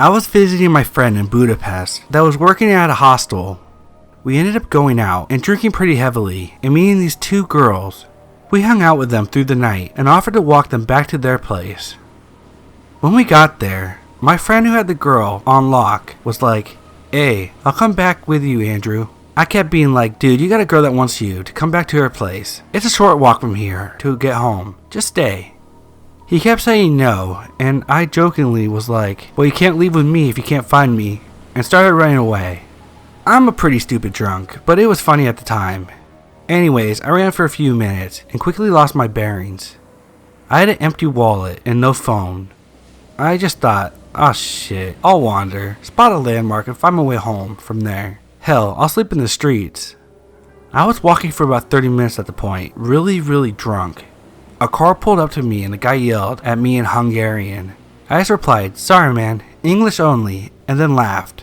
I was visiting my friend in Budapest that was working at a hostel. We ended up going out and drinking pretty heavily and meeting these two girls. We hung out with them through the night and offered to walk them back to their place. When we got there, my friend who had the girl on lock was like, "Hey, I'll come back with you, Andrew." I kept being like, "Dude, you got a girl that wants you to come back to her place. It's a short walk from here to get home. Just stay." He kept saying no, and I jokingly was like, "Well, you can't leave with me if you can't find me," and started running away. I'm a pretty stupid drunk, but it was funny at the time. Anyways, I ran for a few minutes and quickly lost my bearings. I had an empty wallet and no phone. I just thought, oh shit, I'll wander, spot a landmark and find my way home from there. Hell, I'll sleep in the streets. I was walking for about 30 minutes at the point, really drunk. A car pulled up to me and the guy yelled at me in Hungarian. I just replied, "Sorry man, English only," and then laughed.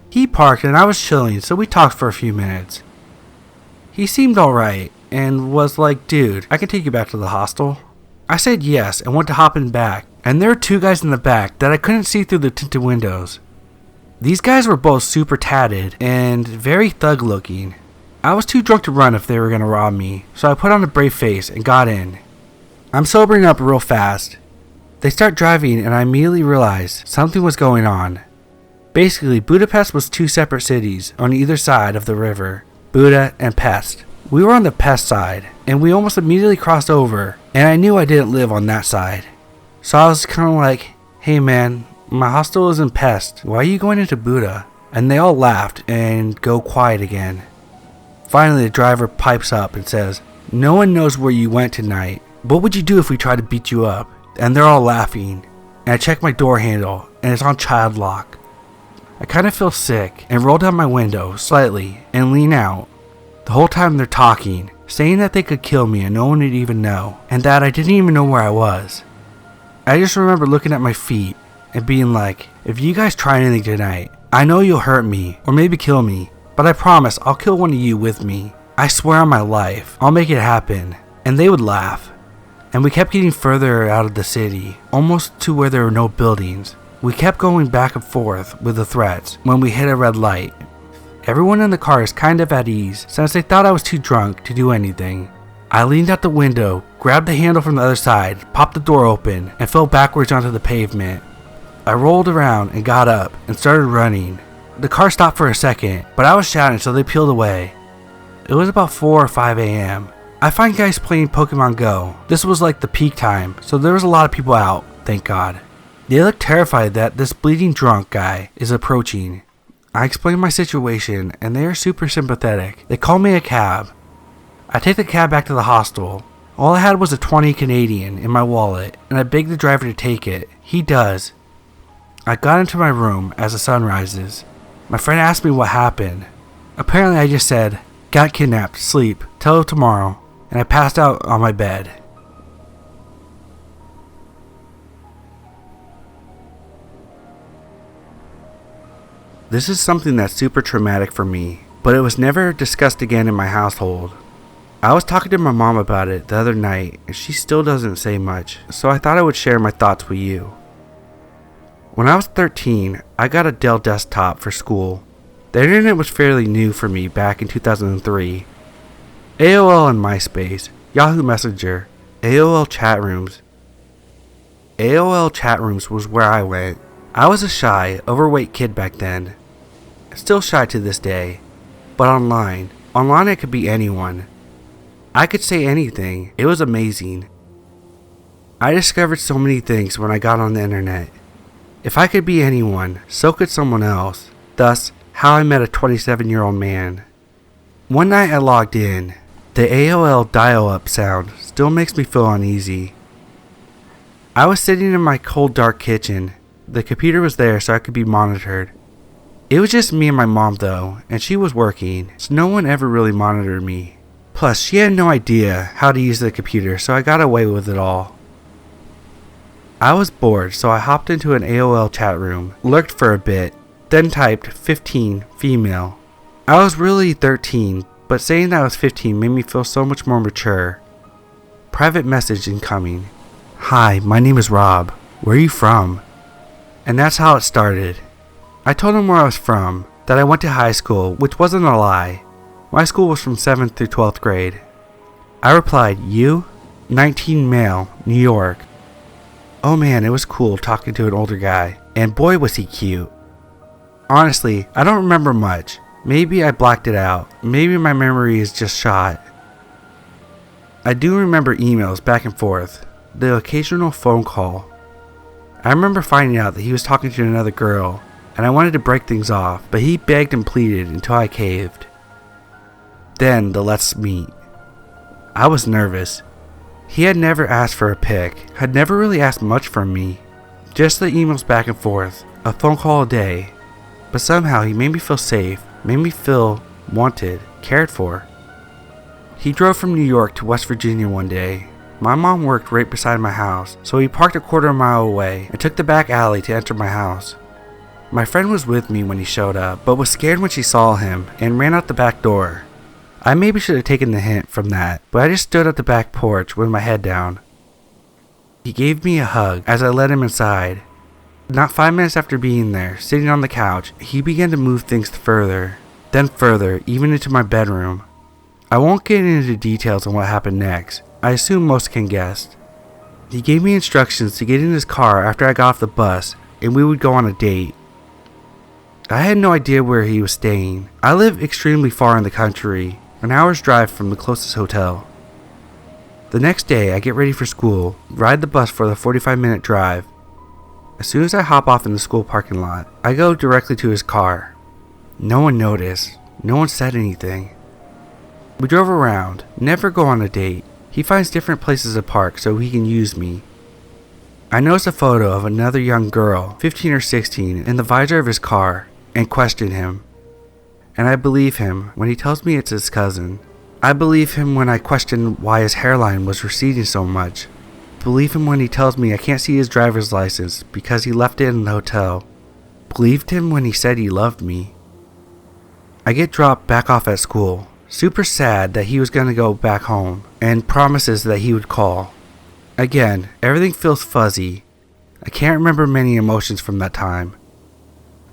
He parked and I was chilling, so we talked for a few minutes. He seemed alright and was like, "Dude, I can take you back to the hostel." I said yes and went to hop in back, and there were two guys in the back that I couldn't see through the tinted windows. These guys were both super tatted and very thug looking. I was too drunk to run if they were going to rob me, so I put on a brave face and got in. I'm sobering up real fast. They start driving and I immediately realized something was going on. Basically, Budapest was two separate cities on either side of the river, Buda and Pest. We were on the Pest side, and we almost immediately crossed over, and I knew I didn't live on that side. So I was kind of like, "Hey man, my hostel is in Pest. Why are you going into Buda?" And they all laughed and go quiet again. Finally, the driver pipes up and says, "No one knows where you went tonight. What would you do if we tried to beat you up?" And they're all laughing. And I check my door handle, and it's on child lock. I kind of feel sick and roll down my window slightly and lean out. The whole time they're talking, saying that they could kill me and no one would even know, and that I didn't even know where I was. I just remember looking at my feet and being like, "If you guys try anything tonight, I know you'll hurt me or maybe kill me, but I promise I'll kill one of you with me. I swear on my life, I'll make it happen." And they would laugh. And we kept getting further out of the city, almost to where there were no buildings. We kept going back and forth with the threats when we hit a red light. Everyone in the car is kind of at ease since they thought I was too drunk to do anything. I leaned out the window, grabbed the handle from the other side, popped the door open, and fell backwards onto the pavement. I rolled around and got up and started running. The car stopped for a second, but I was shouting so they peeled away. It was about 4 or 5 a.m. I find guys playing Pokemon Go. This was like the peak time, so there was a lot of people out, thank God. They look terrified that this bleeding drunk guy is approaching. I explain my situation and they are super sympathetic. They call me a cab. I take the cab back to the hostel. All I had was a 20 Canadian in my wallet and I begged the driver to take it. He does. I got into my room as the sun rises. My friend asked me what happened. Apparently I just said, "Got kidnapped, sleep, tell tomorrow," and I passed out on my bed. This is something that's super traumatic for me, but it was never discussed again in my household. I was talking to my mom about it the other night, and she still doesn't say much, so I thought I would share my thoughts with you. When I was 13, I got a Dell desktop for school. The internet was fairly new for me back in 2003. AOL and MySpace, Yahoo Messenger, AOL chat rooms. AOL chat rooms was where I went. I was a shy, overweight kid back then. Still shy to this day. But online I could be anyone. I could say anything. It was amazing. I discovered so many things when I got on the internet. If I could be anyone, so could someone else. Thus, how I met a 27-year-old man. One night I logged in. The AOL dial-up sound still makes me feel uneasy. I was sitting in my cold, dark kitchen. The computer was there so I could be monitored. It was just me and my mom though, and she was working, so no one ever really monitored me. Plus, she had no idea how to use the computer, so I got away with it all. I was bored, so I hopped into an AOL chat room, lurked for a bit, then typed 15 female. I was really 13, but saying that I was 15 made me feel so much more mature. Private message incoming. "Hi, my name is Rob. Where are you from?" And that's how it started. I told him where I was from, that I went to high school, which wasn't a lie. My school was from 7th through 12th grade. I replied, "You? 19 male, New York." Oh man, it was cool talking to an older guy, and boy was he cute. Honestly, I don't remember much. Maybe I blacked it out. Maybe my memory is just shot. I do remember emails back and forth, the occasional phone call. I remember finding out that he was talking to another girl, and I wanted to break things off, but he begged and pleaded until I caved. Then the let's meet. I was nervous. He had never asked for a pic, had never really asked much from me. Just the emails back and forth, a phone call a day. But somehow he made me feel safe, made me feel wanted, cared for. He drove from New York to West Virginia one day. My mom worked right beside my house, so he parked a quarter mile away and took the back alley to enter my house. My friend was with me when he showed up, but was scared when she saw him and ran out the back door. I maybe should have taken the hint from that, but I just stood at the back porch with my head down. He gave me a hug as I led him inside. Not 5 minutes after being there, sitting on the couch, he began to move things further, then further, even into my bedroom. I won't get into details on what happened next. I assume most can guess. He gave me instructions to get in his car after I got off the bus, and we would go on a date. I had no idea where he was staying. I live extremely far in the country, an hour's drive from the closest hotel. The next day, I get ready for school, ride the bus for the 45-minute drive. As soon as I hop off in the school parking lot, I go directly to his car. No one noticed. No one said anything. We drove around, never go on a date. He finds different places to park so he can use me. I notice a photo of another young girl, 15 or 16, in the visor of his car, and question him. And I believe him when he tells me it's his cousin. I believe him when I question why his hairline was receding so much. Believe him when he tells me I can't see his driver's license because he left it in the hotel. Believed him when he said he loved me. I get dropped back off at school, super sad that he was going to go back home, and promises that he would call. Again, everything feels fuzzy. I can't remember many emotions from that time.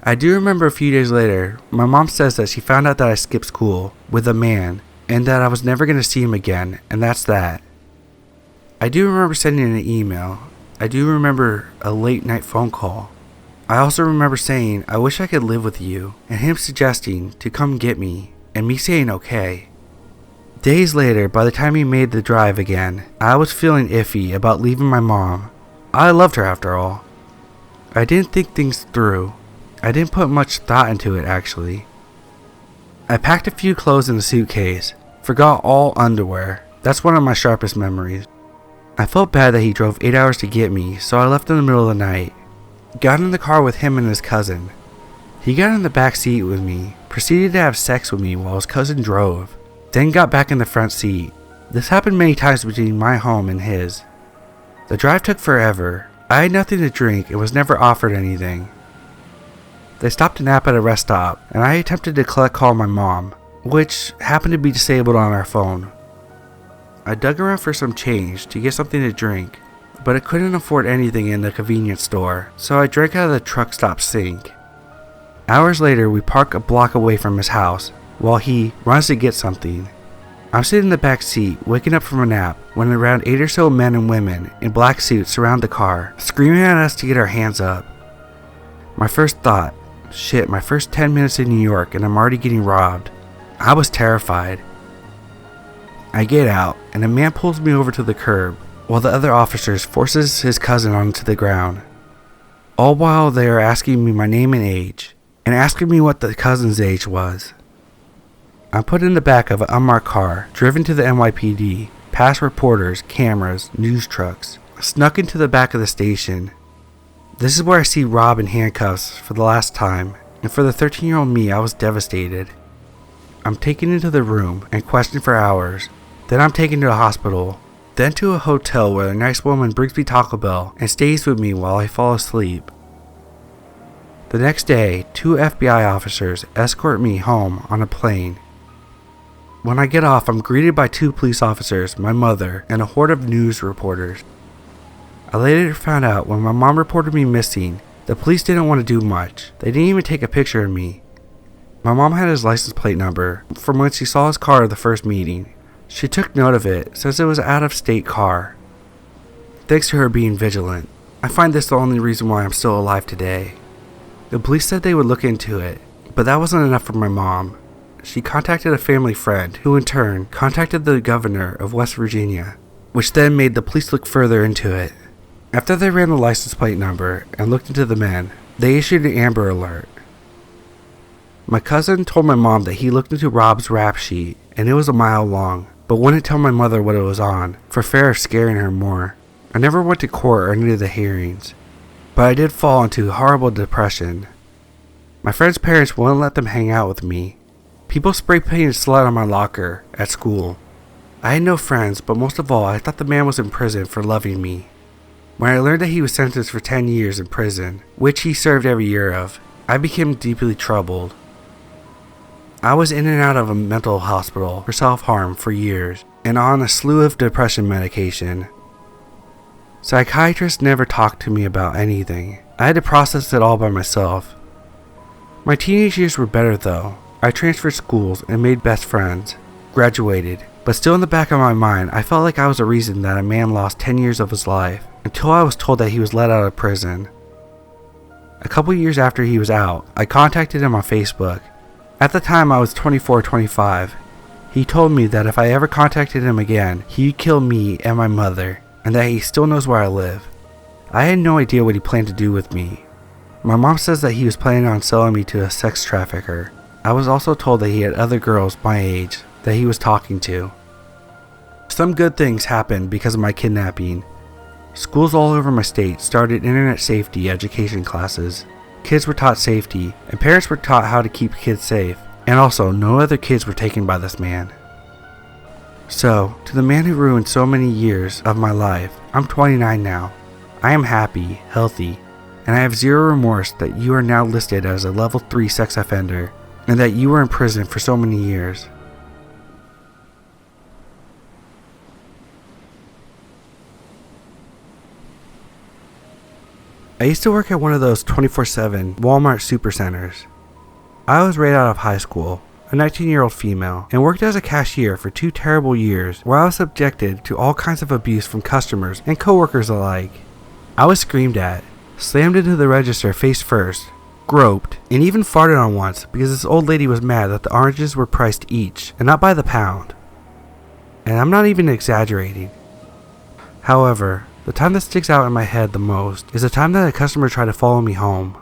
I do remember a few days later, my mom says that she found out that I skipped school with a man, and that I was never going to see him again, and that's that. I do remember sending an email. I do remember a late night phone call. I also remember saying, "I wish I could live with you," and him suggesting to come get me, and me saying okay. Days later, by the time he made the drive again, I was feeling iffy about leaving my mom. I loved her after all. I didn't think things through. I didn't put much thought into it actually. I packed a few clothes in a suitcase, forgot all underwear. That's one of my sharpest memories. I felt bad that he drove 8 hours to get me, so I left in the middle of the night. Got in the car with him and his cousin. He got in the back seat with me, proceeded to have sex with me while his cousin drove, then got back in the front seat. This happened many times between my home and his. The drive took forever. I had nothing to drink and was never offered anything. They stopped to nap at a rest stop, and I attempted to call my mom, which happened to be disabled on our phone. I dug around for some change to get something to drink, but I couldn't afford anything in the convenience store, so I drank out of the truck stop sink. Hours later, we park a block away from his house, while he runs to get something. I'm sitting in the back seat, waking up from a nap, when around 8 or so men and women in black suits surround the car, screaming at us to get our hands up. My first thought, shit, my first 10 minutes in New York and I'm already getting robbed. I was terrified. I get out, and a man pulls me over to the curb, while the other officers forces his cousin onto the ground. All while they are asking me my name and age, and asking me what the cousin's age was. I'm put in the back of an unmarked car, driven to the NYPD, past reporters, cameras, news trucks, snuck into the back of the station. This is where I see Rob in handcuffs for the last time, and for the 13-year-old me, I was devastated. I'm taken into the room and questioned for hours. Then I'm taken to a hospital, then to a hotel where a nice woman brings me Taco Bell and stays with me while I fall asleep. The next day, 2 FBI officers escort me home on a plane. When I get off, I'm greeted by 2 police officers, my mother, and a horde of news reporters. I later found out when my mom reported me missing The police didn't want to do much. They didn't even take a picture of me. My mom had his license plate number from when she saw his car at the first meeting. She took note of it since it was an out-of-state car. Thanks to her being vigilant, I find this the only reason why I'm still alive today. The police said they would look into it, but that wasn't enough for my mom. She contacted a family friend, who in turn contacted the governor of West Virginia, which then made the police look further into it. After they ran the license plate number and looked into the men, they issued an Amber Alert. My cousin told my mom that he looked into Rob's rap sheet and it was a mile long, but wouldn't tell my mother what it was on, for fear of scaring her more. I never went to court or any of the hearings, but I did fall into horrible depression. My friends' parents wouldn't let them hang out with me. People spray painted slud on my locker at school. I had no friends, but most of all, I thought the man was in prison for loving me. When I learned that he was sentenced for 10 years in prison, which he served every year of, I became deeply troubled. I was in and out of a mental hospital for self-harm for years, and on a slew of depression medication. Psychiatrists never talked to me about anything. I had to process it all by myself. My teenage years were better though. I transferred schools and made best friends, graduated, but still in the back of my mind, I felt like I was the reason that a man lost 10 years of his life, until I was told that he was let out of prison. A couple years after he was out, I contacted him on Facebook. At the time I was 24 or 25. He told me that if I ever contacted him again, he'd kill me and my mother, and that he still knows where I live. I had no idea what he planned to do with me. My mom says that he was planning on selling me to a sex trafficker. I was also told that he had other girls my age that he was talking to. Some good things happened because of my kidnapping. Schools all over my state started internet safety education classes. Kids were taught safety, and parents were taught how to keep kids safe, and also no other kids were taken by this man. So, to the man who ruined so many years of my life, I'm 29 now. I am happy, healthy, and I have zero remorse that you are now listed as a level 3 sex offender, and that you were in prison for so many years. I used to work at one of those 24/7 Walmart supercenters. I was right out of high school, a 19-year-old female, and worked as a cashier for 2 terrible years where I was subjected to all kinds of abuse from customers and coworkers alike. I was screamed at, slammed into the register face first, groped, and even farted on once because this old lady was mad that the oranges were priced each and not by the pound. And I'm not even exaggerating. However, the time that sticks out in my head the most is the time that a customer tried to follow me home.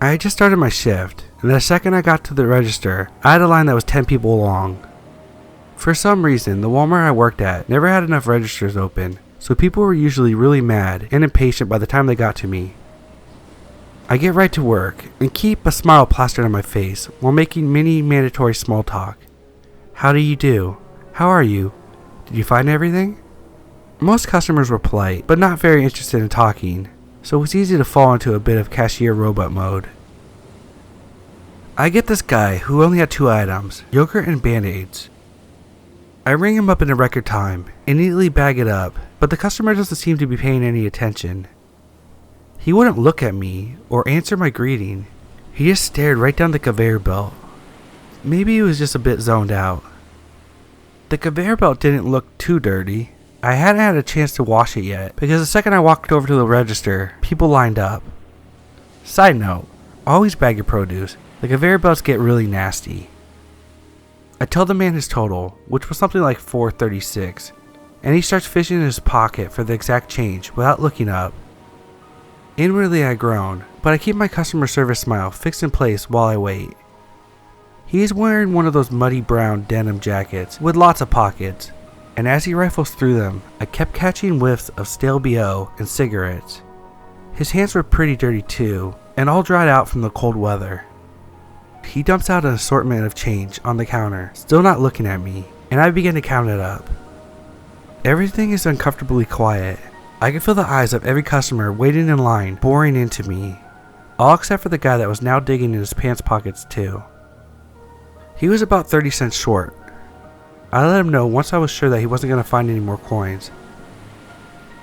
I had just started my shift, and the second I got to the register, I had a line that was 10 people long. For some reason, the Walmart I worked at never had enough registers open, so people were usually really mad and impatient by the time they got to me. I get right to work and keep a smile plastered on my face while making many mandatory small talk. How do you do? How are you? Did you find everything? Most customers were polite, but not very interested in talking, so it was easy to fall into a bit of cashier robot mode. I get this guy who only had 2 items, yogurt and Band-Aids. I ring him up in a record time and neatly bag it up, but the customer doesn't seem to be paying any attention. He wouldn't look at me or answer my greeting. He just stared right down the conveyor belt. Maybe he was just a bit zoned out. The conveyor belt didn't look too dirty. I hadn't had a chance to wash it yet, because the second I walked over to the register, people lined up. Side note, always bag your produce. The conveyor belts get really nasty. I tell the man his total, which was something like $4.36, and he starts fishing in his pocket for the exact change without looking up. Inwardly I groan, but I keep my customer service smile fixed in place while I wait. He is wearing one of those muddy brown denim jackets with lots of pockets, and as he rifles through them, I kept catching whiffs of stale BO and cigarettes. His hands were pretty dirty too, and all dried out from the cold weather. He dumps out an assortment of change on the counter, still not looking at me, and I begin to count it up. Everything is uncomfortably quiet. I can feel the eyes of every customer waiting in line boring into me, all except for the guy that was now digging in his pants pockets too. He was about 30 cents short. I let him know once I was sure that he wasn't going to find any more coins.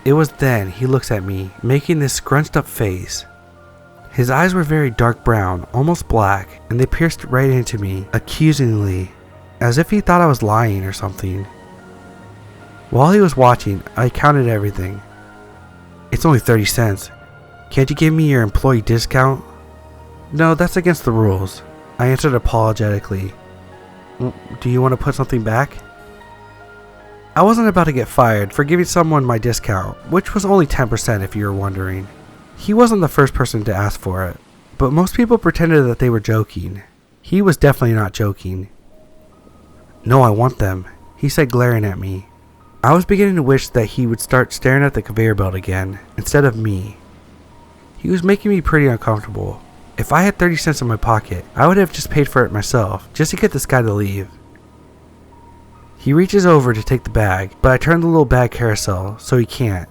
It was then he looks at me, making this scrunched up face. His eyes were very dark brown, almost black, and they pierced right into me, accusingly, as if he thought I was lying or something. While he was watching, I counted everything. "It's only 30 cents. Can't you give me your employee discount?" "No, that's against the rules," I answered apologetically. "Do you want to put something back?" I wasn't about to get fired for giving someone my discount, which was only 10% if you were wondering. He wasn't the first person to ask for it, but most people pretended that they were joking. He was definitely not joking. "No, I want them," he said, glaring at me. I was beginning to wish that he would start staring at the conveyor belt again, instead of me. He was making me pretty uncomfortable. If I had 30 cents in my pocket, I would have just paid for it myself, just to get this guy to leave. He reaches over to take the bag, but I turned the little bag carousel, so he can't.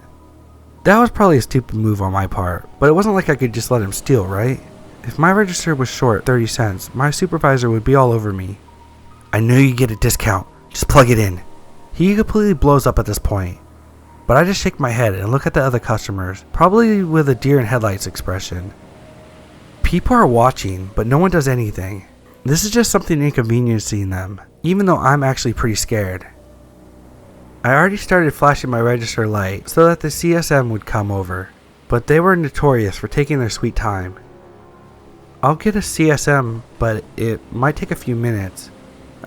That was probably a stupid move on my part, but it wasn't like I could just let him steal, right? If my register was short 30 cents, my supervisor would be all over me. "I know you get a discount, just plug it in." He completely blows up at this point, but I just shake my head and look at the other customers, probably with a deer in headlights expression. People are watching, but no one does anything. This is just something inconveniencing them, even though I'm actually pretty scared. I already started flashing my register light so that the CSM would come over, but they were notorious for taking their sweet time. "I'll get a CSM, but it might take a few minutes,"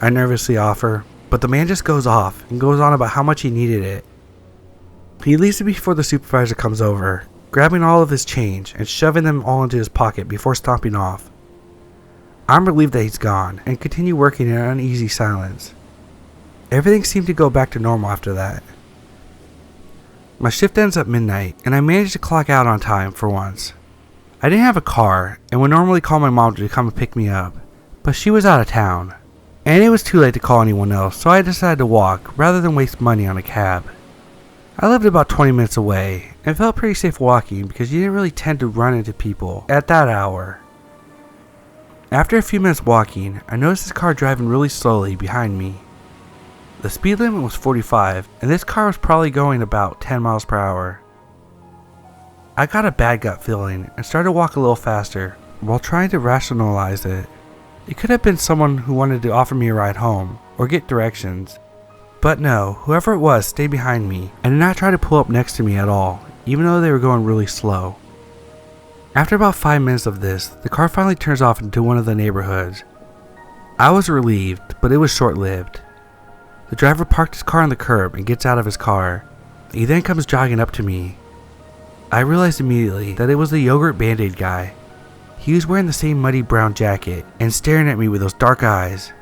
I nervously offer, but the man just goes off and goes on about how much he needed it. He leaves it before the supervisor comes over, grabbing all of his change and shoving them all into his pocket before stomping off. I'm relieved that he's gone and continue working in uneasy silence. Everything seemed to go back to normal after that. My shift ends at midnight, and I managed to clock out on time for once. I didn't have a car, and would normally call my mom to come and pick me up, but she was out of town, and it was too late to call anyone else, so I decided to walk rather than waste money on a cab. I lived about 20 minutes away, and felt pretty safe walking because you didn't really tend to run into people at that hour. After a few minutes walking, I noticed this car driving really slowly behind me. The speed limit was 45, and this car was probably going about 10 miles per hour. I got a bad gut feeling and started to walk a little faster while trying to rationalize it. It could have been someone who wanted to offer me a ride home or get directions. But no, whoever it was stayed behind me and did not try to pull up next to me at all, even though they were going really slow. After about 5 minutes of this, the car finally turns off into one of the neighborhoods. I was relieved, but it was short-lived. The driver parked his car on the curb and gets out of his car. He then comes jogging up to me. I realized immediately that it was the yogurt Band-Aid guy. He was wearing the same muddy brown jacket and staring at me with those dark eyes.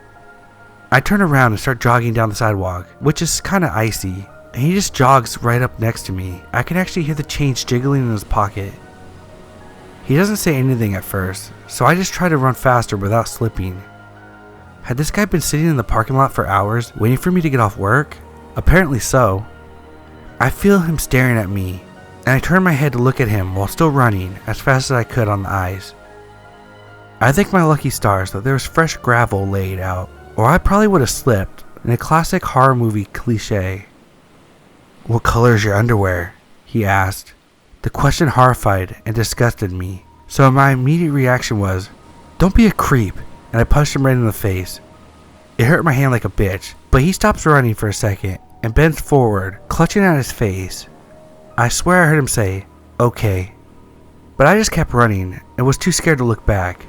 I turn around and start jogging down the sidewalk, which is kinda icy, and he just jogs right up next to me. I can actually hear the change jiggling in his pocket. He doesn't say anything at first, so I just try to run faster without slipping. Had this guy been sitting in the parking lot for hours, waiting for me to get off work? Apparently so. I feel him staring at me, and I turn my head to look at him while still running as fast as I could on the ice. I thank my lucky stars that there was fresh gravel laid out, or I probably would have slipped in a classic horror movie cliche. "What color is your underwear?" he asked. The question horrified and disgusted me, so my immediate reaction was, "Don't be a creep," and I punched him right in the face. It hurt my hand like a bitch, but he stops running for a second and bends forward, clutching at his face. I swear I heard him say, "Okay," but I just kept running and was too scared to look back.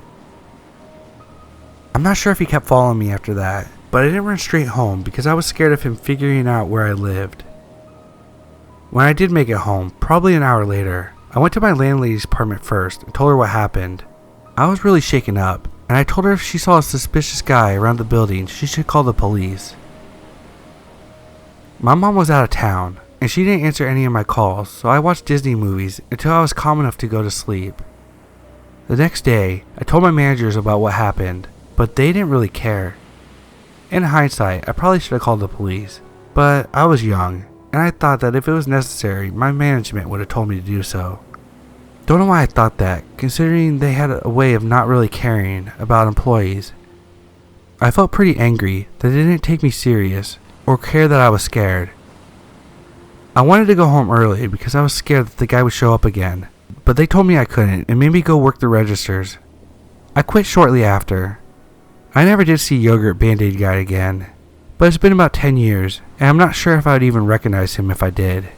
I'm not sure if he kept following me after that, but I didn't run straight home because I was scared of him figuring out where I lived. When I did make it home, probably an hour later, I went to my landlady's apartment first and told her what happened. I was really shaken up, and I told her if she saw a suspicious guy around the building, she should call the police. My mom was out of town, and she didn't answer any of my calls, so I watched Disney movies until I was calm enough to go to sleep. The next day, I told my managers about what happened, but they didn't really care. In hindsight, I probably should have called the police, but I was young, and I thought that if it was necessary, my management would have told me to do so. Don't know why I thought that, considering they had a way of not really caring about employees. I felt pretty angry that they didn't take me serious or care that I was scared. I wanted to go home early because I was scared that the guy would show up again, but they told me I couldn't and made me go work the registers. I quit shortly after. I never did see Yogurt Band-Aid Guy again, but it's been about 10 years, and I'm not sure if I would even recognize him if I did.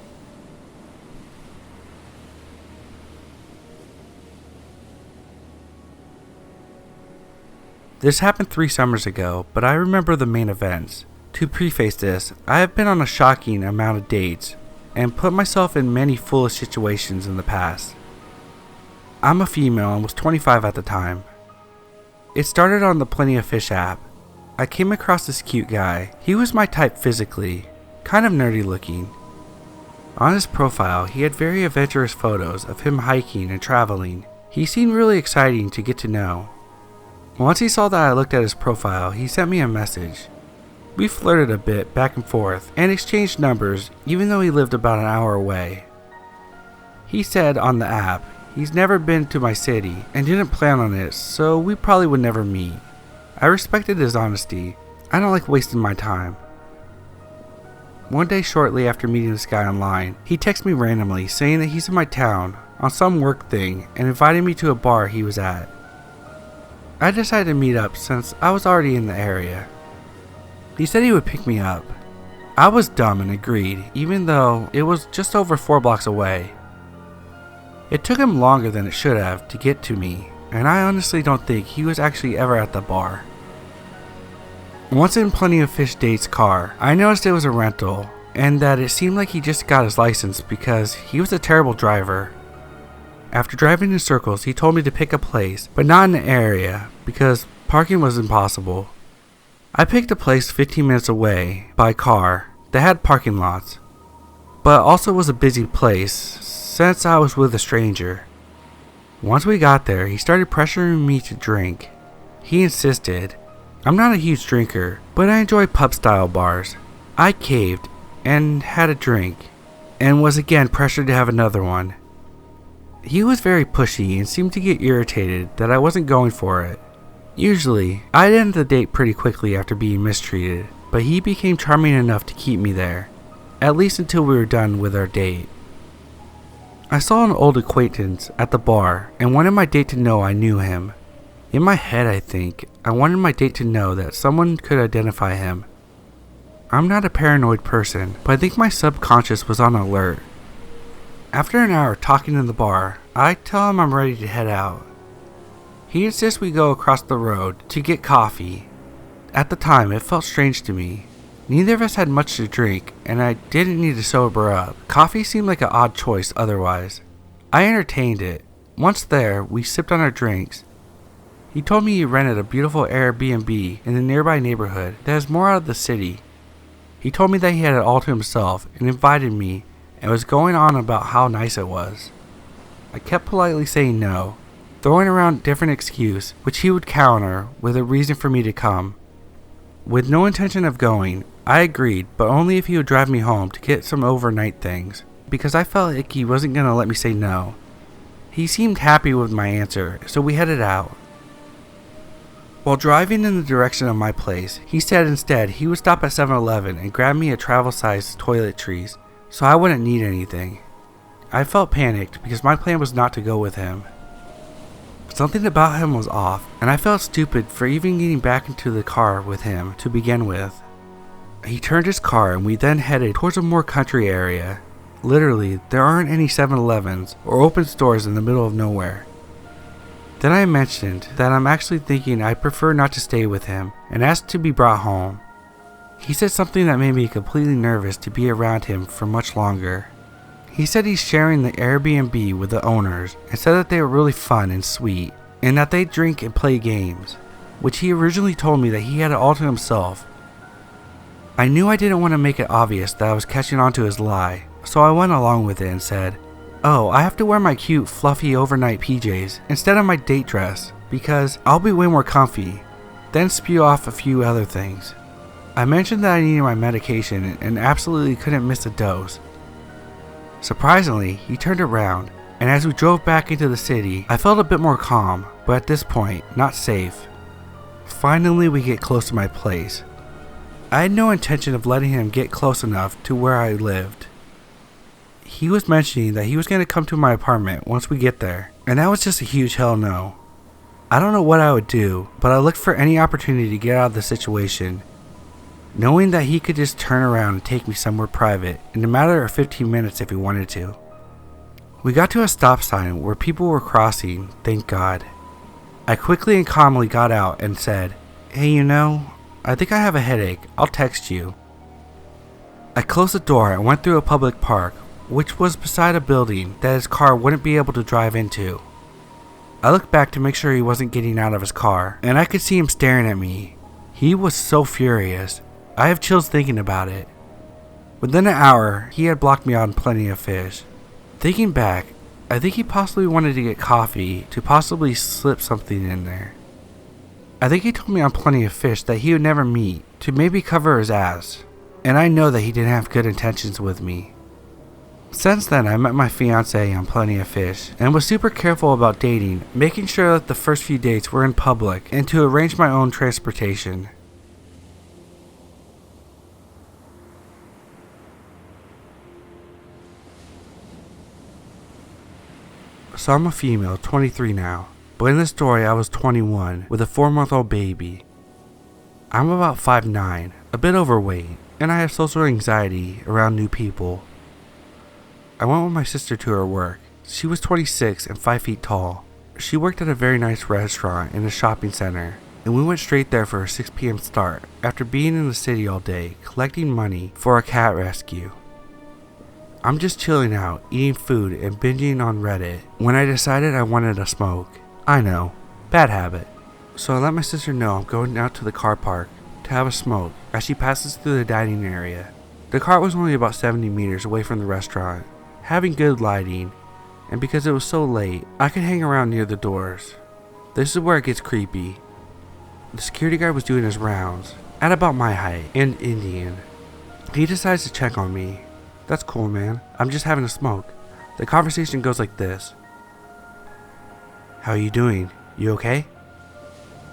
This happened 3 summers ago, but I remember the main events. To preface this, I have been on a shocking amount of dates, and put myself in many foolish situations in the past. I'm a female and was 25 at the time. It started on the Plenty of Fish app. I came across this cute guy. He was my type physically, kind of nerdy looking. On his profile, he had very adventurous photos of him hiking and traveling. He seemed really exciting to get to know. Once he saw that I looked at his profile, he sent me a message. We flirted a bit back and forth and exchanged numbers even though he lived about an hour away. He said on the app he's never been to my city and didn't plan on it, so we probably would never meet. I respected his honesty. I don't like wasting my time. One day shortly after meeting this guy online, he texted me randomly saying that he's in my town on some work thing and invited me to a bar he was at. I decided to meet up since I was already in the area. He said he would pick me up. I was dumb and agreed, even though it was just over 4 blocks away. It took him longer than it should have to get to me, and I honestly don't think he was actually ever at the bar. Once in Plenty of Fish Date's car, I noticed it was a rental, and that it seemed like he just got his license because he was a terrible driver. After driving in circles, he told me to pick a place, but not in the area, because parking was impossible. I picked a place 15 minutes away by car that had parking lots, but also was a busy place since I was with a stranger. Once we got there, he started pressuring me to drink. He insisted. I'm not a huge drinker, but I enjoy pub-style bars. I caved and had a drink, and was again pressured to have another one. He was very pushy and seemed to get irritated that I wasn't going for it. Usually, I'd end the date pretty quickly after being mistreated, but he became charming enough to keep me there, at least until we were done with our date. I saw an old acquaintance at the bar and wanted my date to know I knew him. In my head, I think, I wanted my date to know that someone could identify him. I'm not a paranoid person, but I think my subconscious was on alert. After an hour talking in the bar, I tell him I'm ready to head out. He insists we go across the road to get coffee. At the time, it felt strange to me. Neither of us had much to drink, and I didn't need to sober up. Coffee seemed like an odd choice otherwise. I entertained it. Once there, we sipped on our drinks. He told me he rented a beautiful Airbnb in the nearby neighborhood that is more out of the city. He told me that he had it all to himself and invited me and was going on about how nice it was. I kept politely saying no, throwing around different excuse which he would counter with a reason for me to come. With no intention of going, I agreed, but only if he would drive me home to get some overnight things, because I felt like he wasn't going to let me say no. He seemed happy with my answer, so we headed out. While driving in the direction of my place, he said instead he would stop at 7-Eleven and grab me a travel-sized toiletries, so I wouldn't need anything. I felt panicked because my plan was not to go with him. Something about him was off, and I felt stupid for even getting back into the car with him to begin with. He turned his car and we then headed towards a more country area. Literally, there aren't any 7-Elevens or open stores in the middle of nowhere. Then I mentioned that I'm actually thinking I'd prefer not to stay with him and asked to be brought home. He said something that made me completely nervous to be around him for much longer. He said he's sharing the Airbnb with the owners and said that they were really fun and sweet and that they drink and play games, which he originally told me that he had it all to himself. I knew I didn't want to make it obvious that I was catching on to his lie, so I went along with it and said, "Oh, I have to wear my cute fluffy overnight PJs instead of my date dress because I'll be way more comfy," then spew off a few other things. I mentioned that I needed my medication and absolutely couldn't miss a dose. Surprisingly, he turned around, and as we drove back into the city, I felt a bit more calm, but at this point, not safe. Finally, we get close to my place. I had no intention of letting him get close enough to where I lived. He was mentioning that he was going to come to my apartment once we get there, and that was just a huge hell no. I don't know what I would do, but I looked for any opportunity to get out of the situation, knowing that he could just turn around and take me somewhere private in a matter of 15 minutes if he wanted to. We got to a stop sign where people were crossing, thank God. I quickly and calmly got out and said, "Hey, I think I have a headache. I'll text you." I closed the door and went through a public park, which was beside a building that his car wouldn't be able to drive into. I looked back to make sure he wasn't getting out of his car, and I could see him staring at me. He was so furious. I have chills thinking about it. Within an hour, he had blocked me on Plenty of Fish. Thinking back, I think he possibly wanted to get coffee to possibly slip something in there. I think he told me on Plenty of Fish that he would never meet, to maybe cover his ass, and I know that he didn't have good intentions with me. Since then, I met my fiance on Plenty of Fish and was super careful about dating, making sure that the first few dates were in public and to arrange my own transportation. So I'm a female, 23 now, but in this story I was 21 with a 4-month-old baby. I'm about 5'9", a bit overweight, and I have social anxiety around new people. I went with my sister to her work. She was 26 and 5 feet tall. She worked at a very nice restaurant in a shopping center, and we went straight there for a 6 p.m. start after being in the city all day collecting money for a cat rescue. I'm just chilling out, eating food and binging on Reddit when I decided I wanted a smoke. I know, bad habit. So I let my sister know I'm going out to the car park to have a smoke as she passes through the dining area. The cart was only about 70 meters away from the restaurant, having good lighting, and because it was so late, I could hang around near the doors. This is where it gets creepy. The security guard was doing his rounds, at about my height, and Indian. He decides to check on me. That's cool, man. I'm just having a smoke. The conversation goes like this. "How you doing? You okay?"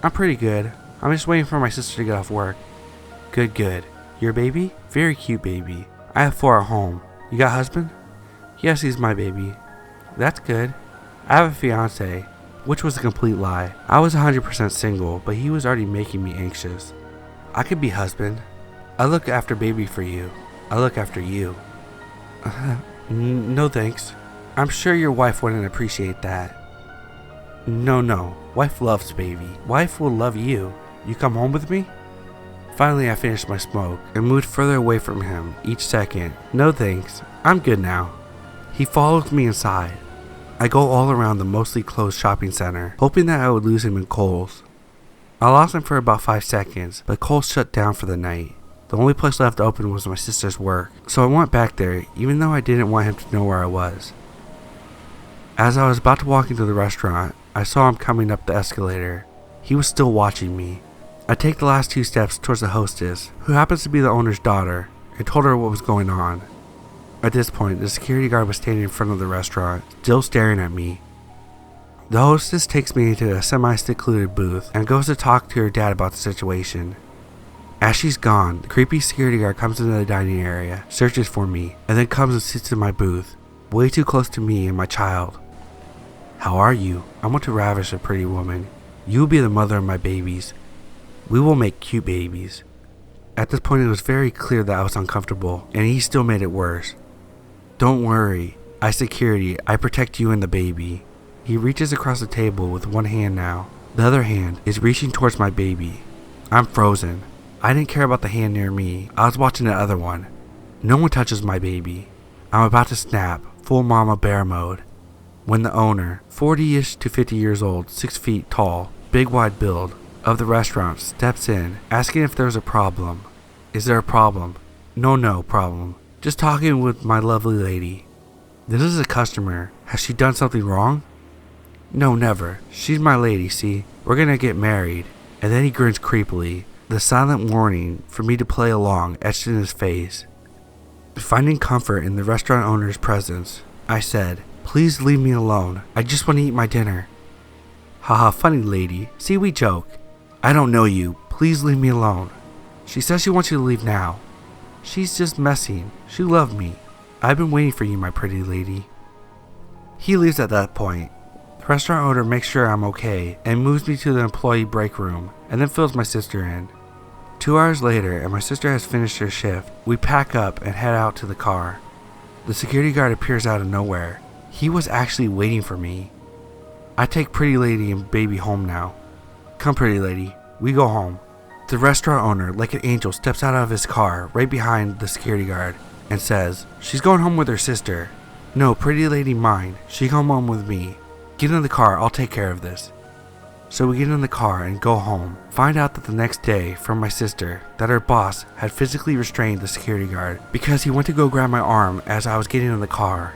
"I'm pretty good. I'm just waiting for my sister to get off work." Good. Your baby?" "Very cute baby. I have 4 at home. You got a husband?" "Yes, he's my baby." "That's good. I have a fiance," which was a complete lie. I was 100% single, but he was already making me anxious. "I could be husband. I look after baby for you. I look after you." No thanks. "I'm sure your wife wouldn't appreciate that." No. Wife loves baby. Wife will love you. You come home with me?" Finally, I finished my smoke and moved further away from him each second. "No thanks. I'm good now." He followed me inside. I go all around the mostly closed shopping center, hoping that I would lose him in Kohl's. I lost him for about 5 seconds, but Kohl's shut down for the night. The only place left open was my sister's work, so I went back there even though I didn't want him to know where I was. As I was about to walk into the restaurant, I saw him coming up the escalator. He was still watching me. I take the last 2 steps towards the hostess, who happens to be the owner's daughter, and told her what was going on. At this point, the security guard was standing in front of the restaurant, still staring at me. The hostess takes me into a semi-secluded booth and goes to talk to her dad about the situation. As she's gone, the creepy security guard comes into the dining area, searches for me, and then comes and sits in my booth, way too close to me and my child. "How are you? I want to ravish a pretty woman. You will be the mother of my babies. We will make cute babies." At this point, it was very clear that I was uncomfortable, and he still made it worse. "Don't worry. I security. I protect you and the baby." He reaches across the table with one hand now. The other hand is reaching towards my baby. I'm frozen. I didn't care about the hand near me. I was watching the other one. No one touches my baby. I'm about to snap, full mama bear mode, when the owner, 40-ish to 50 years old, 6 feet tall, big wide build, of the restaurant steps in, asking if there's a problem. "Is there a problem?" No problem. Just talking with my lovely lady." "This is a customer. Has she done something wrong?" "No, never. She's my lady, see? We're gonna get married." And then he grins creepily, the silent warning for me to play along etched in his face. Finding comfort in the restaurant owner's presence, I said, "Please leave me alone. I just want to eat my dinner." "Haha, funny lady. See, we joke. I don't know you. Please leave me alone." "She says she wants you to leave now." "She's just messing. She loved me." "I've been waiting for you, my pretty lady." He leaves at that point. The restaurant owner makes sure I'm okay and moves me to the employee break room and then fills my sister in. 2 hours later, and my sister has finished her shift, we pack up and head out to the car. The security guard appears out of nowhere. He was actually waiting for me. I take pretty lady and baby home now. "Come, pretty lady, we go home." The restaurant owner, like an angel, steps out of his car right behind the security guard and says, "She's going home with her sister." "No, pretty lady mine. She come home with me. Get in the car, I'll take care of this." So we get in the car and go home. Find out that the next day from my sister that her boss had physically restrained the security guard because he went to go grab my arm as I was getting in the car.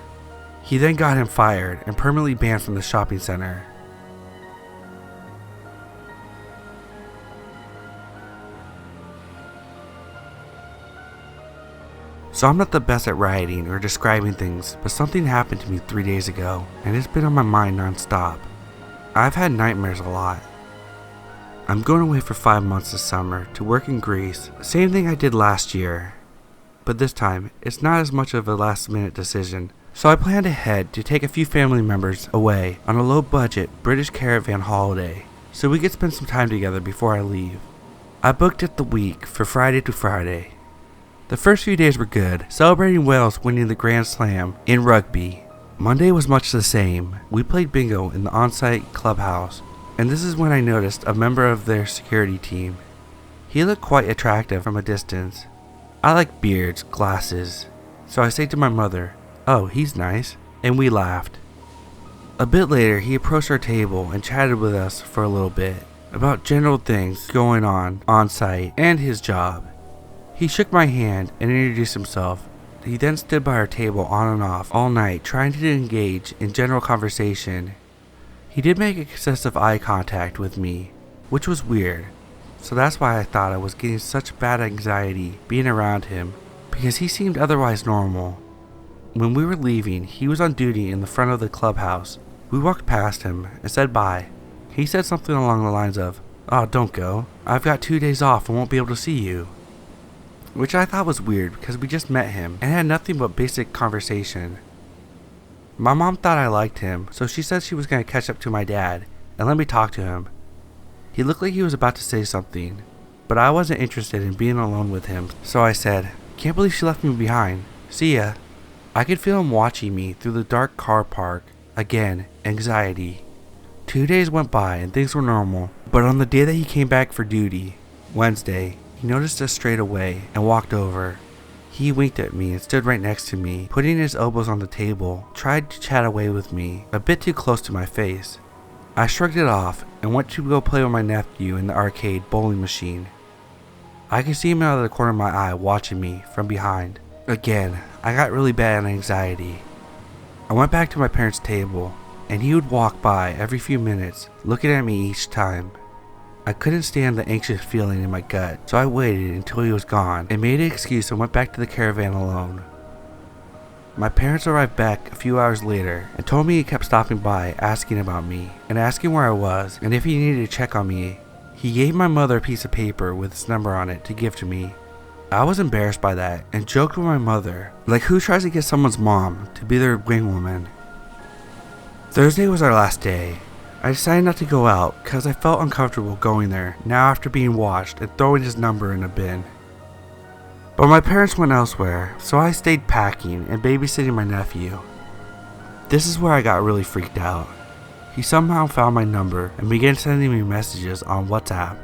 He then got him fired and permanently banned from the shopping center. So I'm not the best at writing or describing things, but something happened to me 3 days ago, and it's been on my mind non-stop. I've had nightmares a lot. I'm going away for 5 months this summer to work in Greece, same thing I did last year. But this time, it's not as much of a last-minute decision, so I planned ahead to take a few family members away on a low-budget British Caravan holiday, so we could spend some time together before I leave. I booked it the week for Friday to Friday. The first few days were good, celebrating Wales winning the Grand Slam in rugby. Monday was much the same. We played bingo in the on-site clubhouse, and this is when I noticed a member of their security team. He looked quite attractive from a distance. I like beards, glasses, so I say to my mother, "Oh, he's nice," and we laughed. A bit later, he approached our table and chatted with us for a little bit about general things going on site and his job. He shook my hand and introduced himself. He then stood by our table on and off all night trying to engage in general conversation. He did make excessive eye contact with me, which was weird, so that's why I thought I was getting such bad anxiety being around him, because he seemed otherwise normal. When we were leaving, he was on duty in the front of the clubhouse. We walked past him and said bye. He said something along the lines of, "Oh, don't go. I've got 2 days off and won't be able to see you." Which I thought was weird because we just met him and had nothing but basic conversation. My mom thought I liked him, so she said she was going to catch up to my dad and let me talk to him. He looked like he was about to say something, but I wasn't interested in being alone with him, so I said, "Can't believe she left me behind. See ya." I could feel him watching me through the dark car park. Again, anxiety. 2 days went by and things were normal, but on the day that he came back for duty, Wednesday, he noticed us straight away and walked over. He winked at me and stood right next to me, putting his elbows on the table, tried to chat away with me, a bit too close to my face. I shrugged it off and went to go play with my nephew in the arcade bowling machine. I could see him out of the corner of my eye watching me from behind. Again, I got really bad anxiety. I went back to my parents' table, and he would walk by every few minutes, looking at me each time. I couldn't stand the anxious feeling in my gut, so I waited until he was gone and made an excuse and went back to the caravan alone. My parents arrived back a few hours later and told me he kept stopping by asking about me and asking where I was and if he needed to check on me. He gave my mother a piece of paper with his number on it to give to me. I was embarrassed by that and joked with my mother, like who tries to get someone's mom to be their wingwoman. Thursday was our last day. I decided not to go out because I felt uncomfortable going there now after being watched and throwing his number in a bin. But my parents went elsewhere, so I stayed packing and babysitting my nephew. This is where I got really freaked out. He somehow found my number and began sending me messages on WhatsApp.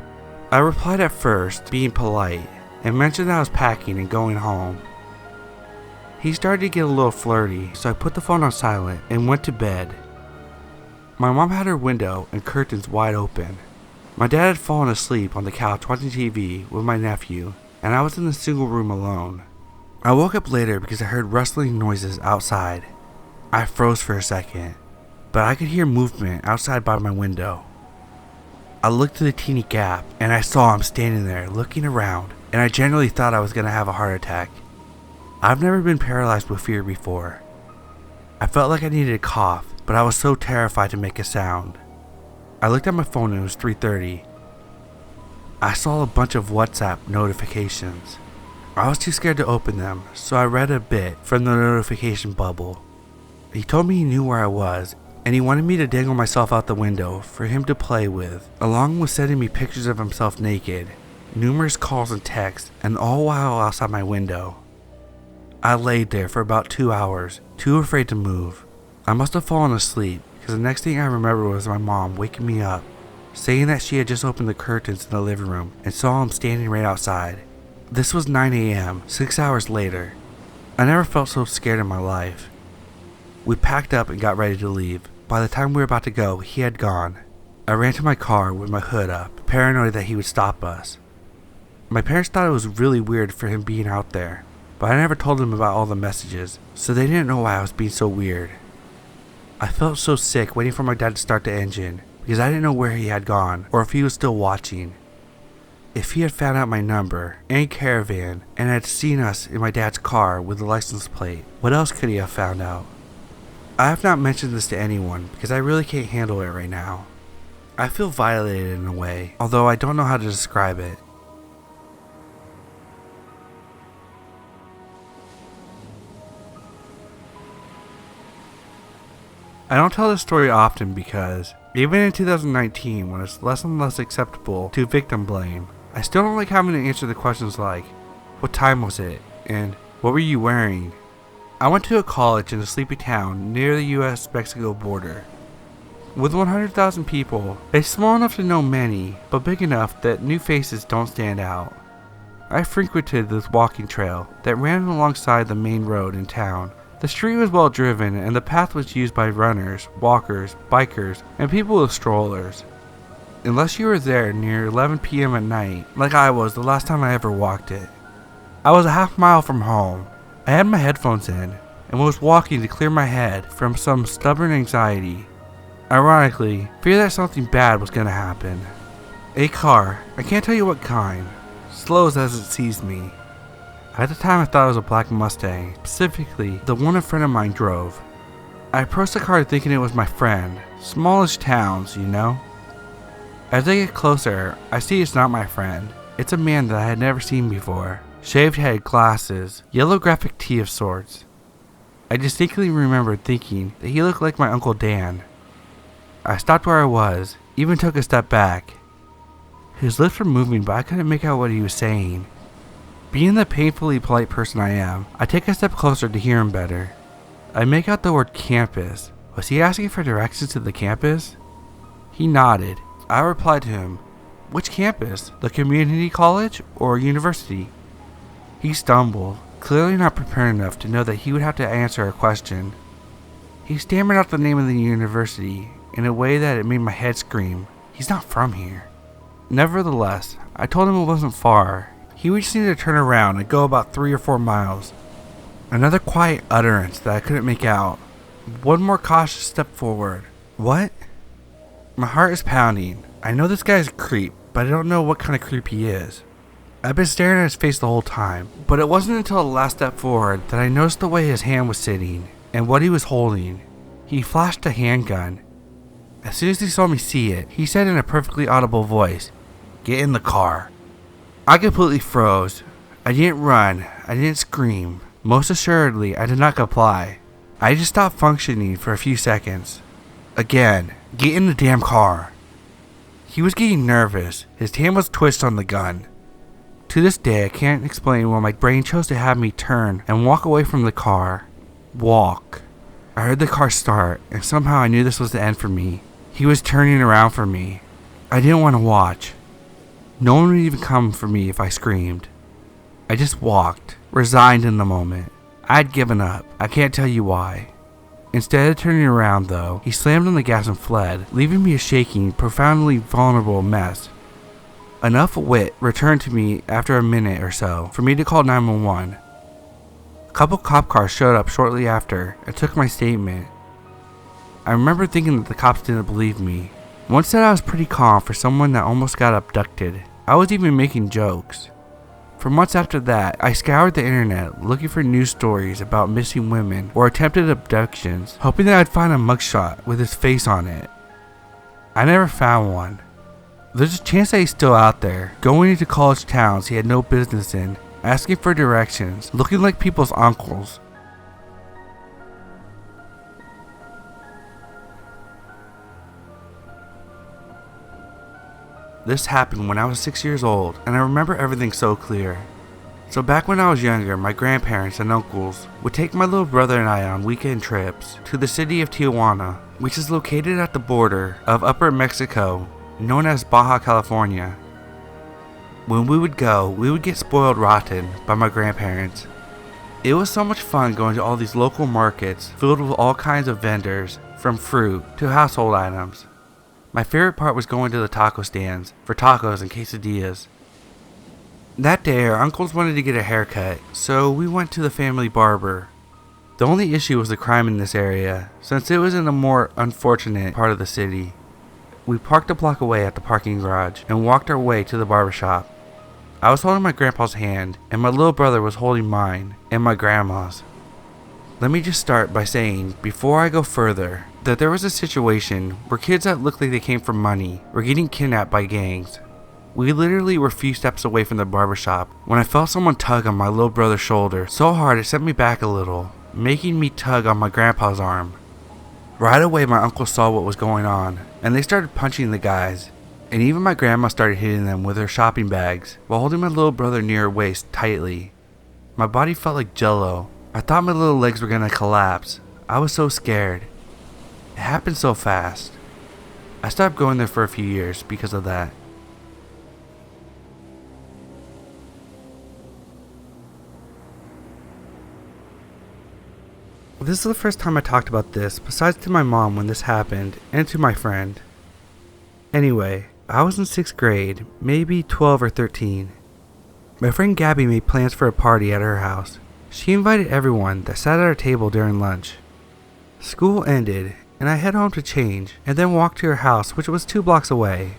I replied at first, being polite, and mentioned that I was packing and going home. He started to get a little flirty, so I put the phone on silent and went to bed. My mom had her window and curtains wide open. My dad had fallen asleep on the couch watching TV with my nephew, and I was in the single room alone. I woke up later because I heard rustling noises outside. I froze for a second, but I could hear movement outside by my window. I looked through the teeny gap, and I saw him standing there looking around, and I genuinely thought I was going to have a heart attack. I've never been paralyzed with fear before. I felt like I needed a cough, but I was so terrified to make a sound. I looked at my phone and it was 3:30. I saw a bunch of WhatsApp notifications. I was too scared to open them, so I read a bit from the notification bubble. He told me he knew where I was, and he wanted me to dangle myself out the window for him to play with, along with sending me pictures of himself naked, numerous calls and texts, and all while outside my window. I laid there for about 2 hours, too afraid to move. I must have fallen asleep, because the next thing I remember was my mom waking me up, saying that she had just opened the curtains in the living room and saw him standing right outside. This was 9 a.m., 6 hours later. I never felt so scared in my life. We packed up and got ready to leave. By the time we were about to go, he had gone. I ran to my car with my hood up, paranoid that he would stop us. My parents thought it was really weird for him being out there, but I never told them about all the messages, so they didn't know why I was being so weird. I felt so sick waiting for my dad to start the engine, because I didn't know where he had gone, or if he was still watching. If he had found out my number and Caravan, and had seen us in my dad's car with the license plate, what else could he have found out? I have not mentioned this to anyone, because I really can't handle it right now. I feel violated in a way, although I don't know how to describe it. I don't tell this story often because, even in 2019 when it's less and less acceptable to victim blame, I still don't like having to answer the questions like, what time was it, and what were you wearing? I went to a college in a sleepy town near the US-Mexico border. With 100,000 people, it's small enough to know many, but big enough that new faces don't stand out. I frequented this walking trail that ran alongside the main road in town. The street was well driven and the path was used by runners, walkers, bikers, and people with strollers. Unless you were there near 11 p.m. at night, like I was the last time I ever walked it. I was a half mile from home. I had my headphones in and was walking to clear my head from some stubborn anxiety. Ironically, fear that something bad was gonna happen. A car, I can't tell you what kind, slows as it sees me. At the time I thought it was a black Mustang, specifically the one a friend of mine drove. I approached the car thinking it was my friend. Smallish towns, you know? As I get closer, I see it's not my friend. It's a man that I had never seen before. Shaved head, glasses, yellow graphic tee of sorts. I distinctly remember thinking that he looked like my Uncle Dan. I stopped where I was, even took a step back. His lips were moving, but I couldn't make out what he was saying. Being the painfully polite person I am, I take a step closer to hear him better. I make out the word campus. Was he asking for directions to the campus? He nodded. I replied to him, which campus? The community college or university? He stumbled, clearly not prepared enough to know that he would have to answer a question. He stammered out the name of the university in a way that it made my head scream. He's not from here. Nevertheless, I told him it wasn't far. He would just need to turn around and go about 3 or 4 miles. Another quiet utterance that I couldn't make out. One more cautious step forward. What? My heart is pounding. I know this guy is a creep, but I don't know what kind of creep he is. I've been staring at his face the whole time, but it wasn't until the last step forward that I noticed the way his hand was sitting, and what he was holding. He flashed a handgun. As soon as he saw me see it, he said in a perfectly audible voice, "Get in the car." I completely froze. I didn't run. I didn't scream. Most assuredly, I did not comply. I just stopped functioning for a few seconds. Again, get in the damn car. He was getting nervous. His hand was twitched on the gun. To this day, I can't explain why my brain chose to have me turn and walk away from the car. Walk. I heard the car start, and somehow I knew this was the end for me. He was turning around for me. I didn't want to watch. No one would even come for me if I screamed. I just walked, resigned in the moment. I had given up. I can't tell you why. Instead of turning around though, he slammed on the gas and fled, leaving me a shaking, profoundly vulnerable mess. Enough wit returned to me after a minute or so for me to call 911. A couple cop cars showed up shortly after and took my statement. I remember thinking that the cops didn't believe me. One said I was pretty calm for someone that almost got abducted. I was even making jokes. For months after that, I scoured the internet looking for news stories about missing women or attempted abductions, hoping that I'd find a mugshot with his face on it. I never found one. There's a chance that he's still out there, going into college towns he had no business in, asking for directions, looking like people's uncles. This happened when I was 6 years old, and I remember everything so clear. So back when I was younger, my grandparents and uncles would take my little brother and I on weekend trips to the city of Tijuana, which is located at the border of Upper Mexico, known as Baja California. When we would go, we would get spoiled rotten by my grandparents. It was so much fun going to all these local markets filled with all kinds of vendors, from fruit to household items. My favorite part was going to the taco stands for tacos and quesadillas. That day, our uncles wanted to get a haircut, so we went to the family barber. The only issue was the crime in this area, since it was in a more unfortunate part of the city. We parked a block away at the parking garage and walked our way to the barbershop. I was holding my grandpa's hand, and my little brother was holding mine and my grandma's. Let me just start by saying, before I go further, that there was a situation where kids that looked like they came from money were getting kidnapped by gangs. We literally were a few steps away from the barbershop when I felt someone tug on my little brother's shoulder so hard it sent me back a little, making me tug on my grandpa's arm. Right away my uncle saw what was going on, and they started punching the guys, and even my grandma started hitting them with her shopping bags while holding my little brother near her waist tightly. My body felt like jello. I thought my little legs were gonna collapse. I was so scared. It happened so fast. I stopped going there for a few years because of that. This is the first time I talked about this, besides to my mom when this happened, and to my friend. Anyway, I was in 6th grade, maybe 12 or 13. My friend Gabby made plans for a party at her house. She invited everyone that sat at our table during lunch. School ended, and I head home to change, and then walked to her house, which was 2 blocks away.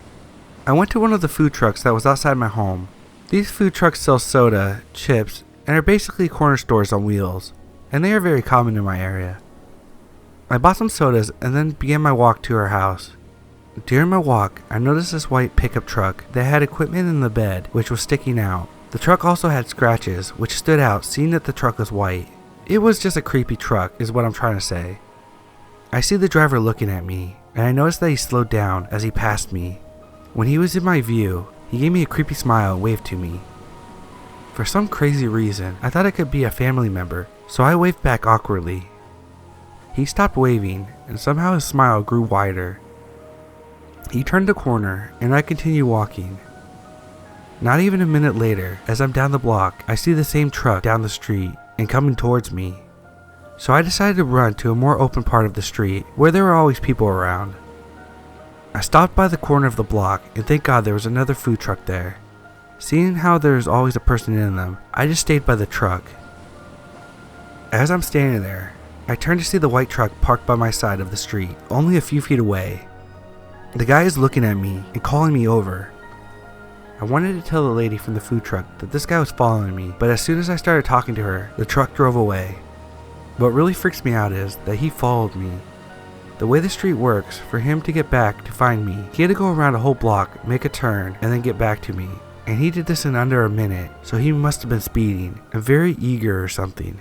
I went to one of the food trucks that was outside my home. These food trucks sell soda, chips, and are basically corner stores on wheels, and they are very common in my area. I bought some sodas and then began my walk to her house. During my walk, I noticed this white pickup truck that had equipment in the bed which was sticking out. The truck also had scratches which stood out, seeing that the truck was white. It was just a creepy truck is what I'm trying to say. I see the driver looking at me, and I noticed that he slowed down as he passed me. When he was in my view, he gave me a creepy smile and waved to me. For some crazy reason, I thought it could be a family member, so I waved back awkwardly. He stopped waving, and somehow his smile grew wider. He turned the corner, and I continued walking. Not even a minute later, as I'm down the block, I see the same truck down the street and coming towards me. So I decided to run to a more open part of the street where there were always people around. I stopped by the corner of the block, and thank God there was another food truck there. Seeing how there's always a person in them, I just stayed by the truck. As I'm standing there, I turn to see the white truck parked by my side of the street, only a few feet away. The guy is looking at me and calling me over. I wanted to tell the lady from the food truck that this guy was following me, but as soon as I started talking to her, the truck drove away. What really freaks me out is that he followed me. The way the street works, for him to get back to find me, he had to go around a whole block, make a turn, and then get back to me. And he did this in under a minute, so he must have been speeding and very eager or something.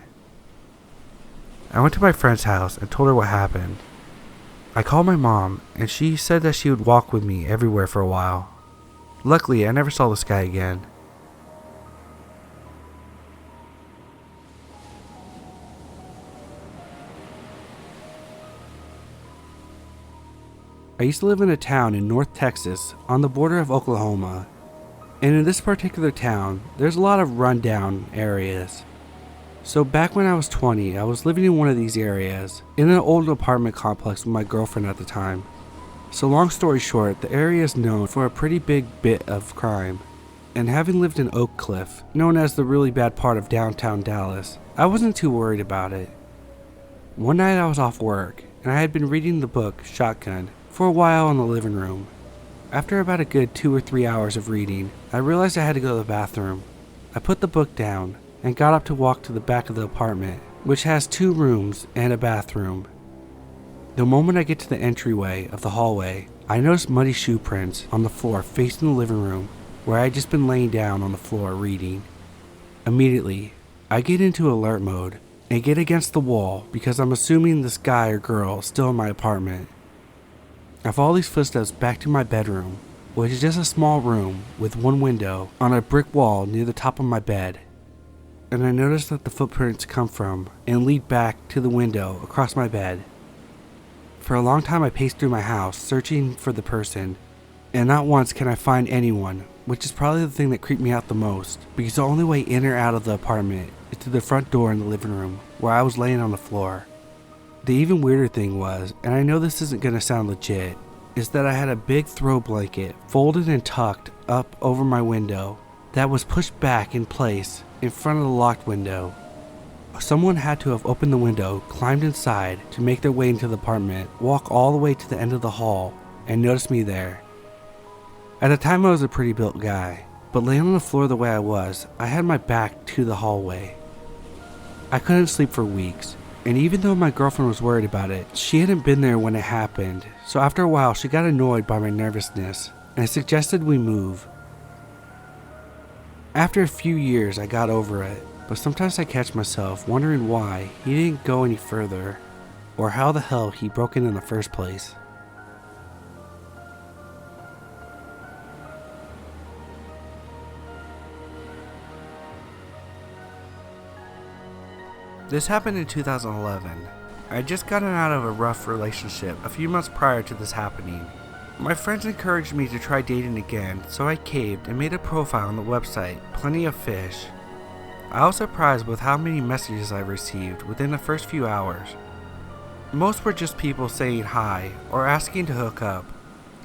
I went to my friend's house and told her what happened. I called my mom, and she said that she would walk with me everywhere for a while. Luckily, I never saw this guy again. I used to live in a town in North Texas on the border of Oklahoma. And in this particular town, there's a lot of rundown areas. So back when I was 20, I was living in one of these areas, in an old apartment complex with my girlfriend at the time. So long story short, the area is known for a pretty big bit of crime. And having lived in Oak Cliff, known as the really bad part of downtown Dallas, I wasn't too worried about it. One night I was off work, and I had been reading the book, Shotgun, for a while in the living room. After about a good 2 or 3 hours of reading, I realized I had to go to the bathroom. I put the book down, and got up to walk to the back of the apartment, which has 2 rooms and a bathroom. The moment I get to the entryway of the hallway, I notice muddy shoe prints on the floor facing the living room, where I had just been laying down on the floor reading. Immediately, I get into alert mode and get against the wall because I'm assuming this guy or girl is still in my apartment. I follow these footsteps back to my bedroom, which is just a small room with one window on a brick wall near the top of my bed. And I notice that the footprints come from and lead back to the window across my bed. For a long time I pace through my house searching for the person, and not once can I find anyone, which is probably the thing that creeped me out the most, because the only way in or out of the apartment is through the front door in the living room, where I was laying on the floor. The even weirder thing was, and I know this isn't going to sound legit, is that I had a big throw blanket folded and tucked up over my window that was pushed back in place in front of the locked window. Someone had to have opened the window, climbed inside to make their way into the apartment, walk all the way to the end of the hall, and notice me there. At the time I was a pretty built guy, but laying on the floor the way I was, I had my back to the hallway. I couldn't sleep for weeks, and even though my girlfriend was worried about it, she hadn't been there when it happened, so after a while she got annoyed by my nervousness and suggested we move. After a few years I got over it, but sometimes I catch myself wondering why he didn't go any further, or how the hell he broke in the first place. This happened in 2011. I had just gotten out of a rough relationship a few months prior to this happening. My friends encouraged me to try dating again, so I caved and made a profile on the website, Plenty of Fish. I was surprised with how many messages I received within the first few hours. Most were just people saying hi or asking to hook up.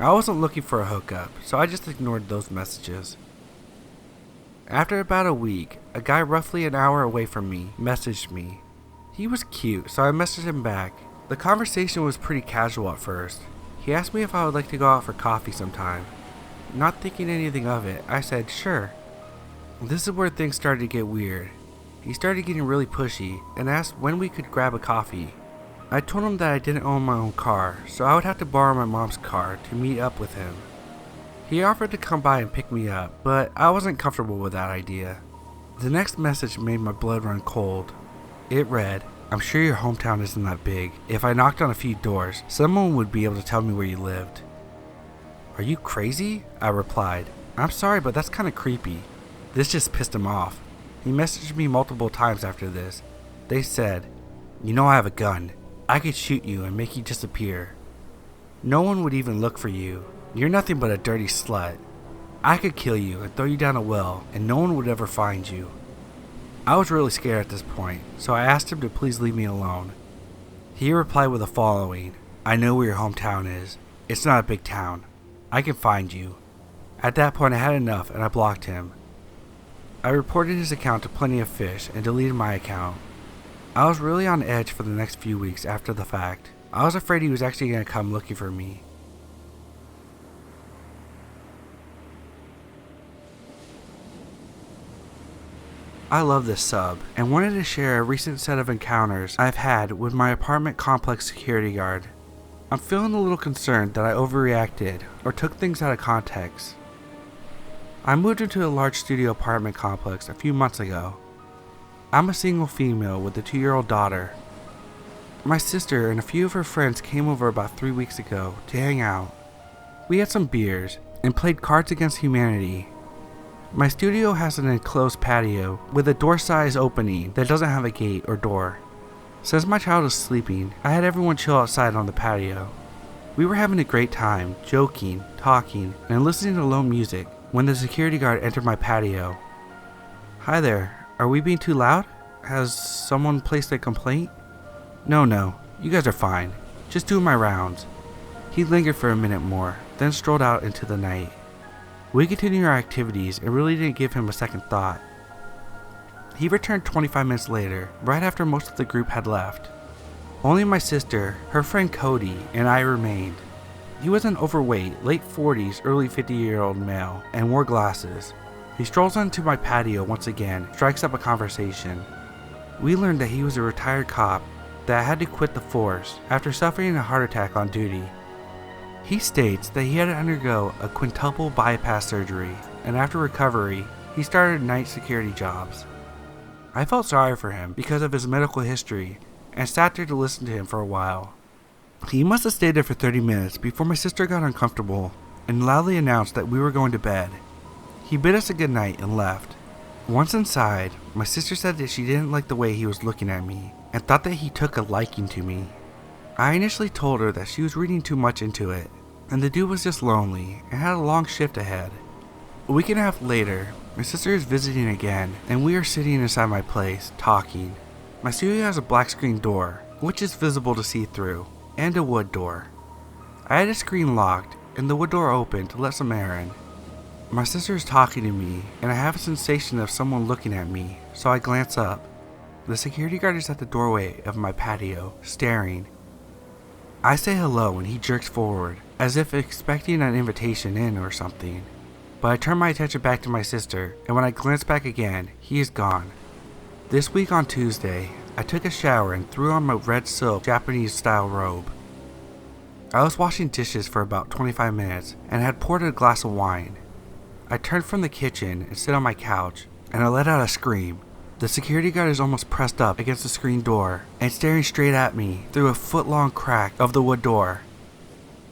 I wasn't looking for a hookup, so I just ignored those messages. After about a week, a guy roughly an hour away from me messaged me. He was cute, so I messaged him back. The conversation was pretty casual at first. He asked me if I would like to go out for coffee sometime. Not thinking anything of it, I said sure. This is where things started to get weird. He started getting really pushy and asked when we could grab a coffee. I told him that I didn't own my own car, so I would have to borrow my mom's car to meet up with him. He offered to come by and pick me up, but I wasn't comfortable with that idea. The next message made my blood run cold. It read, "I'm sure your hometown isn't that big. If I knocked on a few doors, someone would be able to tell me where you lived." "Are you crazy?" I replied. "I'm sorry, but that's kind of creepy." This just pissed him off. He messaged me multiple times after this. They said, "You know I have a gun. I could shoot you and make you disappear. No one would even look for you. You're nothing but a dirty slut. I could kill you and throw you down a well and no one would ever find you." I was really scared at this point, so I asked him to please leave me alone. He replied with the following, "I know where your hometown is. It's not a big town. I can find you." At that point I had enough and I blocked him. I reported his account to Plenty of Fish and deleted my account. I was really on edge for the next few weeks after the fact. I was afraid he was actually going to come looking for me. I love this sub and wanted to share a recent set of encounters I've had with my apartment complex security guard. I'm feeling a little concerned that I overreacted or took things out of context. I moved into a large studio apartment complex a few months ago. I'm a single female with a 2-year-old daughter. My sister and a few of her friends came over about 3 weeks ago to hang out. We had some beers and played Cards Against Humanity. My studio has an enclosed patio with a door-sized opening that doesn't have a gate or door. Since my child is sleeping, I had everyone chill outside on the patio. We were having a great time, joking, talking, and listening to low music when the security guard entered my patio. "Hi there, are we being too loud? Has someone placed a complaint?" No, you guys are fine. Just doing my rounds." He lingered for a minute more, then strolled out into the night. We continued our activities and really didn't give him a second thought. He returned 25 minutes later, right after most of the group had left. Only my sister, her friend Cody, and I remained. He was an overweight, late 40s, early 50-year-old male, and wore glasses. He strolls onto my patio once again, strikes up a conversation. We learned that he was a retired cop that had to quit the force after suffering a heart attack on duty. He states that he had to undergo a quintuple bypass surgery, and after recovery, he started night security jobs. I felt sorry for him because of his medical history and sat there to listen to him for a while. He must have stayed there for 30 minutes before my sister got uncomfortable and loudly announced that we were going to bed. He bid us a good night and left. Once inside, my sister said that she didn't like the way he was looking at me and thought that he took a liking to me. I initially told her that she was reading too much into it, and the dude was just lonely and had a long shift ahead. A week and a half later, my sister is visiting again, and we are sitting inside my place, talking. My studio has a black screen door, which is visible to see through, and a wood door. I had the screen locked, and the wood door open to let some air in. My sister is talking to me, and I have a sensation of someone looking at me, so I glance up. The security guard is at the doorway of my patio, staring. I say hello and he jerks forward, as if expecting an invitation in or something. But I turn my attention back to my sister, and when I glance back again, he is gone. This week on Tuesday, I took a shower and threw on my red silk Japanese style robe. I was washing dishes for about 25 minutes and had poured a glass of wine. I turned from the kitchen and sit on my couch, and I let out a scream. The security guard is almost pressed up against the screen door and staring straight at me through a foot-long crack of the wood door.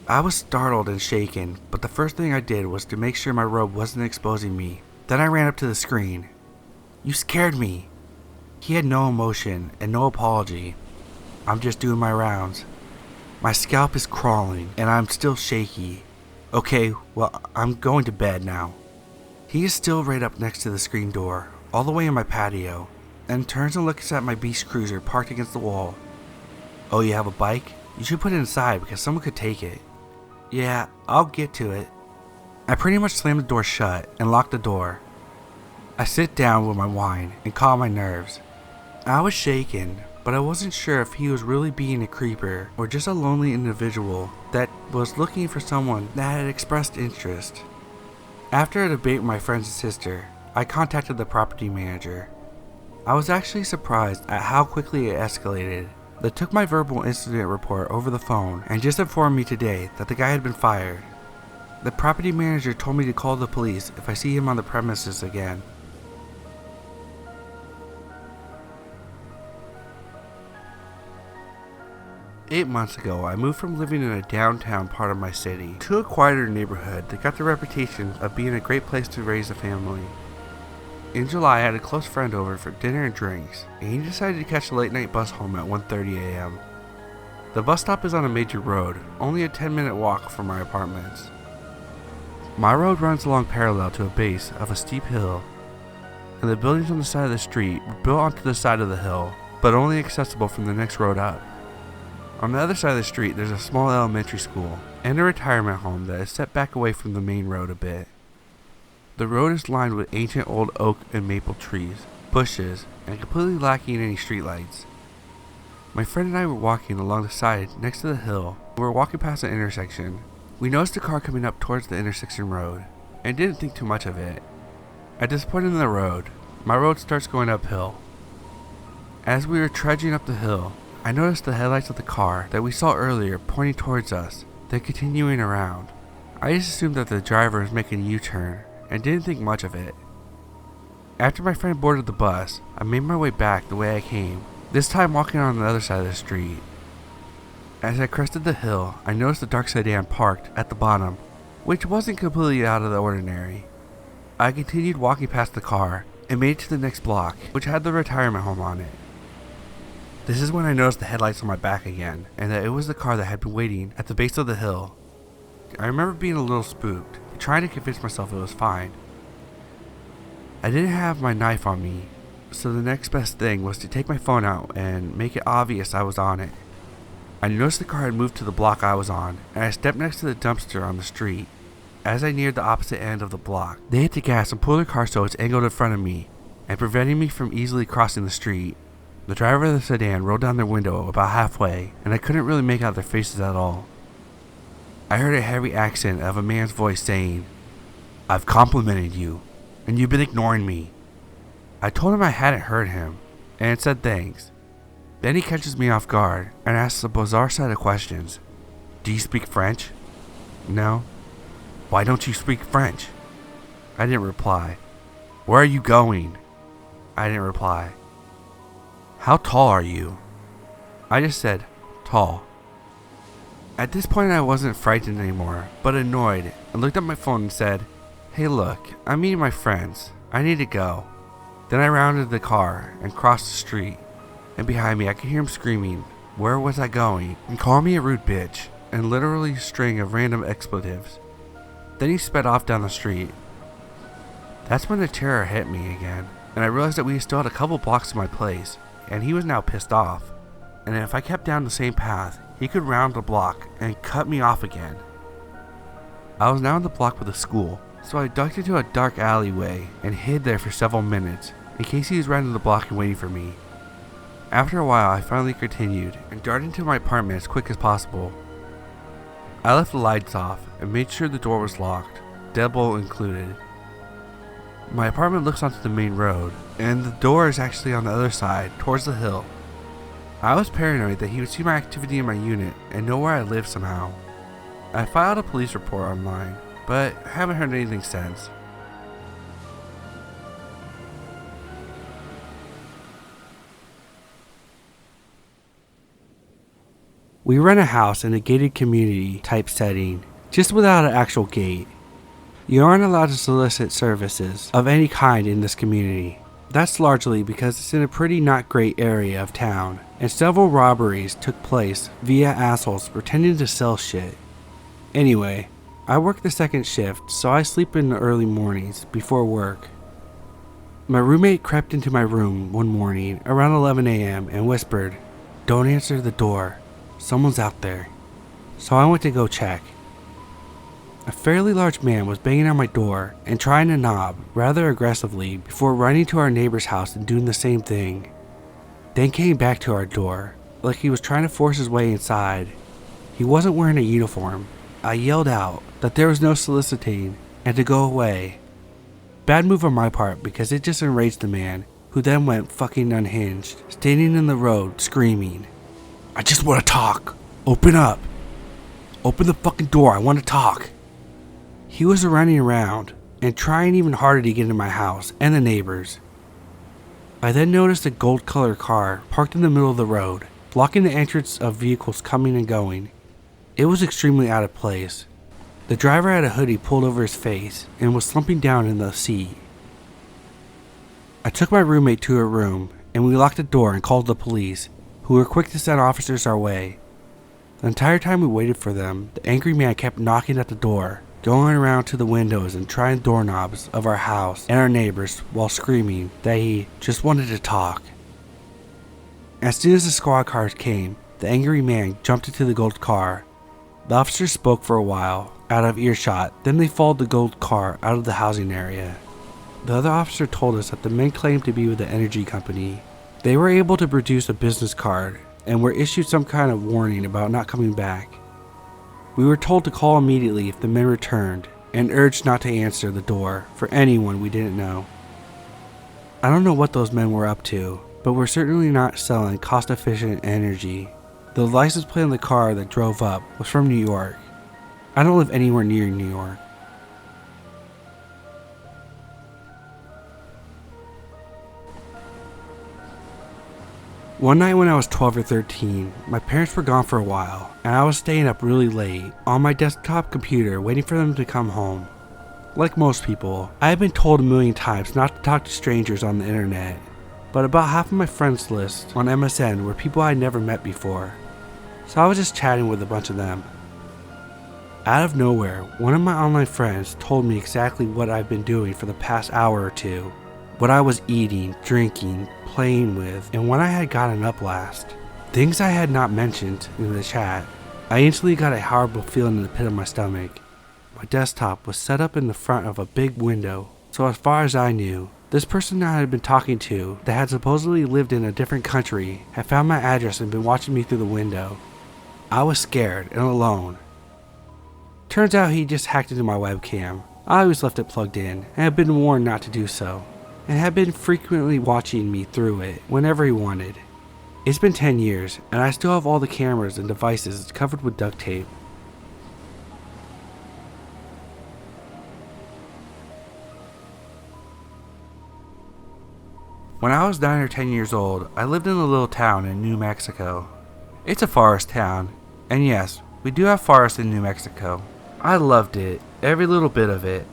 I was startled and shaken, but the first thing I did was to make sure my robe wasn't exposing me. Then I ran up to the screen. "You scared me." He had no emotion and no apology. "I'm just doing my rounds. My scalp is crawling and I'm still shaky. Okay, well, I'm going to bed now." He is still right up next to the screen door, all the way in my patio, and turns and looks at my beast cruiser parked against the wall. "Oh, you have a bike? You should put it inside because someone could take it." "Yeah, I'll get to it." I pretty much slam the door shut and lock the door. I sit down with my wine and calm my nerves. I was shaken, but I wasn't sure if he was really being a creeper or just a lonely individual that was looking for someone that had expressed interest. After a debate with my friend's sister, I contacted the property manager. I was actually surprised at how quickly it escalated. They took my verbal incident report over the phone and just informed me today that the guy had been fired. The property manager told me to call the police if I see him on the premises again. Eight months ago, I moved from living in a downtown part of my city to a quieter neighborhood that got the reputation of being a great place to raise a family. In July, I had a close friend over for dinner and drinks, and he decided to catch a late night bus home at 1:30 a.m. The bus stop is on a major road, only a 10-minute walk from my apartments. My road runs along parallel to a base of a steep hill, and the buildings on the side of the street were built onto the side of the hill, but only accessible from the next road up. On the other side of the street, there's a small elementary school and a retirement home that is set back away from the main road a bit. The road is lined with ancient old oak and maple trees, bushes, and completely lacking any streetlights. My friend and I were walking along the side next to the hill. We were walking past an intersection. We noticed a car coming up towards the intersection road, and didn't think too much of it. At this point in the road, my road starts going uphill. As we were trudging up the hill, I noticed the headlights of the car that we saw earlier pointing towards us, then continuing around. I just assumed that the driver was making a U-turn, and didn't think much of it. After my friend boarded the bus, I made my way back the way I came, this time walking on the other side of the street. As I crested the hill, I noticed the dark sedan parked at the bottom, which wasn't completely out of the ordinary. I continued walking past the car, and made it to the next block, which had the retirement home on it. This is when I noticed the headlights on my back again, and that it was the car that had been waiting at the base of the hill. I remember being a little spooked, trying to convince myself it was fine. I didn't have my knife on me, so the next best thing was to take my phone out and make it obvious I was on it. I noticed the car had moved to the block I was on, and I stepped next to the dumpster on the street. As I neared the opposite end of the block, they hit the gas and pulled their car so it's angled in front of me, and preventing me from easily crossing the street. The driver of the sedan rolled down their window about halfway, and I couldn't really make out their faces at all. I heard a heavy accent of a man's voice saying, "I've complimented you, and you've been ignoring me." I told him I hadn't heard him, and said thanks. Then he catches me off guard, and asks a bizarre set of questions. "Do you speak French?" "No." "Why don't you speak French?" I didn't reply. "Where are you going?" I didn't reply. "How tall are you?" I just said, "Tall." At this point I wasn't frightened anymore, but annoyed, and looked at my phone and said, "Hey look, I'm meeting my friends. I need to go." Then I rounded the car and crossed the street, and behind me I could hear him screaming, "Where was I going?" and call me a rude bitch, and literally a string of random expletives. Then he sped off down the street. That's when the terror hit me again, and I realized that we still had a couple blocks to my place, and he was now pissed off, and if I kept down the same path, he could round the block and cut me off again. I was now in the block with the school, so I ducked into a dark alleyway and hid there for several minutes in case he was rounding the block and waiting for me. After a while I finally continued and darted into my apartment as quick as possible. I left the lights off and made sure the door was locked, deadbolt included. My apartment looks onto the main road, and the door is actually on the other side, towards the hill. I was paranoid that he would see my activity in my unit and know where I live somehow. I filed a police report online, but haven't heard anything since. We rent a house in a gated community type setting, just without an actual gate. You aren't allowed to solicit services of any kind in this community. That's largely because it's in a pretty not great area of town, and several robberies took place via assholes pretending to sell shit. Anyway, I work the second shift, so I sleep in the early mornings before work. My roommate crept into my room one morning around 11 a.m. and whispered, "Don't answer the door. Someone's out there." So I went to go check. A fairly large man was banging on my door and trying to knock rather aggressively before running to our neighbor's house and doing the same thing. Then came back to our door, like he was trying to force his way inside. He wasn't wearing a uniform. I yelled out that there was no soliciting and to go away. Bad move on my part because it just enraged the man, who then went fucking unhinged, standing in the road screaming, "I just want to talk. Open up. Open the fucking door. I want to talk." He was running around and trying even harder to get into my house and the neighbors. I then noticed a gold-colored car parked in the middle of the road, blocking the entrance of vehicles coming and going. It was extremely out of place. The driver had a hoodie pulled over his face and was slumping down in the seat. I took my roommate to her room and we locked the door and called the police, who were quick to send officers our way. The entire time we waited for them, the angry man kept knocking at the door, going around to the windows and trying doorknobs of our house and our neighbors while screaming that he just wanted to talk. As soon as the squad cars came, the angry man jumped into the gold car. The officers spoke for a while, out of earshot, then they followed the gold car out of the housing area. The other officer told us that the men claimed to be with the energy company. They were able to produce a business card and were issued some kind of warning about not coming back. We were told to call immediately if the men returned and urged not to answer the door for anyone we didn't know. I don't know what those men were up to, but we're certainly not selling cost-efficient energy. The license plate on the car that drove up was from New York. I don't live anywhere near New York. One night when I was 12 or 13, my parents were gone for a while, and I was staying up really late on my desktop computer waiting for them to come home. Like most people, I had been told a million times not to talk to strangers on the internet, but about half of my friends list on MSN were people I had never met before, so I was just chatting with a bunch of them. Out of nowhere, one of my online friends told me exactly what I've been doing for the past hour or two, what I was eating, drinking, playing with, and when I had gotten up last. Things I had not mentioned in the chat. I instantly got a horrible feeling in the pit of my stomach. My desktop was set up in the front of a big window, so as far as I knew, this person I had been talking to that had supposedly lived in a different country had found my address and been watching me through the window. I was scared and alone. Turns out he just hacked into my webcam. I always left it plugged in and had been warned not to do so, and had been frequently watching me through it whenever he wanted. It's been 10 years, and I still have all the cameras and devices covered with duct tape. When I was 9 or 10 years old, I lived in a little town in New Mexico. It's a forest town, and yes, we do have forests in New Mexico. I loved it, every little bit of it.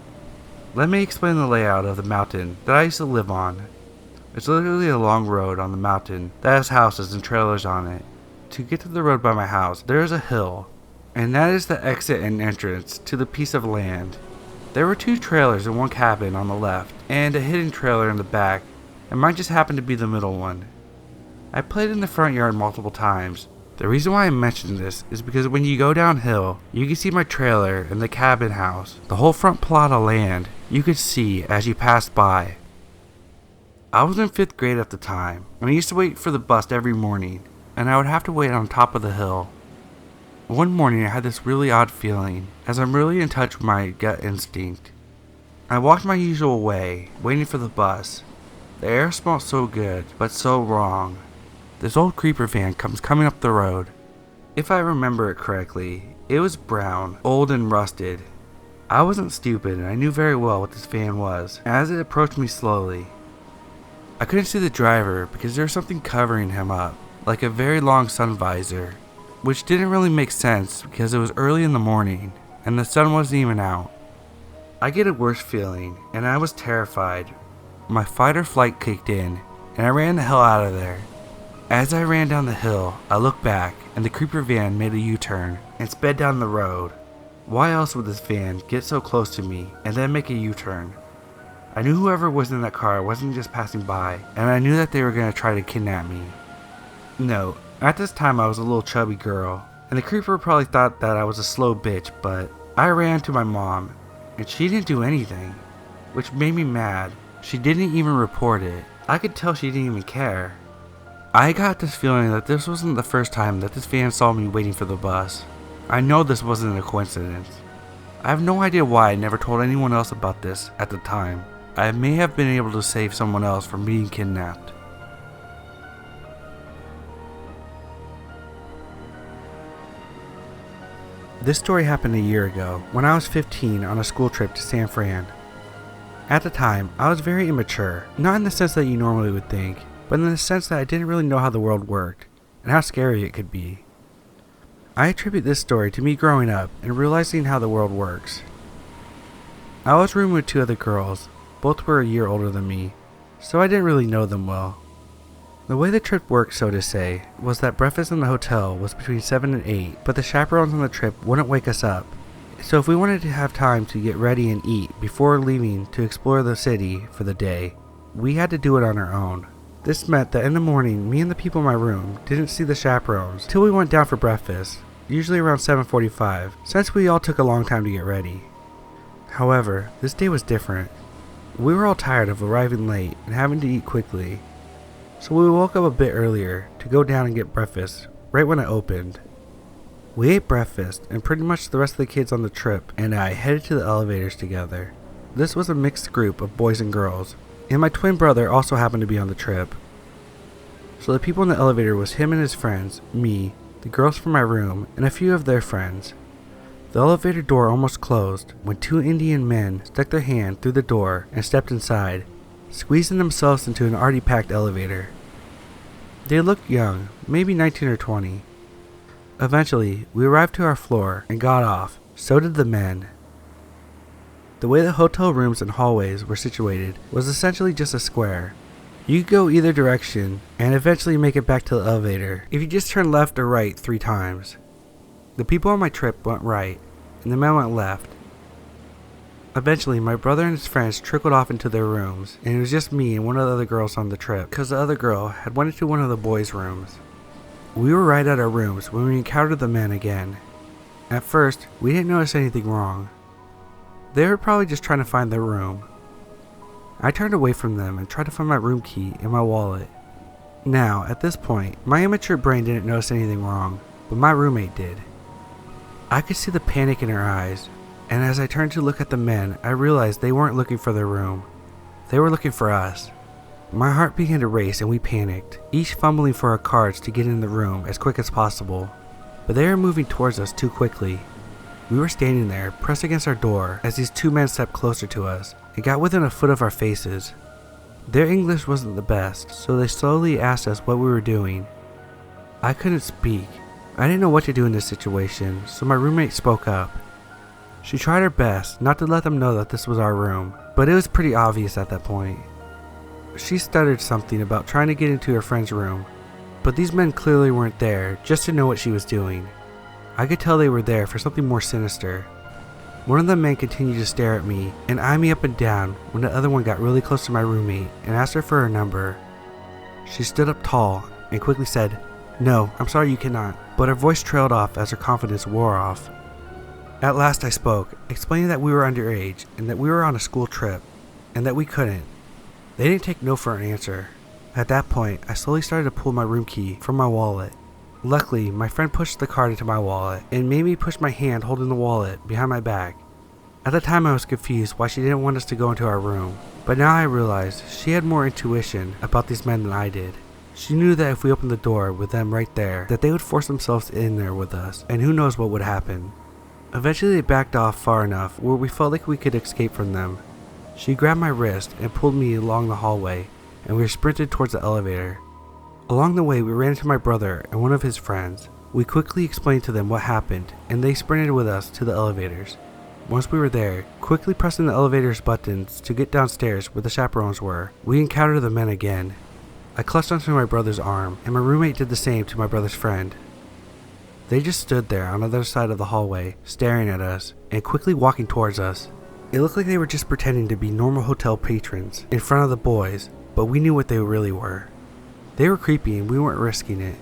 Let me explain the layout of the mountain that I used to live on. It's literally a long road on the mountain that has houses and trailers on it. To get to the road by my house, there is a hill, and that is the exit and entrance to the piece of land. There were 2 trailers and 1 cabin on the left, and a hidden trailer in the back, and mine just happened to be the middle one. I played in the front yard multiple times. The reason why I mention this is because when you go downhill, you can see my trailer and the cabin house. The whole front plot of land you could see as you passed by. I was in 5th grade at the time, and I used to wait for the bus every morning, and I would have to wait on top of the hill. One morning I had this really odd feeling, as I'm really in touch with my gut instinct. I walked my usual way, waiting for the bus. The air smelled so good, but so wrong. This old creeper van comes coming up the road. If I remember it correctly, it was brown, old and rusted. I wasn't stupid and I knew very well what this van was, as it approached me slowly. I couldn't see the driver because there was something covering him up, like a very long sun visor, which didn't really make sense because it was early in the morning and the sun wasn't even out. I get a worse feeling and I was terrified. My fight or flight kicked in and I ran the hell out of there. As I ran down the hill, I looked back and the creeper van made a U-turn and sped down the road. Why else would this van get so close to me and then make a U-turn? I knew whoever was in that car wasn't just passing by, and I knew that they were going to try to kidnap me. No, at this time I was a little chubby girl, and the creeper probably thought that I was a slow bitch, but I ran to my mom, and she didn't do anything, which made me mad. She didn't even report it. I could tell she didn't even care. I got this feeling that this wasn't the first time that this van saw me waiting for the bus. I know this wasn't a coincidence. I have no idea why I never told anyone else about this at the time. I may have been able to save someone else from being kidnapped. This story happened a year ago, when I was 15 on a school trip to San Fran. At the time, I was very immature, not in the sense that you normally would think, but in the sense that I didn't really know how the world worked, and how scary it could be. I attribute this story to me growing up and realizing how the world works. I was rooming with 2 other girls. Both were a year older than me, so I didn't really know them well. The way the trip worked, so to say, was that breakfast in the hotel was between 7 and 8, but the chaperones on the trip wouldn't wake us up. So if we wanted to have time to get ready and eat before leaving to explore the city for the day, we had to do it on our own. This meant that in the morning, me and the people in my room didn't see the chaperones till we went down for breakfast, usually around 7:45, since we all took a long time to get ready. However, this day was different. We were all tired of arriving late and having to eat quickly, so we woke up a bit earlier to go down and get breakfast right when it opened. We ate breakfast, and pretty much the rest of the kids on the trip and I headed to the elevators together. This was a mixed group of boys and girls, and my twin brother also happened to be on the trip. So the people in the elevator was him and his friends, me, the girls from my room, and a few of their friends. The elevator door almost closed when 2 Indian men stuck their hand through the door and stepped inside, squeezing themselves into an already packed elevator. They looked young, maybe 19 or 20. Eventually, we arrived to our floor and got off. So did the men. The way the hotel rooms and hallways were situated was essentially just a square. You could go either direction and eventually make it back to the elevator if you just turn left or right 3 times. The people on my trip went right, and the men went left. Eventually, my brother and his friends trickled off into their rooms, and it was just me and one of the other girls on the trip, because the other girl had went into one of the boys' rooms. We were right at our rooms when we encountered the men again. At first, we didn't notice anything wrong. They were probably just trying to find their room. I turned away from them and tried to find my room key in my wallet. Now, at this point, my immature brain didn't notice anything wrong, but my roommate did. I could see the panic in her eyes, and as I turned to look at the men, I realized they weren't looking for their room. They were looking for us. My heart began to race and we panicked, each fumbling for our cards to get in the room as quick as possible. But they were moving towards us too quickly. We were standing there, pressed against our door, as these 2 men stepped closer to us and got within a foot of our faces. Their English wasn't the best, so they slowly asked us what we were doing. I couldn't speak. I didn't know what to do in this situation, so my roommate spoke up. She tried her best not to let them know that this was our room, but it was pretty obvious at that point. She stuttered something about trying to get into her friend's room, but these men clearly weren't there just to know what she was doing. I could tell they were there for something more sinister. One of the men continued to stare at me and eye me up and down when the other one got really close to my roommate and asked her for her number. She stood up tall and quickly said, "No, I'm sorry, you cannot," but her voice trailed off as her confidence wore off. At last I spoke, explaining that we were underage and that we were on a school trip, and that we couldn't. They didn't take no for an answer. At that point, I slowly started to pull my room key from my wallet. Luckily, my friend pushed the card into my wallet and made me push my hand holding the wallet behind my back. At the time I was confused why she didn't want us to go into our room, but now I realized she had more intuition about these men than I did. She knew that if we opened the door with them right there, that they would force themselves in there with us, and who knows what would happen. Eventually they backed off far enough where we felt like we could escape from them. She grabbed my wrist and pulled me along the hallway, and we sprinted towards the elevator. Along the way we ran into my brother and one of his friends. We quickly explained to them what happened, and they sprinted with us to the elevators. Once we were there, quickly pressing the elevator's buttons to get downstairs where the chaperones were, we encountered the men again. I clutched onto my brother's arm, and my roommate did the same to my brother's friend. They just stood there on the other side of the hallway, staring at us, and quickly walking towards us. It looked like they were just pretending to be normal hotel patrons in front of the boys, but we knew what they really were. They were creepy and we weren't risking it.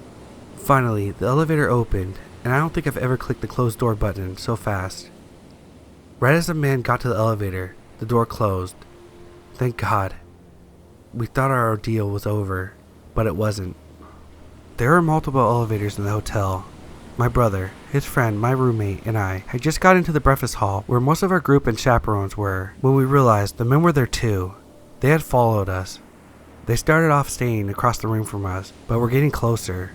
Finally, the elevator opened, and I don't think I've ever clicked the closed door button so fast. Right as the man got to the elevator, the door closed. Thank God. We thought our ordeal was over, but it wasn't. There were multiple elevators in the hotel. My brother, his friend, my roommate, and I had just got into the breakfast hall where most of our group and chaperones were when we realized the men were there too. They had followed us. They started off staying across the room from us, but were getting closer.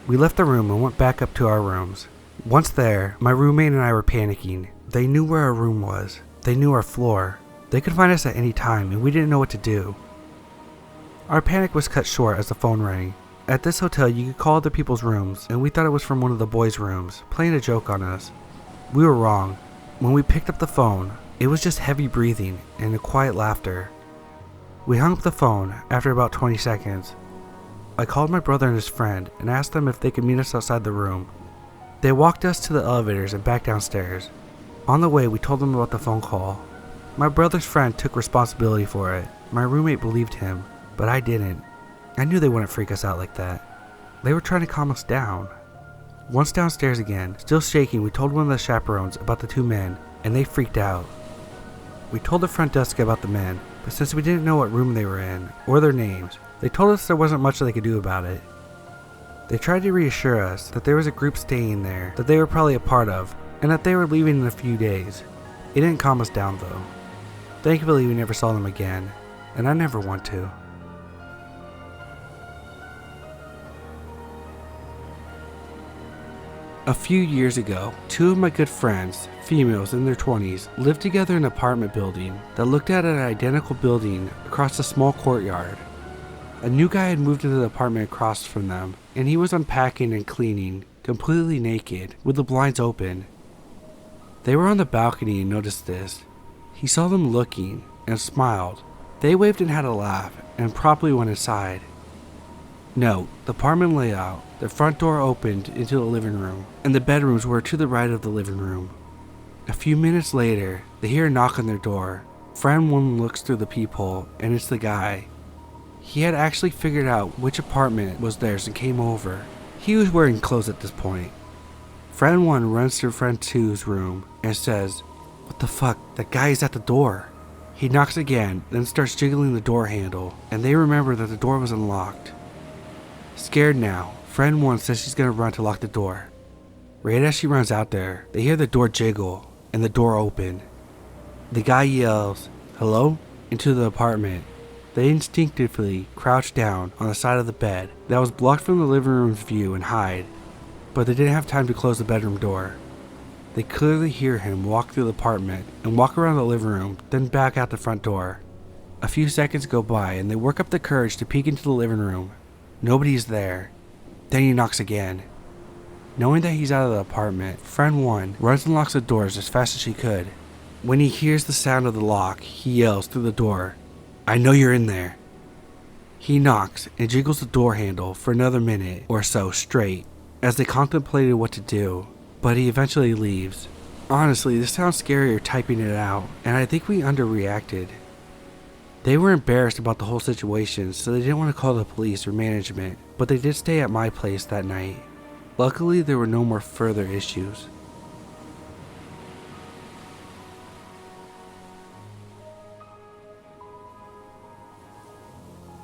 We left the room and went back up to our rooms. Once there, my roommate and I were panicking. They knew where our room was. They knew our floor. They could find us at any time and we didn't know what to do. Our panic was cut short as the phone rang. At this hotel you could call other people's rooms, and we thought it was from one of the boys' rooms, playing a joke on us. We were wrong. When we picked up the phone, it was just heavy breathing and a quiet laughter. We hung up the phone after about 20 seconds. I called my brother and his friend and asked them if they could meet us outside the room. They walked us to the elevators and back downstairs. On the way we told them about the phone call. My brother's friend took responsibility for it. My roommate believed him, but I didn't. I knew they wouldn't freak us out like that. They were trying to calm us down. Once downstairs again, still shaking, we told one of the chaperones about the two men, and they freaked out. We told the front desk about the men, but since we didn't know what room they were in, or their names, they told us there wasn't much they could do about it. They tried to reassure us that there was a group staying there that they were probably a part of, and that they were leaving in a few days. It didn't calm us down though. Thankfully we never saw them again, and I never want to. A few years ago, two of my good friends, females in their 20s, lived together in an apartment building that looked at an identical building across a small courtyard. A new guy had moved into the apartment across from them, and he was unpacking and cleaning, completely naked, with the blinds open. They were on the balcony and noticed this. He saw them looking and smiled. They waved and had a laugh and promptly went inside. Note, the apartment layout, the front door opened into the living room, and the bedrooms were to the right of the living room. A few minutes later, they hear a knock on their door. Friend one looks through the peephole, and it's the guy. He had actually figured out which apartment was theirs and came over. He was wearing clothes at this point. Friend one runs to friend two's room and says, "What the fuck, that guy is at the door." He knocks again, then starts jiggling the door handle, and they remember that the door was unlocked. Scared now, friend one says she's gonna run to lock the door. Right as she runs out there, they hear the door jiggle and the door open. The guy yells, "Hello?" into the apartment. They instinctively crouch down on the side of the bed that was blocked from the living room's view and hide, but they didn't have time to close the bedroom door. They clearly hear him walk through the apartment and walk around the living room, then back out the front door. A few seconds go by and they work up the courage to peek into the living room. Nobody's there. Then he knocks again. Knowing that he's out of the apartment, friend 1 runs and locks the doors as fast as she could. When he hears the sound of the lock, he yells through the door, "I know you're in there." He knocks and jiggles the door handle for another minute or so straight as they contemplated what to do, but he eventually leaves. Honestly, this sounds scarier typing it out, and I think we underreacted. They were embarrassed about the whole situation, so they didn't want to call the police or management, but they did stay at my place that night. Luckily, there were no more further issues.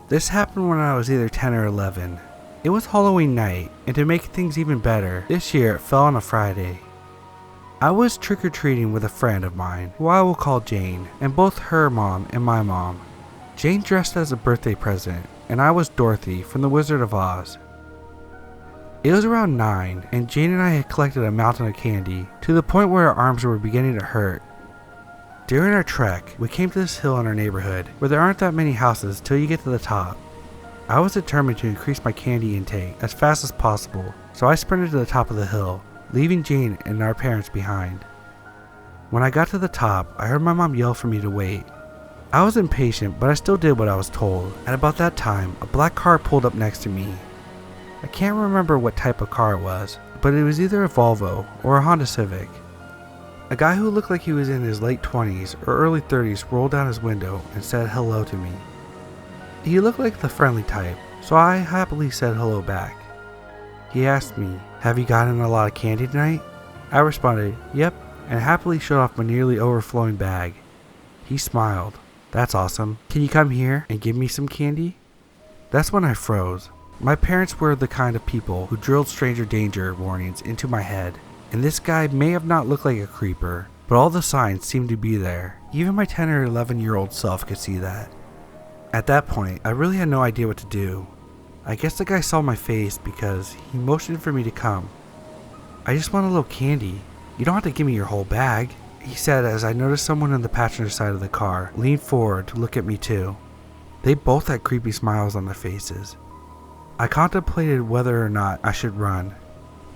This happened when I was either 10 or 11. It was Halloween night, and to make things even better, this year it fell on a Friday. I was trick-or-treating with a friend of mine, who I will call Jane, and both her mom and my mom. Jane dressed as a birthday present, and I was Dorothy from The Wizard of Oz. It was around 9, and Jane and I had collected a mountain of candy, to the point where our arms were beginning to hurt. During our trek, we came to this hill in our neighborhood, where there aren't that many houses till you get to the top. I was determined to increase my candy intake as fast as possible, so I sprinted to the top of the hill, leaving Jane and our parents behind. When I got to the top, I heard my mom yell for me to wait. I was impatient, but I still did what I was told. At about that time, a black car pulled up next to me. I can't remember what type of car it was, but it was either a Volvo or a Honda Civic. A guy who looked like he was in his late 20s or early 30s rolled down his window and said hello to me. He looked like the friendly type, so I happily said hello back. He asked me, "Have you gotten a lot of candy tonight?" I responded, "Yep," and happily showed off my nearly overflowing bag. He smiled. "That's awesome. Can you come here and give me some candy?" That's when I froze. My parents were the kind of people who drilled stranger danger warnings into my head, and this guy may have not looked like a creeper, but all the signs seemed to be there. Even my 10 or 11-year-old self could see that. At that point, I really had no idea what to do. I guess the guy saw my face because he motioned for me to come. "I just want a little candy. You don't have to give me your whole bag," he said as I noticed someone on the passenger side of the car lean forward to look at me too. They both had creepy smiles on their faces. I contemplated whether or not I should run.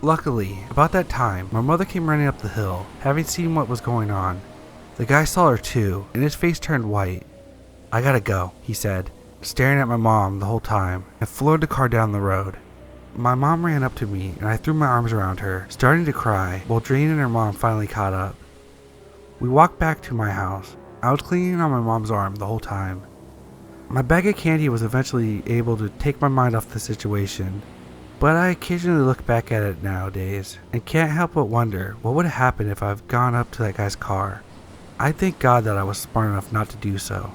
Luckily, about that time, my mother came running up the hill, having seen what was going on. The guy saw her too, and his face turned white. "I gotta go," he said, staring at my mom the whole time, and floored the car down the road. My mom ran up to me, and I threw my arms around her, starting to cry, while Jane and her mom finally caught up. We walked back to my house. I was clinging on my mom's arm the whole time. My bag of candy was eventually able to take my mind off the situation, but I occasionally look back at it nowadays and can't help but wonder what would have happened if I've gone up to that guy's car. I thank God that I was smart enough not to do so.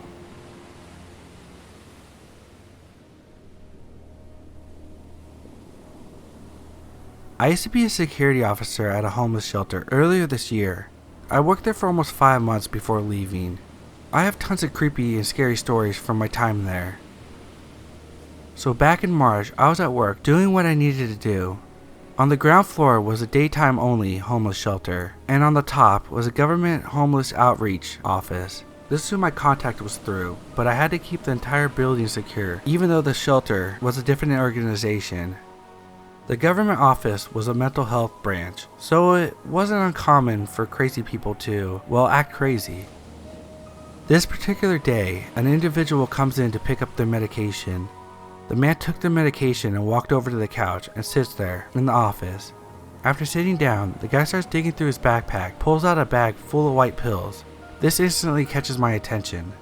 I used to be a security officer at a homeless shelter earlier this year. I worked there for almost 5 months before leaving. I have tons of creepy and scary stories from my time there. So back in March, I was at work doing what I needed to do. On the ground floor was a daytime only homeless shelter, and on the top was a government homeless outreach office. This is who my contact was through, but I had to keep the entire building secure, even though the shelter was a different organization. The government office was a mental health branch, so it wasn't uncommon for crazy people to, well, act crazy. This particular day, an individual comes in to pick up their medication. The man took their medication and walked over to the couch and sits there in the office. After sitting down, the guy starts digging through his backpack, pulls out a bag full of white pills. This instantly catches my attention.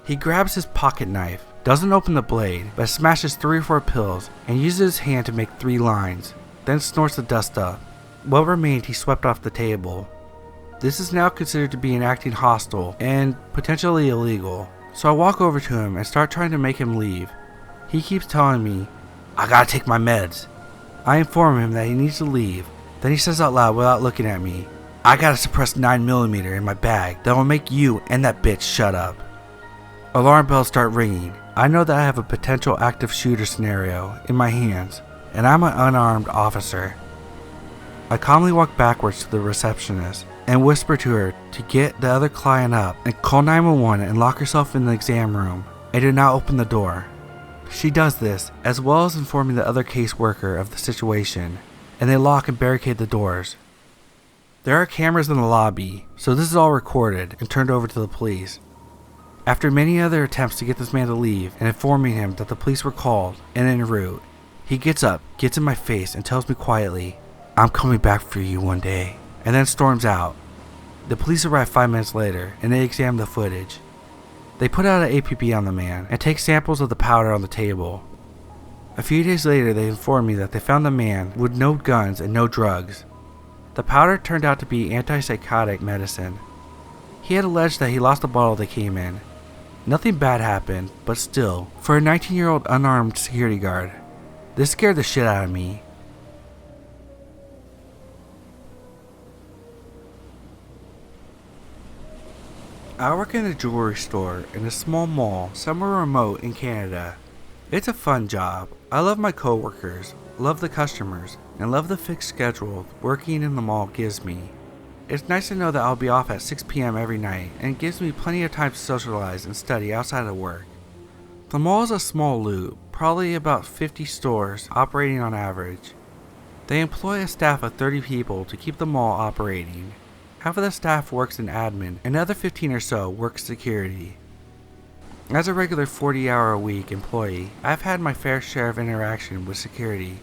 He grabs his pocket knife, doesn't open the blade, but smashes 3 or 4 pills and uses his hand to make 3 lines, then snorts the dust up. What remained he swept off the table. This is now considered to be an acting hostile and potentially illegal, so I walk over to him and start trying to make him leave. He keeps telling me, "I gotta take my meds." I inform him that he needs to leave. Then he says out loud without looking at me, "I got a suppressed 9mm in my bag that will make you and that bitch shut up." Alarm bells start ringing. I know that I have a potential active shooter scenario in my hands, and I'm an unarmed officer. I calmly walk backwards to the receptionist and whisper to her to get the other client up and call 911 and lock herself in the exam room. and do not open the door. She does this, as well as informing the other caseworker of the situation, and they lock and barricade the doors. There are cameras in the lobby, so this is all recorded and turned over to the police. After many other attempts to get this man to leave and informing him that the police were called and en route, he gets up, gets in my face, and tells me quietly, "I'm coming back for you one day," and then storms out. The police arrive 5 minutes later, and they examine the footage. They put out an APB on the man and take samples of the powder on the table. A few days later, they informed me that they found the man with no guns and no drugs. The powder turned out to be antipsychotic medicine. He had alleged that he lost the bottle they came in. Nothing bad happened, but still, for a 19-year-old unarmed security guard, this scared the shit out of me. I work in a jewelry store in a small mall somewhere remote in Canada. It's a fun job. I love my coworkers, love the customers, and love the fixed schedule working in the mall gives me. It's nice to know that I'll be off at 6 p.m. every night, and it gives me plenty of time to socialize and study outside of work. The mall is a small loop, probably about 50 stores operating on average. They employ a staff of 30 people to keep the mall operating. Half of the staff works in admin, and another 15 or so works security. As a regular 40-hour-a-week employee, I've had my fair share of interaction with security.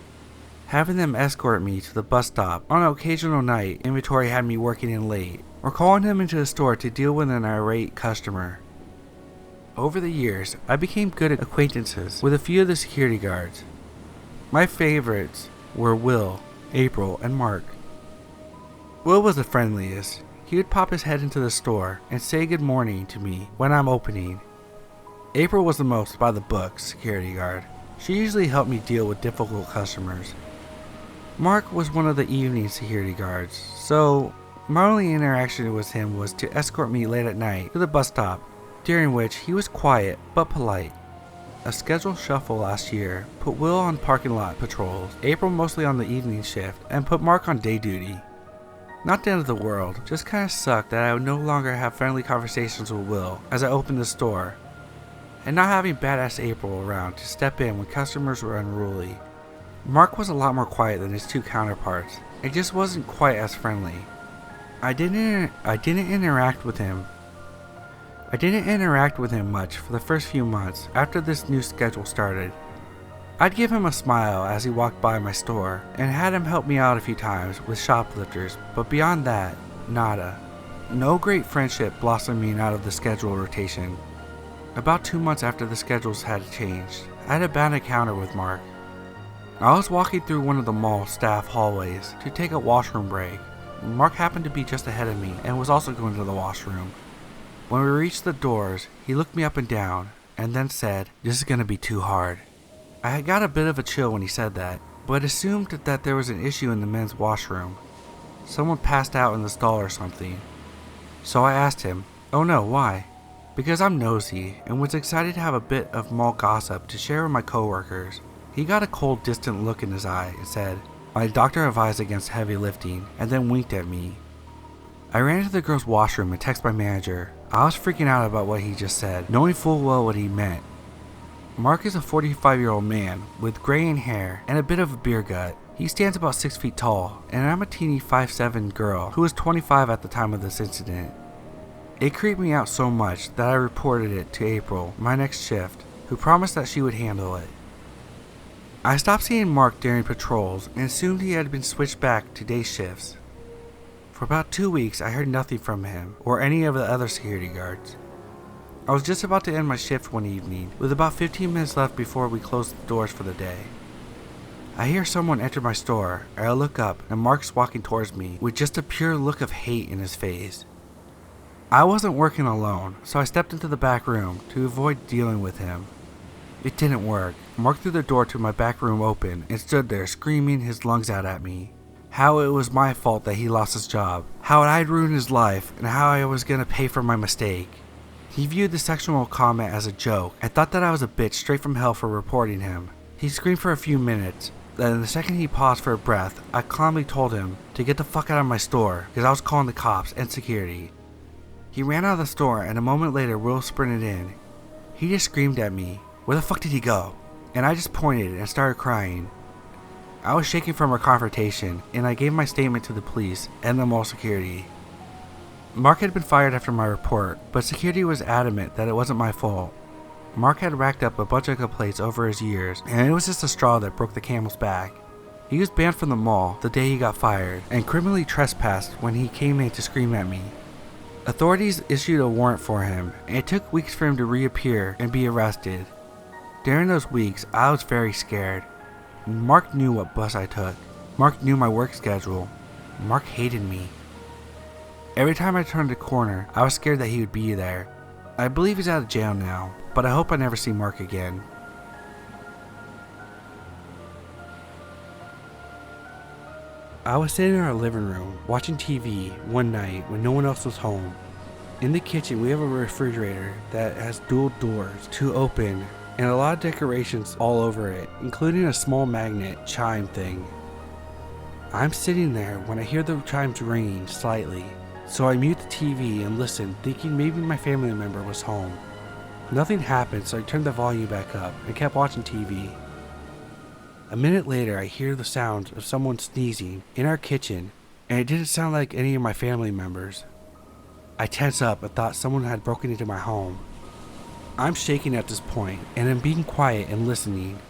Having them escort me to the bus stop on an occasional night inventory had me working in late, or calling them into the store to deal with an irate customer. Over the years, I became good acquaintances with a few of the security guards. My favorites were Will, April, and Mark. Will was the friendliest. He would pop his head into the store and say good morning to me when I'm opening. April was the most by the book security guard. She usually helped me deal with difficult customers. Mark was one of the evening security guards, so my only interaction with him was to escort me late at night to the bus stop, during which he was quiet but polite. A scheduled shuffle last year put Will on parking lot patrols, April mostly on the evening shift, and put Mark on day duty. Not the end of the world, just kinda sucked that I would no longer have friendly conversations with Will as I opened the store, and not having badass April around to step in when customers were unruly. Mark was a lot more quiet than his two counterparts, and just wasn't quite as friendly. I didn't interact with him much for the first few months after this new schedule started. I'd give him a smile as he walked by my store, and had him help me out a few times with shoplifters, but beyond that, nada. No great friendship blossoming out of the schedule rotation. About 2 months after the schedules had changed, I had a bad encounter with Mark. I was walking through one of the mall staff hallways to take a washroom break. Mark happened to be just ahead of me and was also going to the washroom. When we reached the doors, he looked me up and down, and then said, "This is gonna be too hard." I had got a bit of a chill when he said that, but assumed that there was an issue in the men's washroom. Someone passed out in the stall or something. So I asked him, "Oh no, why?" Because I'm nosy and was excited to have a bit of mall gossip to share with my coworkers. He got a cold, distant look in his eye and said, "My doctor advised against heavy lifting," and then winked at me. I ran into the girls' washroom and texted my manager. I was freaking out about what he just said, knowing full well what he meant. Mark is a 45-year-old man with graying hair and a bit of a beer gut. He stands about 6 feet tall, and I'm a teeny 5'7" girl who was 25 at the time of this incident. It creeped me out so much that I reported it to April, my next shift, who promised that she would handle it. I stopped seeing Mark during patrols and assumed he had been switched back to day shifts. For about 2 weeks I heard nothing from him or any of the other security guards. I was just about to end my shift one evening, with about 15 minutes left before we closed the doors for the day. I hear someone enter my store, and I look up, and Mark's walking towards me with just a pure look of hate in his face. I wasn't working alone, so I stepped into the back room to avoid dealing with him. It didn't work. Mark threw the door to my back room open and stood there screaming his lungs out at me. How it was my fault that he lost his job, how I'd ruined his life, and how I was gonna pay for my mistake. He viewed the sexual comment as a joke and thought that I was a bitch straight from hell for reporting him. He screamed for a few minutes, then the second he paused for a breath, I calmly told him to get the fuck out of my store because I was calling the cops and security. He ran out of the store, and a moment later Will sprinted in. He just screamed at me, "Where the fuck did he go?" And I just pointed and started crying. I was shaking from our confrontation, and I gave my statement to the police and the mall security. Mark had been fired after my report, but security was adamant that it wasn't my fault. Mark had racked up a bunch of complaints over his years, and it was just a straw that broke the camel's back. He was banned from the mall the day he got fired, and criminally trespassed when he came in to scream at me. Authorities issued a warrant for him, and it took weeks for him to reappear and be arrested. During those weeks, I was very scared. Mark knew what bus I took. Mark knew my work schedule. Mark hated me. Every time I turned a corner, I was scared that he would be there. I believe he's out of jail now, but I hope I never see Mark again. I was sitting in our living room, watching TV one night when no one else was home. In the kitchen, we have a refrigerator that has dual doors to open and a lot of decorations all over it, including a small magnet chime thing. I'm sitting there when I hear the chimes ringing slightly, so I mute the TV and listen, thinking maybe my family member was home. Nothing happened, so I turned the volume back up and kept watching TV. A minute later, I hear the sound of someone sneezing in our kitchen, and it didn't sound like any of my family members. I tense up and thought someone had broken into my home. I'm shaking at this point, and am being quiet and listening.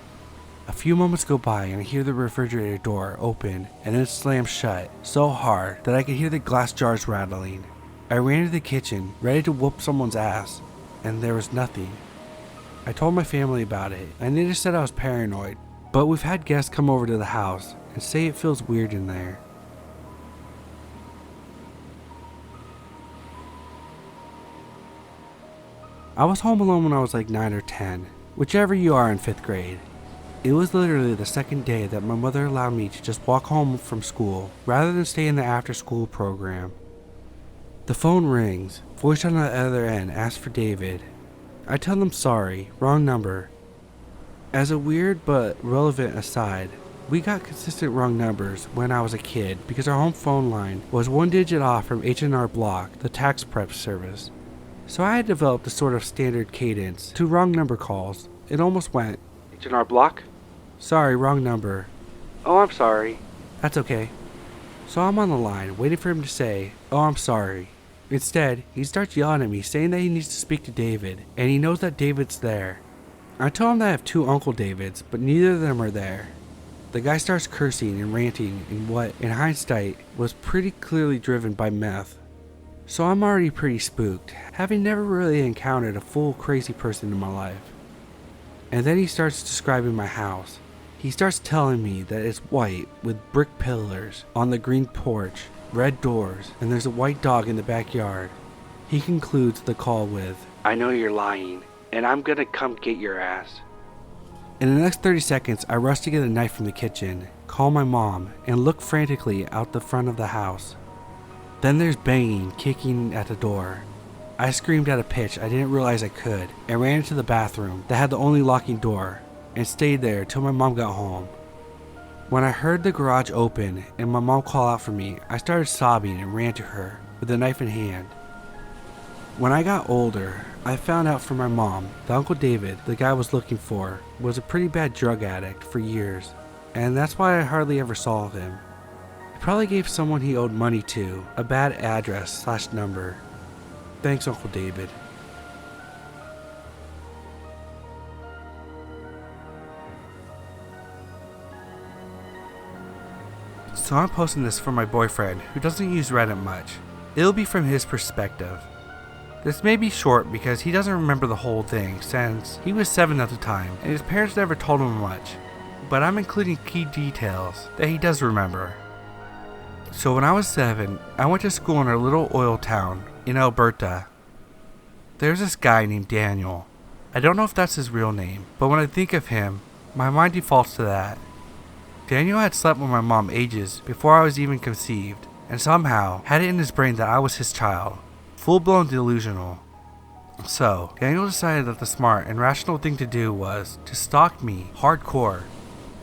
A few moments go by and I hear the refrigerator door open and then slam shut so hard that I could hear the glass jars rattling. I ran to the kitchen, ready to whoop someone's ass, and there was nothing. I told my family about it, and they just said I was paranoid, but we've had guests come over to the house and say it feels weird in there. I was home alone when I was like 9 or 10, whichever you are in 5th grade. It was literally the second day that my mother allowed me to just walk home from school rather than stay in the after school program. The phone rings. Voice on the other end asks for David. I tell them sorry, wrong number. As a weird but relevant aside, we got consistent wrong numbers when I was a kid because our home phone line was 1 digit off from H&R Block, the tax prep service. So I had developed a sort of standard cadence to wrong number calls. It almost went, "H&R Block? Sorry, wrong number. Oh, I'm sorry." That's okay. So I'm on the line, waiting for him to say, "Oh, I'm sorry." Instead, he starts yelling at me, saying that he needs to speak to David, and he knows that David's there. I tell him that I have 2 Uncle Davids, but neither of them are there. The guy starts cursing and ranting in what, in hindsight, was pretty clearly driven by meth. So I'm already pretty spooked, having never really encountered a full crazy person in my life. And then he starts describing my house. He starts telling me that it's white with brick pillars on the green porch, red doors, and there's a white dog in the backyard. He concludes the call with, "I know you're lying, and I'm gonna come get your ass." In the next 30 seconds, I rush to get a knife from the kitchen, call my mom, and look frantically out the front of the house. Then there's banging, kicking at the door. I screamed at a pitch I didn't realize I could, and ran into the bathroom that had the only locking door, and stayed there till my mom got home. When I heard the garage open and my mom call out for me, I started sobbing and ran to her with the knife in hand. When I got older, I found out from my mom that Uncle David, the guy I was looking for, was a pretty bad drug addict for years, and that's why I hardly ever saw him. He probably gave someone he owed money to a bad address/number. Thanks, Uncle David. So I'm posting this for my boyfriend who doesn't use Reddit much. It'll be from his perspective. This may be short because he doesn't remember the whole thing since he was 7 at the time and his parents never told him much, but I'm including key details that he does remember. So when I was 7, I went to school in a little oil town in Alberta. There's this guy named Daniel. I don't know if that's his real name, but when I think of him, my mind defaults to that. Daniel had slept with my mom ages before I was even conceived, and somehow had it in his brain that I was his child. Full-blown delusional. So, Daniel decided that the smart and rational thing to do was to stalk me hardcore.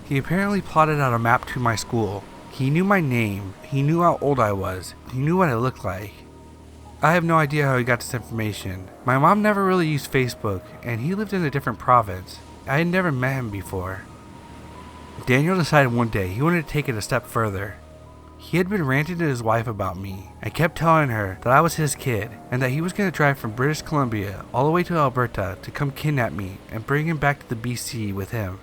He apparently plotted out a map to my school. He knew my name, he knew how old I was, he knew what I looked like. I have no idea how he got this information. My mom never really used Facebook, and he lived in a different province. I had never met him before. Daniel decided one day he wanted to take it a step further. He had been ranting to his wife about me and kept telling her that I was his kid and that he was going to drive from British Columbia all the way to Alberta to come kidnap me and bring him back to the BC with him.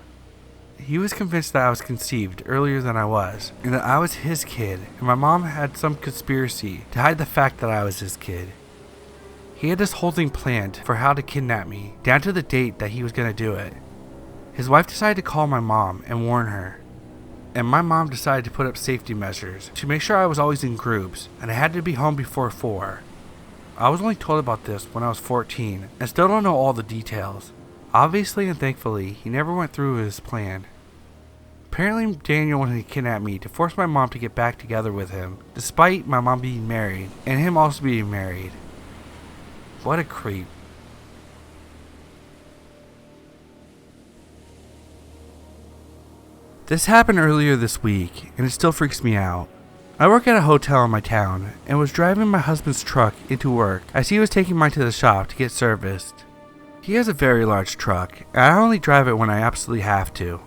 He was convinced that I was conceived earlier than I was and that I was his kid, and my mom had some conspiracy to hide the fact that I was his kid. He had this whole thing planned for how to kidnap me, down to the date that he was going to do it. His wife decided to call my mom and warn her. And my mom decided to put up safety measures to make sure I was always in groups and I had to be home before 4. I was only told about this when I was 14 and still don't know all the details. Obviously and thankfully, he never went through with his plan. Apparently Daniel wanted to kidnap me to force my mom to get back together with him, despite my mom being married and him also being married. What a creep. This happened earlier this week, and it still freaks me out. I work at a hotel in my town, and was driving my husband's truck into work as he was taking mine to the shop to get serviced. He has a very large truck, and I only drive it when I absolutely have to.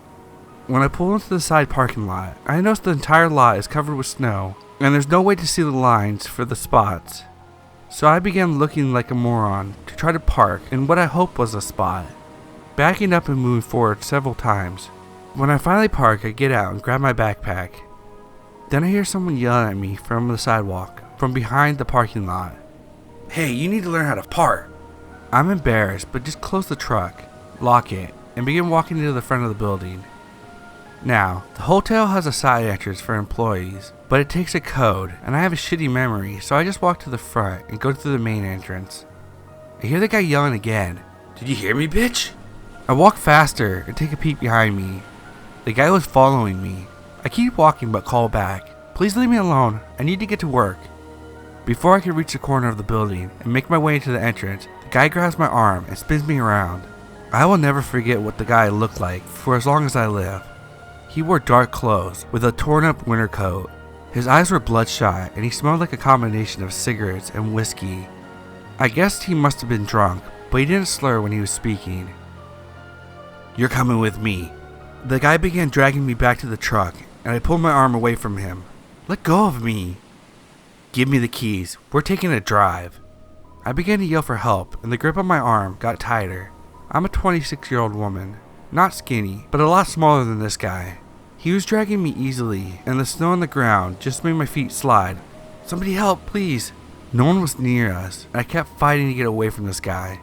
When I pull into the side parking lot, I notice the entire lot is covered with snow, and there's no way to see the lines for the spots. So I began looking like a moron to try to park in what I hoped was a spot, backing up and moving forward several times. When I finally park, I get out and grab my backpack. Then I hear someone yelling at me from the sidewalk, from behind the parking lot. "Hey, you need to learn how to park." I'm embarrassed, but just close the truck, lock it, and begin walking into the front of the building. Now, the hotel has a side entrance for employees, but it takes a code, and I have a shitty memory, so I just walk to the front and go through the main entrance. I hear the guy yelling again. "Did you hear me, bitch?" I walk faster and take a peek behind me. The guy was following me. I keep walking but call back. "Please leave me alone. I need to get to work." Before I can reach the corner of the building and make my way into the entrance, the guy grabs my arm and spins me around. I will never forget what the guy looked like for as long as I live. He wore dark clothes with a torn up winter coat. His eyes were bloodshot and he smelled like a combination of cigarettes and whiskey. I guessed he must have been drunk, but he didn't slur when he was speaking. "You're coming with me." The guy began dragging me back to the truck, and I pulled my arm away from him. "Let go of me." "Give me the keys. We're taking a drive." I began to yell for help, and the grip on my arm got tighter. I'm a 26-year-old woman, not skinny, but a lot smaller than this guy. He was dragging me easily, and the snow on the ground just made my feet slide. "Somebody help, please." No one was near us, and I kept fighting to get away from this guy.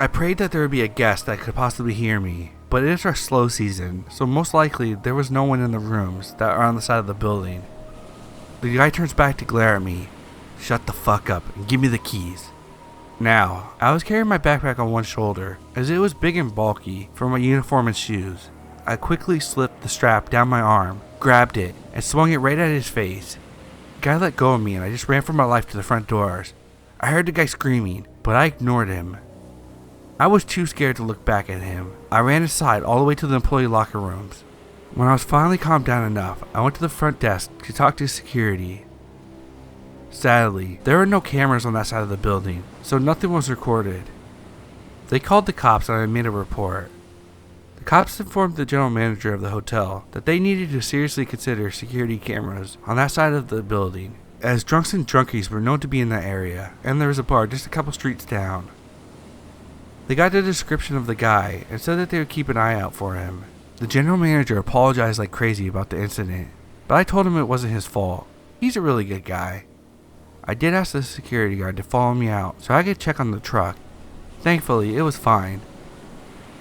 I prayed that there would be a guest that could possibly hear me. But it is our slow season, so most likely there was no one in the rooms that are on the side of the building. The guy turns back to glare at me. "Shut the fuck up and give me the keys." Now, I was carrying my backpack on one shoulder, as it was big and bulky for my uniform and shoes. I quickly slipped the strap down my arm, grabbed it, and swung it right at his face. The guy let go of me and I just ran for my life to the front doors. I heard the guy screaming, but I ignored him. I was too scared to look back at him. I ran inside all the way to the employee locker rooms. When I was finally calmed down enough, I went to the front desk to talk to security. Sadly, there were no cameras on that side of the building, so nothing was recorded. They called the cops and I made a report. The cops informed the general manager of the hotel that they needed to seriously consider security cameras on that side of the building, as drunks and drunkies were known to be in that area, and there was a bar just a couple streets down. They got the description of the guy and said that they would keep an eye out for him. The general manager apologized like crazy about the incident, but I told him it wasn't his fault. He's a really good guy. I did ask the security guard to follow me out so I could check on the truck. Thankfully, it was fine.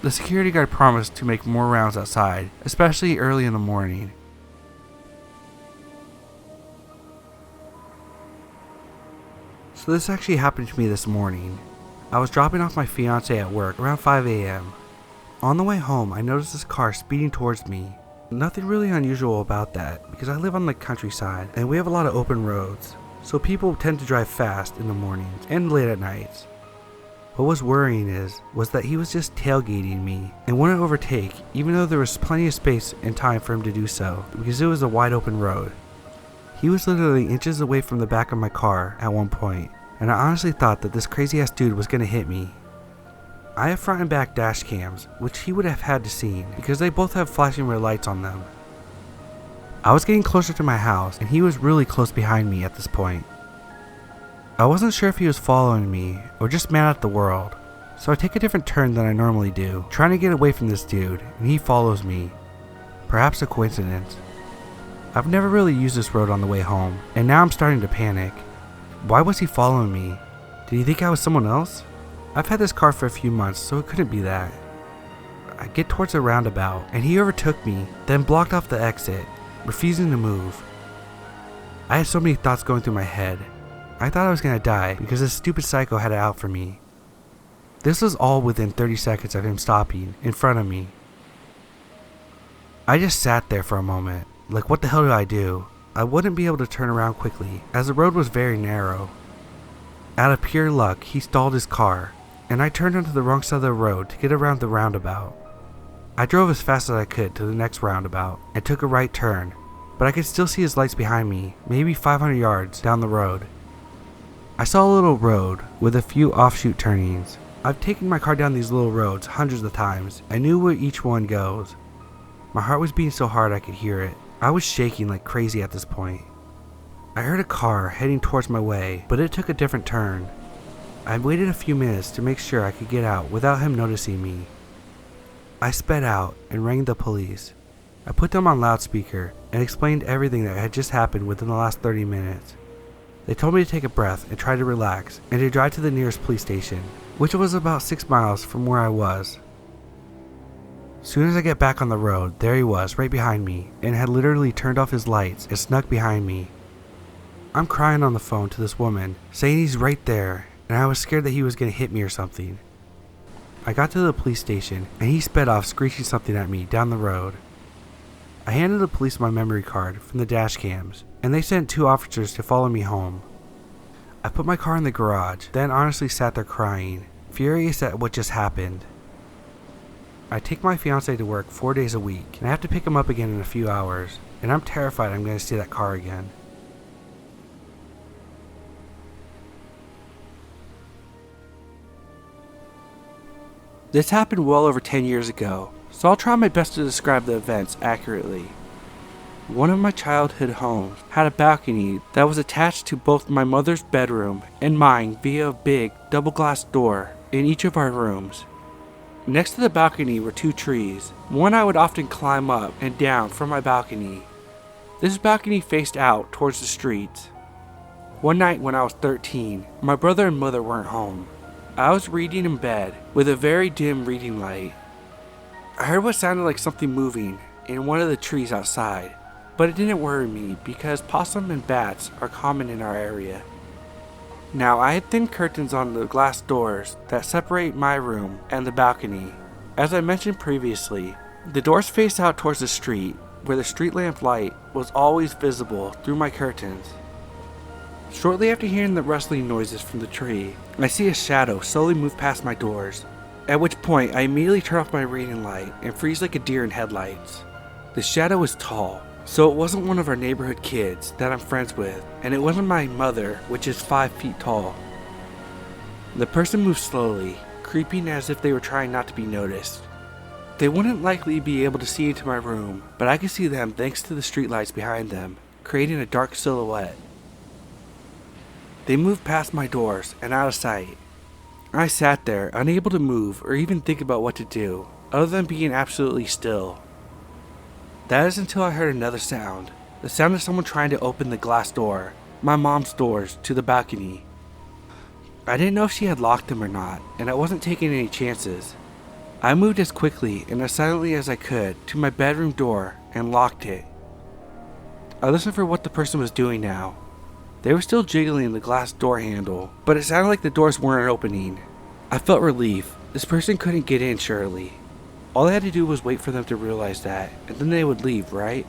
The security guard promised to make more rounds outside, especially early in the morning. So this actually happened to me this morning. I was dropping off my fiance at work around 5 a.m. On the way home, I noticed this car speeding towards me. Nothing really unusual about that because I live on the countryside and we have a lot of open roads, so people tend to drive fast in the mornings and late at nights. What was worrying was that he was just tailgating me and wouldn't overtake even though there was plenty of space and time for him to do so because it was a wide open road. He was literally inches away from the back of my car at one point. and I honestly thought that this crazy ass dude was gonna hit me. I have front and back dash cams, which he would have had to seen because they both have flashing red lights on them. I was getting closer to my house and he was really close behind me at this point. I wasn't sure if he was following me or just mad at the world, so I take a different turn than I normally do, trying to get away from this dude, and he follows me. Perhaps a coincidence. I've never really used this road on the way home, and now I'm starting to panic. Why was he following me? Did he think I was someone else? I've had this car for a few months, so it couldn't be that. I get towards the roundabout, and he overtook me, then blocked off the exit, refusing to move. I had so many thoughts going through my head. I thought I was gonna die because this stupid psycho had it out for me. This was all within 30 seconds of him stopping in front of me. I just sat there for a moment, like what the hell do I do? I wouldn't be able to turn around quickly, as the road was very narrow. Out of pure luck, he stalled his car, and I turned onto the wrong side of the road to get around the roundabout. I drove as fast as I could to the next roundabout, and took a right turn, but I could still see his lights behind me, maybe 500 yards down the road. I saw a little road with a few offshoot turnings. I've taken my car down these little roads hundreds of times. I knew where each one goes. My heart was beating so hard I could hear it. I was shaking like crazy at this point. I heard a car heading towards my way, but it took a different turn. I waited a few minutes to make sure I could get out without him noticing me. I sped out and rang the police. I put them on loudspeaker and explained everything that had just happened within the last 30 minutes. They told me to take a breath and try to relax and to drive to the nearest police station, which was about 6 miles from where I was. Soon as I get back on the road, there he was right behind me and had literally turned off his lights and snuck behind me. I'm crying on the phone to this woman, saying he's right there, and I was scared that he was going to hit me or something. I got to the police station and he sped off screeching something at me down the road. I handed the police my memory card from the dash cams, and they sent 2 officers to follow me home. I put my car in the garage, then honestly sat there crying, furious at what just happened. I take my fiance to work 4 days a week, and I have to pick him up again in a few hours, and I'm terrified I'm going to see that car again. This happened well over 10 years ago, so I'll try my best to describe the events accurately. One of my childhood homes had a balcony that was attached to both my mother's bedroom and mine via a big double glass door in each of our rooms. Next to the balcony were 2 trees. One I would often climb up and down from my balcony. This balcony faced out towards the street. One night when I was 13, my brother and mother weren't home. I was reading in bed with a very dim reading light. I heard what sounded like something moving in one of the trees outside, but it didn't worry me because possum and bats are common in our area. Now, I had thin curtains on the glass doors that separate my room and the balcony. As I mentioned previously, the doors face out towards the street, where the street lamp light was always visible through my curtains. Shortly after hearing the rustling noises from the tree, I see a shadow slowly move past my doors, at which point I immediately turn off my reading light and freeze like a deer in headlights. The shadow was tall, so it wasn't one of our neighborhood kids that I'm friends with, and it wasn't my mother, which is 5 feet tall. The person moved slowly, creeping as if they were trying not to be noticed. They wouldn't likely be able to see into my room, but I could see them thanks to the streetlights behind them, creating a dark silhouette. They moved past my doors and out of sight. I sat there, unable to move or even think about what to do, other than being absolutely still. That is until I heard another sound, the sound of someone trying to open the glass door, my mom's doors, to the balcony. I didn't know if she had locked them or not, and I wasn't taking any chances. I moved as quickly and as silently as I could to my bedroom door and locked it. I listened for what the person was doing now. They were still jiggling the glass door handle, but it sounded like the doors weren't opening. I felt relief. This person couldn't get in, surely. All I had to do was wait for them to realize that, and then they would leave, right?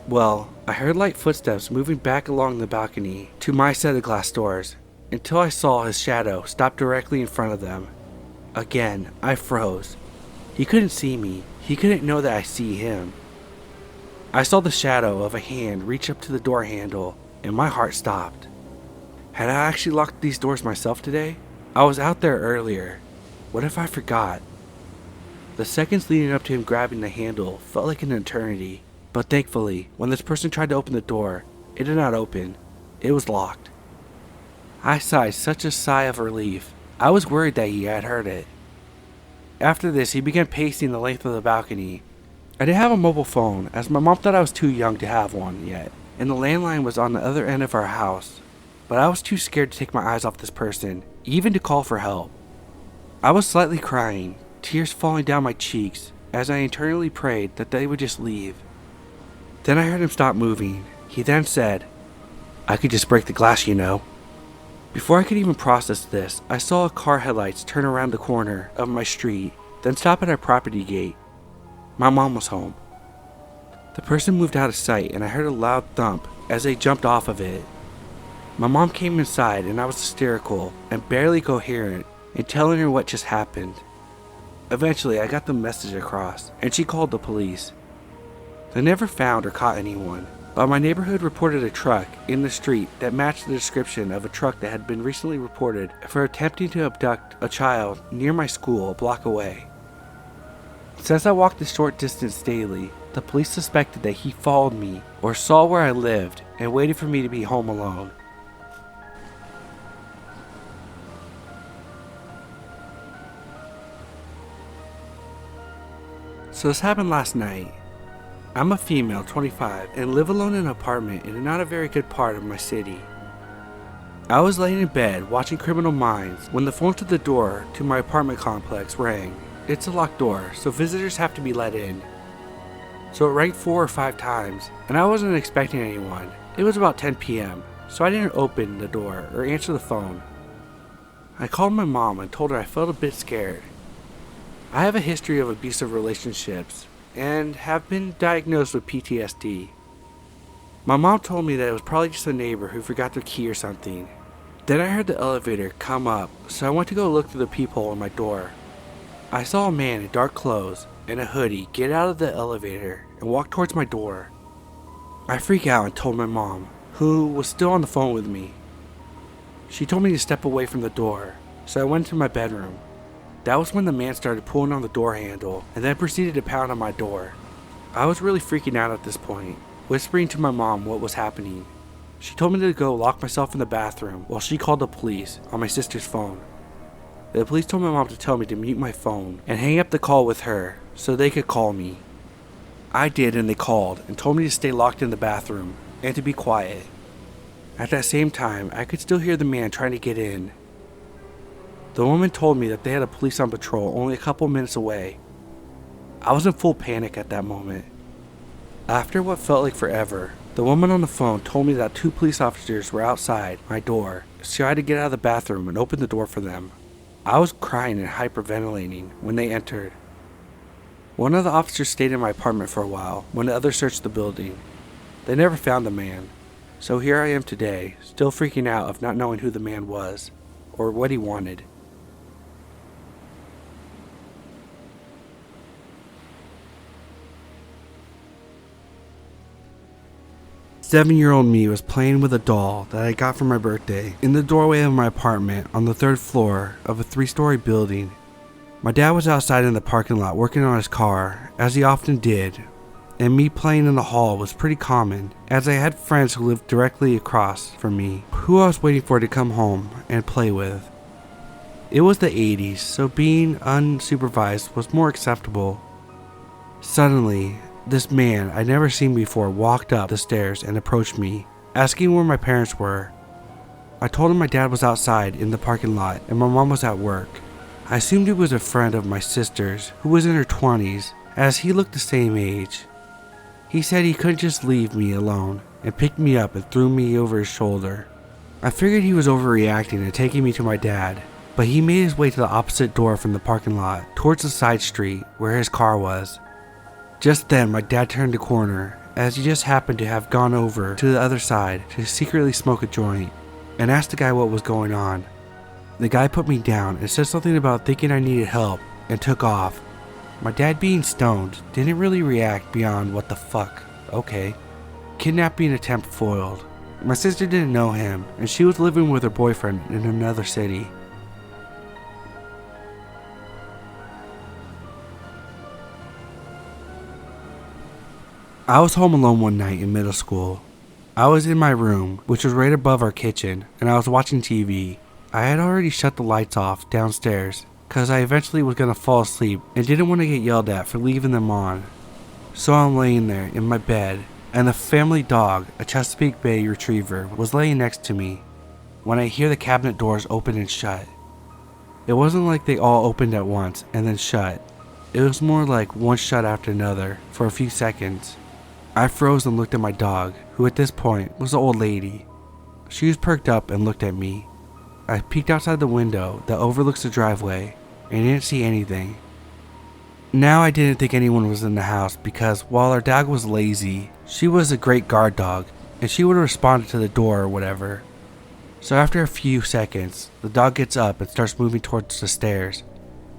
Well, I heard light footsteps moving back along the balcony to my set of glass doors, until I saw his shadow stop directly in front of them. Again, I froze. He couldn't see me. He couldn't know that I see him. I saw the shadow of a hand reach up to the door handle, and my heart stopped. Had I actually locked these doors myself today? I was out there earlier. What if I forgot? The seconds leading up to him grabbing the handle felt like an eternity, but thankfully, when this person tried to open the door, it did not open. It was locked. I sighed such a sigh of relief. I was worried that he had heard it. After this, he began pacing the length of the balcony. I didn't have a mobile phone, as my mom thought I was too young to have one yet, and the landline was on the other end of our house, but I was too scared to take my eyes off this person, even to call for help. I was slightly crying, tears falling down my cheeks, as I internally prayed that they would just leave. Then I heard him stop moving. He then said, "I could just break the glass, you know." Before I could even process this, I saw a car headlights turn around the corner of my street, then stop at our property gate. My mom was home. The person moved out of sight and I heard a loud thump as they jumped off of it. My mom came inside and I was hysterical and barely coherent in telling her what just happened. Eventually I got the message across and she called the police. They never found or caught anyone, but my neighborhood reported a truck in the street that matched the description of a truck that had been recently reported for attempting to abduct a child near my school a block away. Since I walked a short distance daily, the police suspected that he followed me or saw where I lived and waited for me to be home alone. So this happened last night. I'm a female, 25, and live alone in an apartment in a not a very good part of my city. I was laying in bed watching Criminal Minds when the phone to the door to my apartment complex rang. It's a locked door, so visitors have to be let in. So it rang 4 or 5 times, and I wasn't expecting anyone. It was about 10 p.m., so I didn't open the door or answer the phone. I called my mom and told her I felt a bit scared. I have a history of abusive relationships and have been diagnosed with PTSD. My mom told me that it was probably just a neighbor who forgot their key or something. Then I heard the elevator come up, so I went to go look through the peephole in my door. I saw a man in dark clothes and a hoodie get out of the elevator and walk towards my door. I freaked out and told my mom, who was still on the phone with me. She told me to step away from the door, so I went to my bedroom. That was when the man started pulling on the door handle and then proceeded to pound on my door. I was really freaking out at this point, whispering to my mom what was happening. She told me to go lock myself in the bathroom while she called the police on my sister's phone. The police told my mom to tell me to mute my phone and hang up the call with her so they could call me. I did, and they called and told me to stay locked in the bathroom and to be quiet. At that same time, I could still hear the man trying to get in. The woman told me that they had a police on patrol only a couple minutes away. I was in full panic at that moment. After what felt like forever, the woman on the phone told me that 2 police officers were outside my door, so I had to get out of the bathroom and open the door for them. I was crying and hyperventilating when they entered. One of the officers stayed in my apartment for a while when the other searched the building. They never found the man, so here I am today, still freaking out of not knowing who the man was or what he wanted. Seven-year-old me was playing with a doll that I got for my birthday in the doorway of my apartment on the 3rd floor of a 3-story building. My dad was outside in the parking lot working on his car, as he often did, and me playing in the hall was pretty common, as I had friends who lived directly across from me, who I was waiting for to come home and play with. It was the 80s, so being unsupervised was more acceptable. Suddenly, this man I'd never seen before walked up the stairs and approached me, asking where my parents were. I told him my dad was outside in the parking lot and my mom was at work. I assumed he was a friend of my sister's who was in her 20s, as he looked the same age. He said he couldn't just leave me alone and picked me up and threw me over his shoulder. I figured he was overreacting and taking me to my dad, but he made his way to the opposite door from the parking lot towards the side street where his car was. Just then, my dad turned the corner, as he just happened to have gone over to the other side to secretly smoke a joint, and asked the guy what was going on. The guy put me down and said something about thinking I needed help, and took off. My dad, being stoned, didn't really react beyond "what the fuck, okay." Kidnapping attempt foiled. My sister didn't know him, and she was living with her boyfriend in another city. I was home alone one night in middle school. I was in my room, which was right above our kitchen, and I was watching TV. I had already shut the lights off downstairs, because I eventually was going to fall asleep and didn't want to get yelled at for leaving them on. So I'm laying there in my bed, and the family dog, a Chesapeake Bay Retriever, was laying next to me when I hear the cabinet doors open and shut. It wasn't like they all opened at once and then shut. It was more like one shut after another for a few seconds. I froze and looked at my dog, who at this point was an old lady. She was perked up and looked at me. I peeked outside the window that overlooks the driveway and didn't see anything. Now I didn't think anyone was in the house because while our dog was lazy, she was a great guard dog and she would have responded to the door or whatever. So after a few seconds, the dog gets up and starts moving towards the stairs,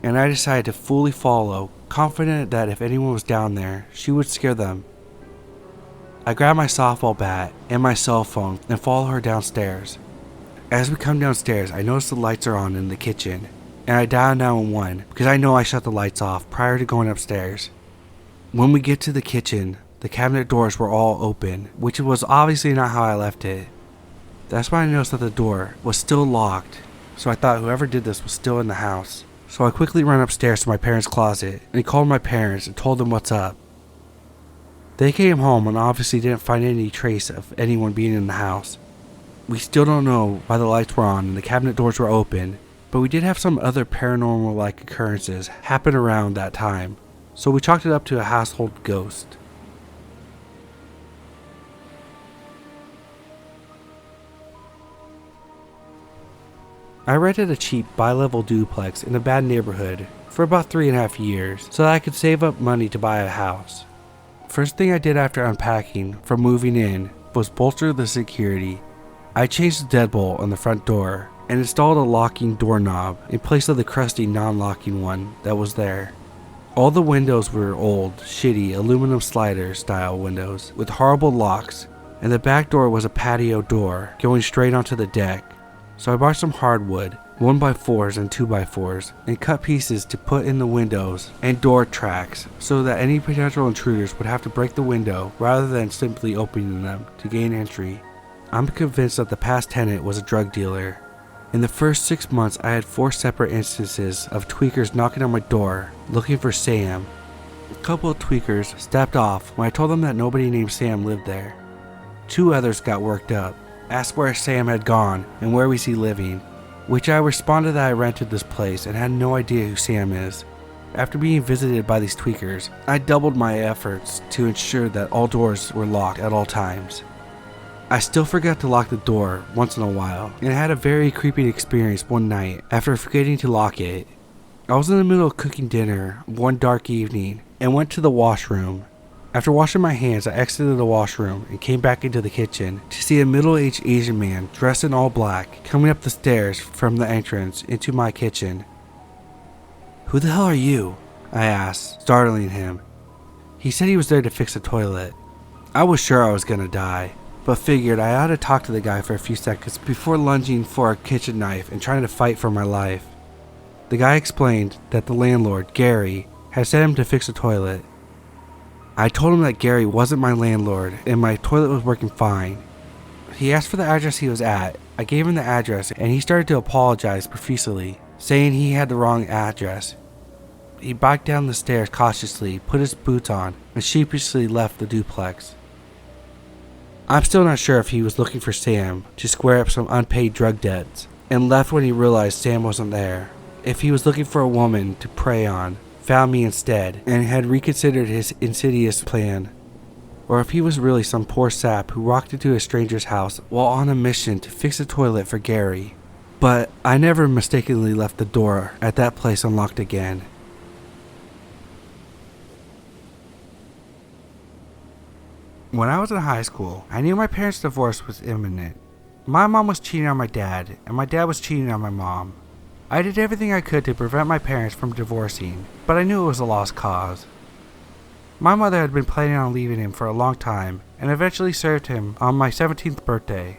and I decided to fully follow, confident that if anyone was down there, she would scare them. I grab my softball bat and my cell phone and follow her downstairs. As we come downstairs, I notice the lights are on in the kitchen, and I dial 911 because I know I shut the lights off prior to going upstairs. When we get to the kitchen, the cabinet doors were all open, which was obviously not how I left it. That's when I noticed that the door was still locked, so I thought whoever did this was still in the house. So I quickly ran upstairs to my parents' closet and called my parents and told them what's up. They came home and obviously didn't find any trace of anyone being in the house. We still don't know why the lights were on and the cabinet doors were open, but we did have some other paranormal-like occurrences happen around that time, so we chalked it up to a household ghost. I rented a cheap bi-level duplex in a bad neighborhood for about 3.5 years so that I could save up money to buy a house. First thing I did after unpacking from moving in was bolster the security. I changed the deadbolt on the front door and installed a locking doorknob in place of the crusty non-locking one that was there. All the windows were old, shitty aluminum slider style windows with horrible locks, and the back door was a patio door going straight onto the deck. So I bought some hardwood, 1x4s and 2x4s, and cut pieces to put in the windows and door tracks so that any potential intruders would have to break the window rather than simply opening them to gain entry. I'm convinced that the past tenant was a drug dealer. In the first 6 months, I had 4 separate instances of tweakers knocking on my door looking for Sam. A couple of tweakers stepped off when I told them that nobody named Sam lived there. 2 others got worked up, asked where Sam had gone and where was he living, which I responded that I rented this place and had no idea who Sam is. After being visited by these tweakers, I doubled my efforts to ensure that all doors were locked at all times. I still forgot to lock the door once in a while, and had a very creepy experience one night after forgetting to lock it. I was in the middle of cooking dinner one dark evening and went to the washroom. After washing my hands, I exited the washroom and came back into the kitchen to see a middle-aged Asian man dressed in all black coming up the stairs from the entrance into my kitchen. "Who the hell are you?" I asked, startling him. He said he was there to fix the toilet. I was sure I was gonna die, but figured I ought to talk to the guy for a few seconds before lunging for a kitchen knife and trying to fight for my life. The guy explained that the landlord, Gary, had sent him to fix the toilet. I told him that Gary wasn't my landlord and my toilet was working fine. He asked for the address he was at. I gave him the address and he started to apologize profusely, saying he had the wrong address. He backed down the stairs cautiously, put his boots on, and sheepishly left the duplex. I'm still not sure if he was looking for Sam to square up some unpaid drug debts and left when he realized Sam wasn't there, if he was looking for a woman to prey on, found me instead, and had reconsidered his insidious plan, or if he was really some poor sap who walked into a stranger's house while on a mission to fix a toilet for Gary. But I never mistakenly left the door at that place unlocked again. When I was in high school, I knew my parents' divorce was imminent. My mom was cheating on my dad, and my dad was cheating on my mom. I did everything I could to prevent my parents from divorcing, but I knew it was a lost cause. My mother had been planning on leaving him for a long time, and eventually served him on my 17th birthday.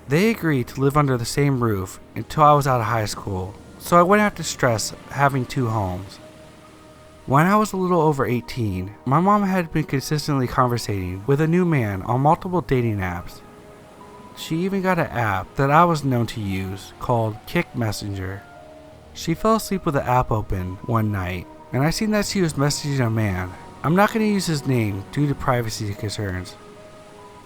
They agreed to live under the same roof until I was out of high school, so I wouldn't have to stress having two homes. When I was a little over 18, my mom had been consistently conversating with a new man on multiple dating apps. She even got an app that I was known to use called Kick Messenger. She fell asleep with the app open one night, and I seen that she was messaging a man. I'm not going to use his name due to privacy concerns.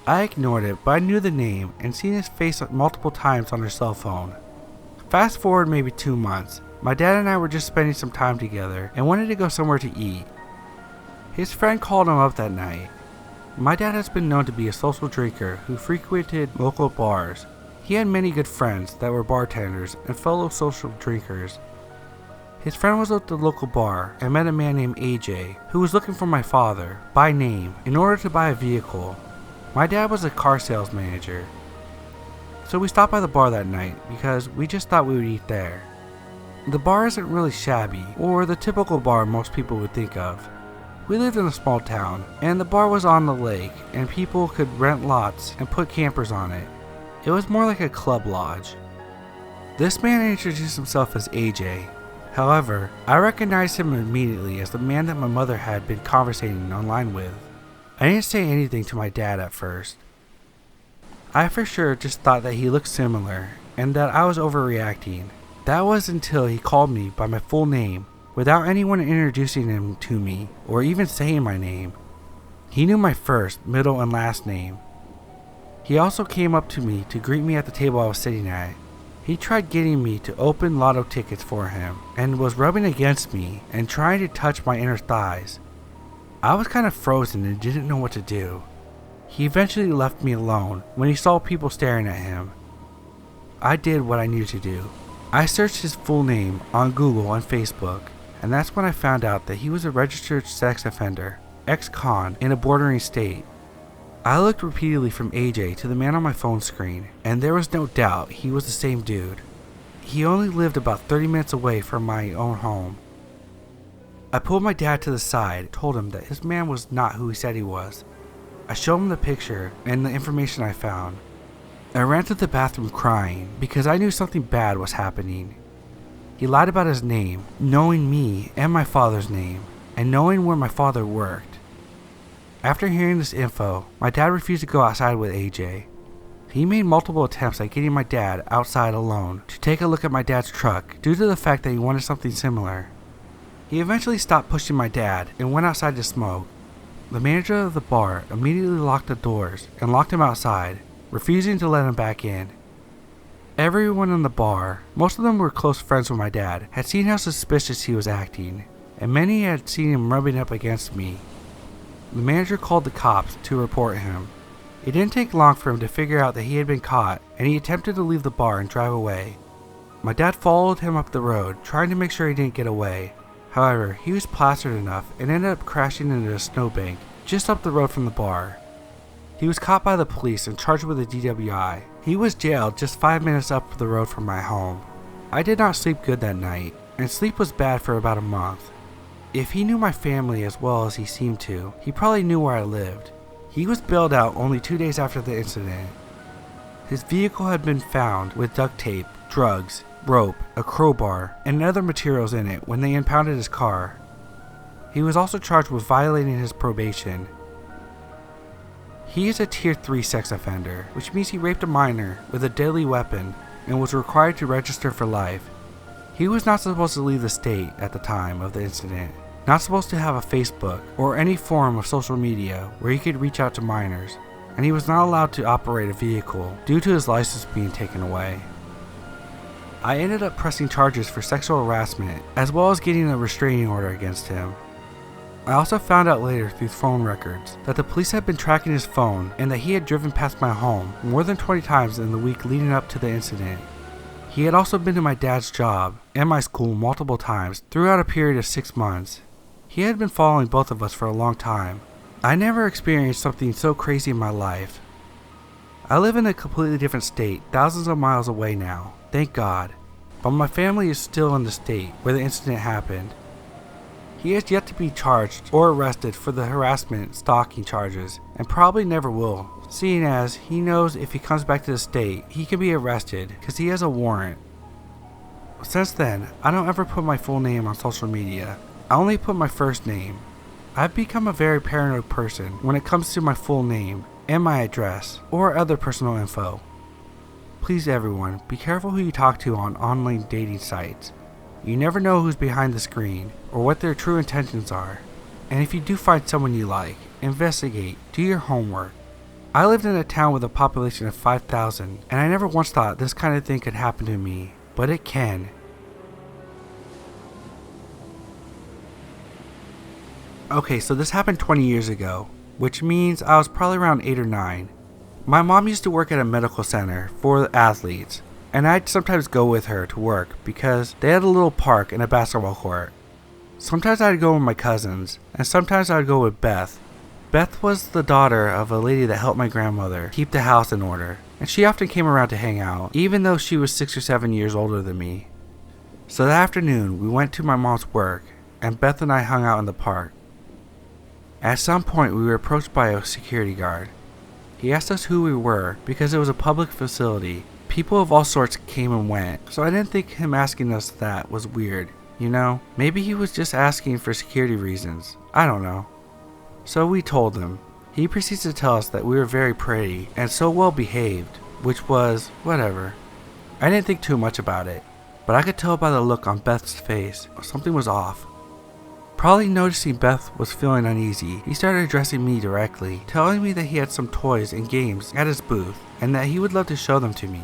I ignored it, but I knew the name and seen his face multiple times on her cell phone. Fast forward maybe 2 months, my dad and I were just spending some time together and wanted to go somewhere to eat. His friend called him up that night. My dad has been known to be a social drinker who frequented local bars. He had many good friends that were bartenders and fellow social drinkers. His friend was at the local bar and met a man named AJ who was looking for my father, by name, in order to buy a vehicle. My dad was a car sales manager. So we stopped by the bar that night because we just thought we would eat there. The bar isn't really shabby or the typical bar most people would think of. We lived in a small town, and the bar was on the lake, and people could rent lots and put campers on it. It was more like a club lodge. This man introduced himself as AJ. However, I recognized him immediately as the man that my mother had been conversating online with. I didn't say anything to my dad at first. I for sure just thought that he looked similar, and that I was overreacting. That was until he called me by my full name, without anyone introducing him to me, or even saying my name. He knew my first, middle, and last name. He also came up to me to greet me at the table I was sitting at. He tried getting me to open lotto tickets for him, and was rubbing against me and trying to touch my inner thighs. I was kind of frozen and didn't know what to do. He eventually left me alone when he saw people staring at him. I did what I needed to do. I searched his full name on Google and Facebook, and that's when I found out that he was a registered sex offender, ex-con in a bordering state. I looked repeatedly from AJ to the man on my phone screen, and there was no doubt he was the same dude. He only lived about 30 minutes away from my own home. I pulled my dad to the side, told him that his man was not who he said he was. I showed him the picture and the information I found. I ran to the bathroom crying because I knew something bad was happening. He lied about his name, knowing me and my father's name, and knowing where my father worked. After hearing this info, my dad refused to go outside with AJ. He made multiple attempts at getting my dad outside alone to take a look at my dad's truck due to the fact that he wanted something similar. He eventually stopped pushing my dad and went outside to smoke. The manager of the bar immediately locked the doors and locked him outside, refusing to let him back in. Everyone in the bar, most of them were close friends with my dad, had seen how suspicious he was acting, and many had seen him rubbing up against me. The manager called the cops to report him. It didn't take long for him to figure out that he had been caught, and he attempted to leave the bar and drive away. My dad followed him up the road, trying to make sure he didn't get away. However, he was plastered enough and ended up crashing into a snowbank just up the road from the bar. He was caught by the police and charged with a DWI. He was jailed just 5 minutes up the road from my home. I did not sleep good that night, and sleep was bad for about a month. If he knew my family as well as he seemed to, he probably knew where I lived. He was bailed out only 2 days after the incident. His vehicle had been found with duct tape, drugs, rope, a crowbar, and other materials in it when they impounded his car. He was also charged with violating his probation. He is a Tier 3 sex offender, which means he raped a minor with a deadly weapon and was required to register for life. He was not supposed to leave the state at the time of the incident, not supposed to have a Facebook or any form of social media where he could reach out to minors, and he was not allowed to operate a vehicle due to his license being taken away. I ended up pressing charges for sexual harassment as well as getting a restraining order against him. I also found out later through phone records that the police had been tracking his phone and that he had driven past my home more than 20 times in the week leading up to the incident. He had also been to my dad's job and my school multiple times throughout a period of 6 months. He had been following both of us for a long time. I never experienced something so crazy in my life. I live in a completely different state, thousands of miles away now, thank God, but my family is still in the state where the incident happened. He has yet to be charged or arrested for the harassment stalking charges, and probably never will, seeing as he knows if he comes back to the state, he can be arrested because he has a warrant. Since then, I don't ever put my full name on social media. I only put my first name. I've become a very paranoid person when it comes to my full name and my address or other personal info. Please everyone, be careful who you talk to on online dating sites. You never know who's behind the screen or what their true intentions are. And if you do find someone you like, investigate, do your homework. I lived in a town with a population of 5,000 and I never once thought this kind of thing could happen to me, but it can. Okay, so this happened 20 years ago, which means I was probably around 8 or 9. My mom used to work at a medical center for athletes, and I'd sometimes go with her to work because they had a little park and a basketball court. Sometimes I'd go with my cousins, and sometimes I'd go with Beth. Beth was the daughter of a lady that helped my grandmother keep the house in order, and she often came around to hang out, even though she was 6 or 7 years older than me. So that afternoon, we went to my mom's work, and Beth and I hung out in the park. At some point, we were approached by a security guard. He asked us who we were because it was a public facility. People of all sorts came and went, so I didn't think him asking us that was weird, you know? Maybe he was just asking for security reasons. I don't know. So we told him. He proceeds to tell us that we were very pretty and so well behaved, which was whatever. I didn't think too much about it, but I could tell by the look on Beth's face something was off. Probably noticing Beth was feeling uneasy, he started addressing me directly, telling me that he had some toys and games at his booth and that he would love to show them to me.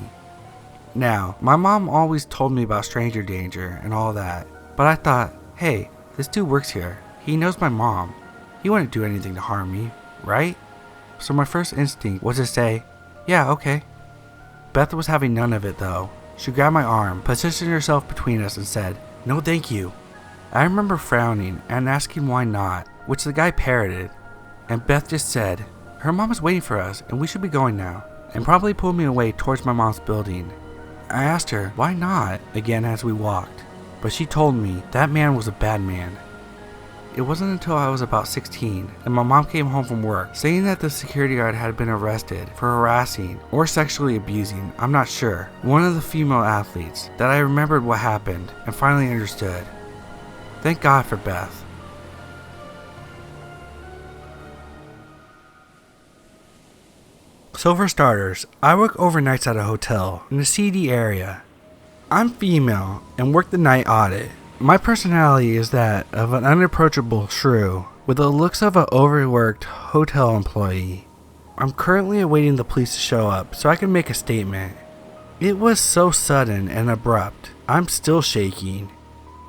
Now, my mom always told me about stranger danger and all that, but I thought, hey, this dude works here. He knows my mom. He wouldn't do anything to harm me, right? So my first instinct was to say, yeah, okay. Beth was having none of it though. She grabbed my arm, positioned herself between us and said, no thank you. I remember frowning and asking why not, which the guy parroted, and Beth just said, her mom is waiting for us and we should be going now, and probably pulled me away towards my mom's building. I asked her, why not, again as we walked, but she told me that man was a bad man. It wasn't until I was about 16 and my mom came home from work saying that the security guard had been arrested for harassing or sexually abusing, I'm not sure, one of the female athletes, that I remembered what happened and finally understood. Thank God for Beth. So for starters, I work overnights at a hotel in a seedy area. I'm female and work the night audit. My personality is that of an unapproachable shrew with the looks of an overworked hotel employee. I'm currently awaiting the police to show up so I can make a statement. It was so sudden and abrupt, I'm still shaking.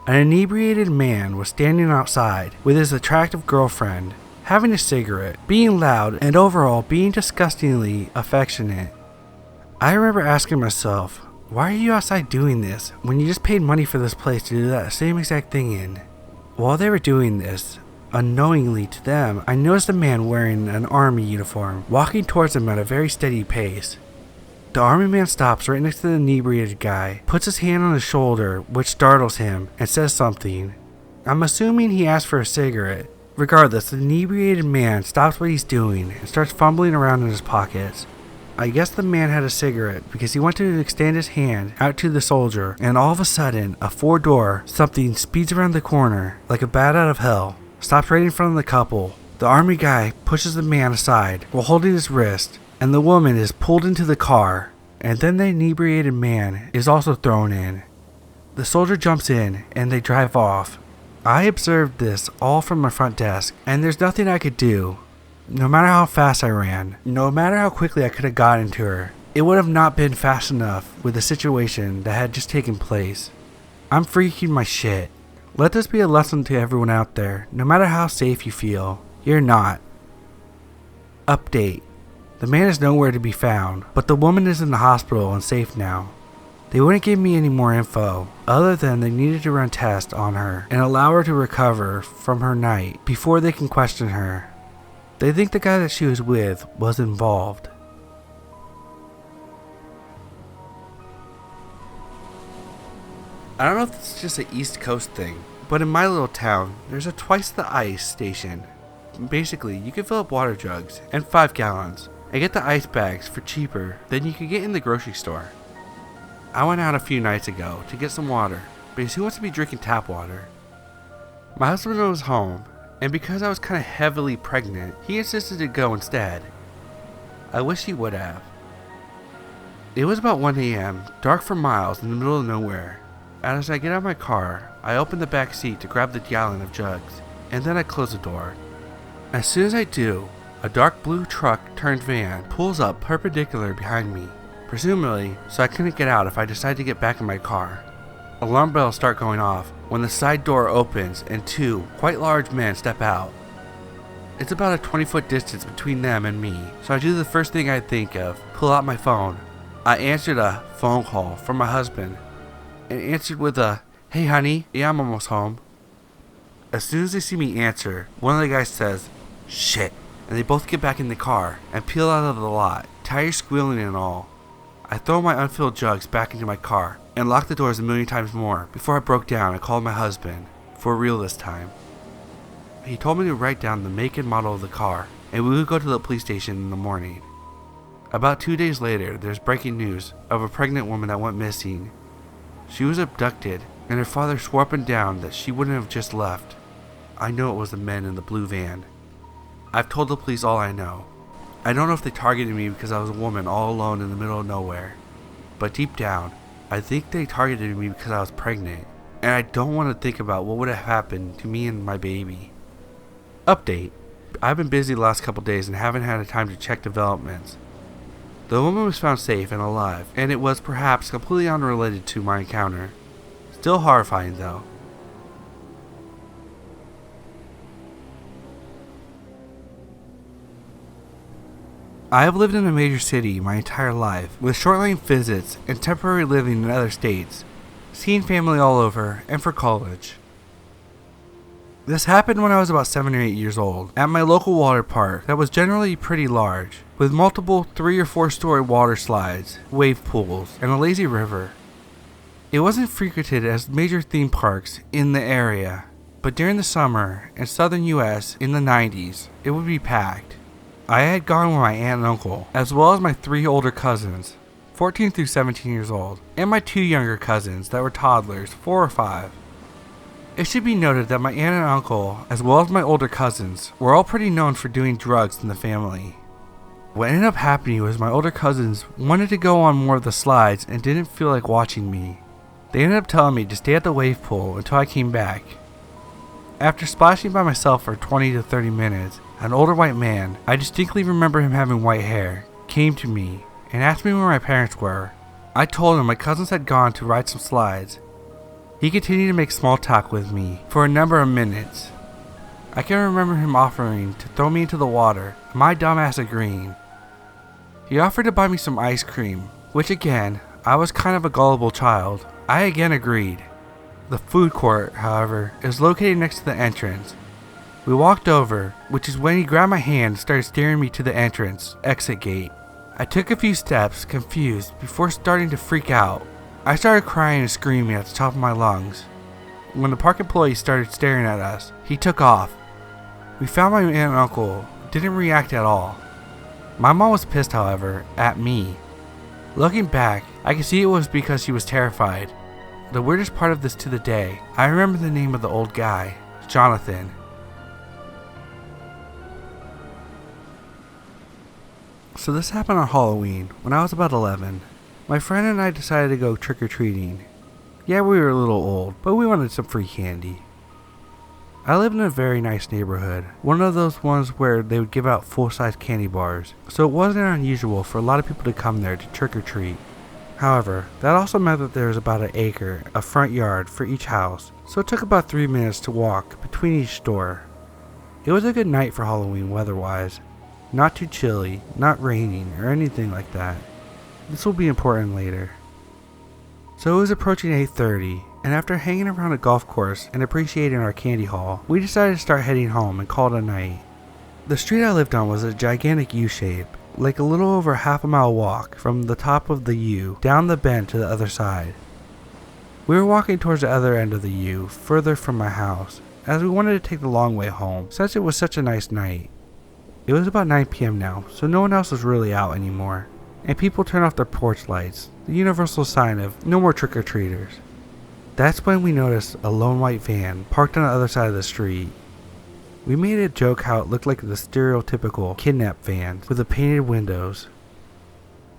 An inebriated man was standing outside with his attractive girlfriend, having a cigarette, being loud, and overall being disgustingly affectionate. I remember asking myself, why are you outside doing this when you just paid money for this place to do that same exact thing in? While they were doing this, unknowingly to them, I noticed a man wearing an army uniform walking towards them at a very steady pace. The army man stops right next to the inebriated guy, puts his hand on his shoulder, which startles him, and says something. I'm assuming he asked for a cigarette. Regardless, the inebriated man stops what he's doing and starts fumbling around in his pockets. I guess the man had a cigarette because he went to extend his hand out to the soldier, and all of a sudden, a four-door something speeds around the corner like a bat out of hell, stops right in front of the couple. The army guy pushes the man aside while holding his wrist, and the woman is pulled into the car, and then the inebriated man is also thrown in. The soldier jumps in and they drive off. I observed this all from my front desk, and there's nothing I could do. No matter how fast I ran, no matter how quickly I could have gotten to her, it would have not been fast enough with the situation that had just taken place. I'm freaking my shit. Let this be a lesson to everyone out there. No matter how safe you feel, you're not. Update. The man is nowhere to be found, but the woman is in the hospital and safe now. They wouldn't give me any more info, other than they needed to run tests on her and allow her to recover from her night before they can question her. They think the guy that she was with was involved. I don't know if it's just an East Coast thing, But in my little town, there's a twice the ice station. Basically, you can fill up water jugs and 5 gallons and get the ice bags for cheaper than you could get in the grocery store. I went out a few nights ago to get some water because who wants to be drinking tap water? My husband was home, and because I was kind of heavily pregnant, he insisted to go instead. I wish he would have. It was about 1 a.m., dark for miles in the middle of nowhere. As I get out of my car, I open the back seat to grab the gallon of jugs, and then I close the door. As soon as I do, a dark blue truck turned van pulls up perpendicular behind me, presumably so I couldn't get out if I decide to get back in my car. Alarm bells start going off when the side door opens and 2 quite large men step out. It's about a 20-foot distance between them and me, so I do the first thing I think of, pull out my phone. I answered a phone call from my husband, and answered with a, "Hey honey, yeah, I'm almost home." As soon as they see me answer, one of the guys says, "Shit," and they both get back in the car and peel out of the lot, tires squealing and all. I throw my unfilled jugs back into my car and lock the doors a million times more before I broke down and called my husband, for real this time. He told me to write down the make and model of the car, and we would go to the police station in the morning. About 2 days later, there's breaking news of a pregnant woman that went missing. She was abducted, and her father swore up and down that she wouldn't have just left. I know it was the men in the blue van. I've told the police all I know. I don't know if they targeted me because I was a woman all alone in the middle of nowhere, but deep down, I think they targeted me because I was pregnant, and I don't want to think about what would have happened to me and my baby. Update. I've been busy the last couple days and haven't had time to check developments. The woman was found safe and alive, and it was perhaps completely unrelated to my encounter. Still horrifying though. I have lived in a major city my entire life, with short-length visits and temporary living in other states, seeing family all over, and for college. This happened when I was about 7 or 8 years old, at my local water park that was generally pretty large, with multiple 3 or 4 story water slides, wave pools, and a lazy river. It wasn't frequented as major theme parks in the area, but during the summer in southern US in the 90s, it would be packed. I had gone with my aunt and uncle, as well as my 3 older cousins, 14 through 17 years old, and my 2 younger cousins that were toddlers, 4 or 5. It should be noted that my aunt and uncle, as well as my older cousins, were all pretty known for doing drugs in the family. What ended up happening was my older cousins wanted to go on more of the slides and didn't feel like watching me. They ended up telling me to stay at the wave pool until I came back. After splashing by myself for 20 to 30 minutes, an older white man, I distinctly remember him having white hair, came to me and asked me where my parents were. I told him my cousins had gone to ride some slides. He continued to make small talk with me for a number of minutes. I can remember him offering to throw me into the water, my dumbass agreeing. He offered to buy me some ice cream, which again, I was kind of a gullible child. I again agreed. The food court, however, is located next to the entrance. We walked over, which is when he grabbed my hand and started steering me to the entrance, exit gate. I took a few steps, confused, before starting to freak out. I started crying and screaming at the top of my lungs. When the park employee started staring at us, he took off. We found my aunt and uncle didn't react at all. My mom was pissed, however, at me. Looking back, I can see it was because she was terrified. The weirdest part of this to the day, I remember the name of the old guy, Jonathan. So this happened on Halloween, when I was about 11. My friend and I decided to go trick-or-treating. Yeah, we were a little old, but we wanted some free candy. I lived in a very nice neighborhood, one of those ones where they would give out full-size candy bars, so it wasn't unusual for a lot of people to come there to trick-or-treat. However, that also meant that there was about an acre of front yard for each house, so it took about 3 minutes to walk between each store. It was a good night for Halloween weather-wise. Not too chilly, not raining, or anything like that. This will be important later. So it was approaching 8:30, and after hanging around a golf course and appreciating our candy haul, we decided to start heading home and call it a night. The street I lived on was a gigantic U-shape, like a little over half a mile walk from the top of the U down the bend to the other side. We were walking towards the other end of the U, further from my house, as we wanted to take the long way home since it was such a nice night. It was about 9 p.m. now, so no one else was really out anymore, and people turned off their porch lights, the universal sign of no more trick-or-treaters. That's when we noticed a lone white van parked on the other side of the street. We made a joke how it looked like the stereotypical kidnap van with the painted windows.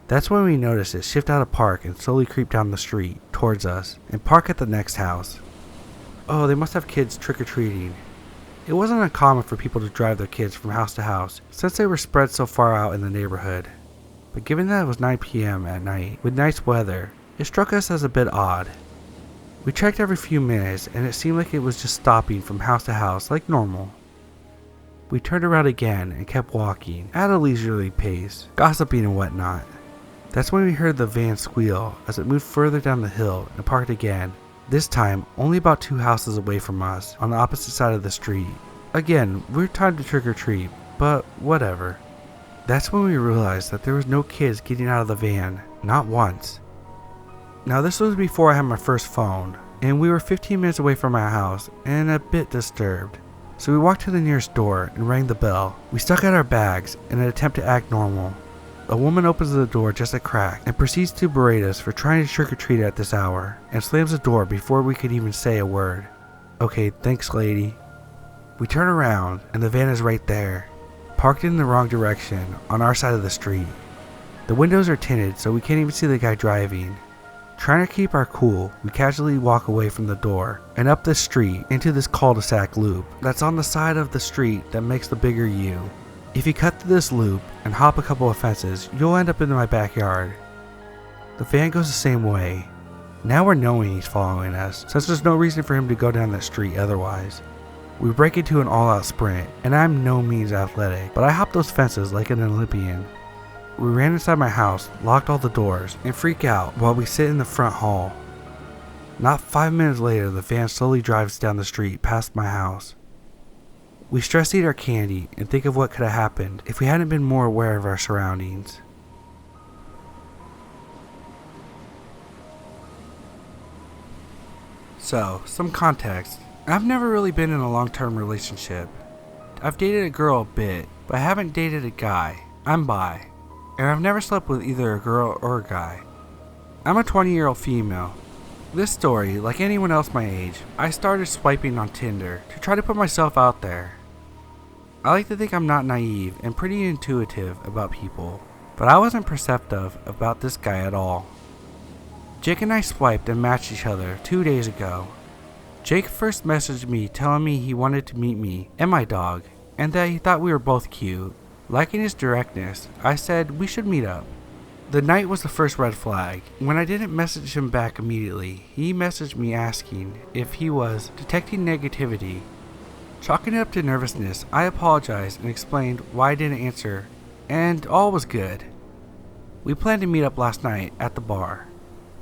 That's when we noticed it shift out of park and slowly creep down the street towards us and park at the next house. Oh, they must have kids trick-or-treating. It wasn't uncommon for people to drive their kids from house to house since they were spread so far out in the neighborhood. But given that it was 9 p.m. at night with nice weather, it struck us as a bit odd. We checked every few minutes and it seemed like it was just stopping from house to house like normal. We turned around again and kept walking at a leisurely pace, gossiping and whatnot. That's when we heard the van squeal as it moved further down the hill and parked again, this time only about 2 houses away from us on the opposite side of the street. Again, weird time to trick or treat, but whatever. That's when we realized that there was no kids getting out of the van, not once. Now this was before I had my first phone, and we were 15 minutes away from my house and a bit disturbed. So we walked to the nearest door and rang the bell. We stuck out our bags in an attempt to act normal. A woman opens the door just a crack and proceeds to berate us for trying to trick-or-treat at this hour and slams the door before we could even say a word. Okay, thanks lady. We turn around and the van is right there, parked in the wrong direction on our side of the street. The windows are tinted so we can't even see the guy driving. Trying to keep our cool, we casually walk away from the door and up this street into this cul-de-sac loop that's on the side of the street that makes the bigger U. If you cut through this loop and hop a couple of fences, you'll end up in my backyard. The van goes the same way. Now we're knowing he's following us, since there's no reason for him to go down that street otherwise. We break into an all-out sprint, and I'm no means athletic, but I hop those fences like an Olympian. We ran inside my house, locked all the doors, and freak out while we sit in the front hall. Not 5 minutes later, the van slowly drives down the street past my house. We stress eat our candy and think of what could have happened if we hadn't been more aware of our surroundings. So, some context. I've never really been in a long-term relationship. I've dated a girl a bit, but I haven't dated a guy. I'm bi, and I've never slept with either a girl or a guy. I'm a 20-year-old female. This story, like anyone else my age, I started swiping on Tinder to try to put myself out there. I like to think I'm not naive and pretty intuitive about people, but I wasn't perceptive about this guy at all. Jake and I swiped and matched each other 2 days ago. Jake first messaged me telling me he wanted to meet me and my dog, and that he thought we were both cute. Liking his directness, I said we should meet up. The night was the first red flag. When I didn't message him back immediately, he messaged me asking if he was detecting negativity. Chalking it up to nervousness, I apologized and explained why I didn't answer, and all was good. We planned to meet up last night at the bar.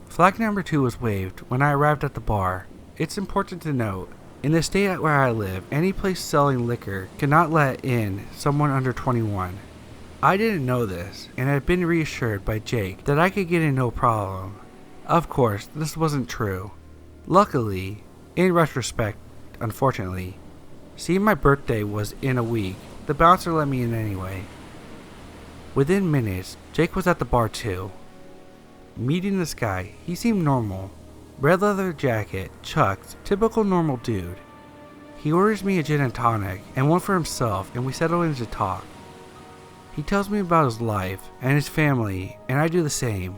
Flag number 2 was waved when I arrived at the bar. It's important to note, in the state where I live, any place selling liquor cannot let in someone under 21. I didn't know this, and had been reassured by Jake that I could get in no problem. Of course, this wasn't true. Luckily, in retrospect, unfortunately, seeing my birthday was in a week, the bouncer let me in anyway. Within minutes, Jake was at the bar too. Meeting this guy, he seemed normal. Red leather jacket, chucks, typical normal dude. He orders me a gin and tonic and one for himself, and we settle in to talk. He tells me about his life and his family, and I do the same.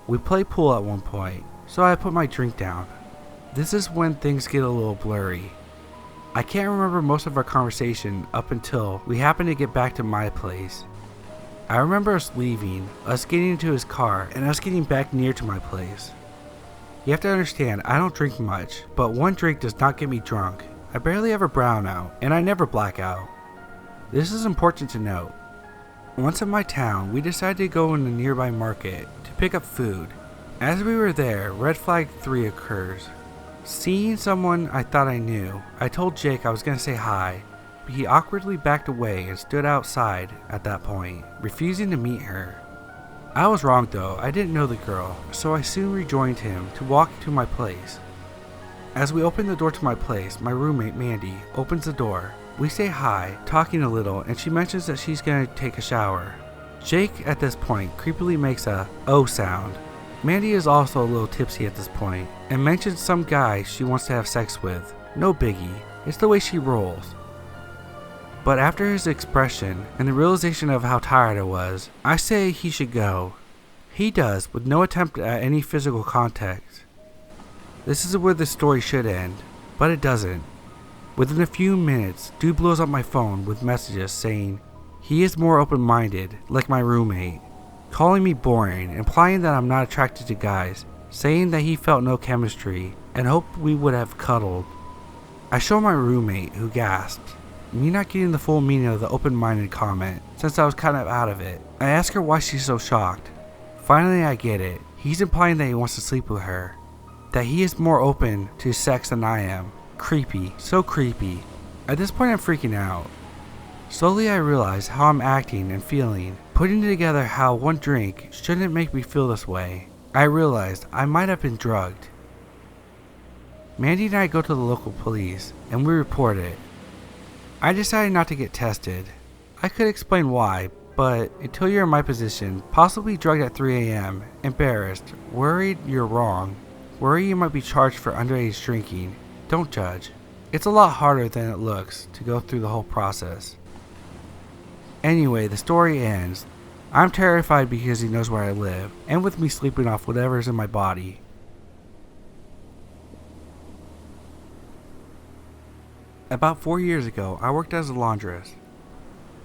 We play pool at one point, so I put my drink down. This is when things get a little blurry. I can't remember most of our conversation up until we happened to get back to my place. I remember us leaving, us getting into his car, and us getting back near to my place. You have to understand, I don't drink much, but one drink does not get me drunk. I barely ever brown out, and I never black out. This is important to note. Once in my town, we decided to go in a nearby market to pick up food. As we were there, red flag 3 occurs. Seeing someone I thought I knew, I told Jake I was going to say hi, but he awkwardly backed away and stood outside at that point, refusing to meet her. I was wrong though, I didn't know the girl, so I soon rejoined him to walk to my place. As we open the door to my place, my roommate Mandy opens the door. We say hi, talking a little, and she mentions that she's gonna take a shower. Jake at this point creepily makes a "oh" sound. Mandy is also a little tipsy at this point and mentions some guy she wants to have sex with. No biggie, it's the way she rolls. But after his expression and the realization of how tired I was, I say he should go. He does, with no attempt at any physical contact. This is where the story should end, but it doesn't. Within a few minutes, dude blows up my phone with messages saying he is more open-minded, like my roommate, calling me boring, implying that I'm not attracted to guys, saying that he felt no chemistry, and hoped we would have cuddled. I show my roommate, who gasped, me not getting the full meaning of the open-minded comment, since I was kind of out of it. I ask her why she's so shocked. Finally I get it. He's implying that he wants to sleep with her. That he is more open to sex than I am. Creepy. So creepy. At this point I'm freaking out. Slowly I realize how I'm acting and feeling, putting together how one drink shouldn't make me feel this way. I realized I might have been drugged. Mandy and I go to the local police, and we report it. I decided not to get tested. I could explain why, but until you're in my position, possibly drugged at 3 a.m., embarrassed, worried you're wrong, worried you might be charged for underage drinking, don't judge. It's a lot harder than it looks to go through the whole process. Anyway, the story ends. I'm terrified because he knows where I live, and with me sleeping off whatever's in my body. About 4 years ago, I worked as a laundress.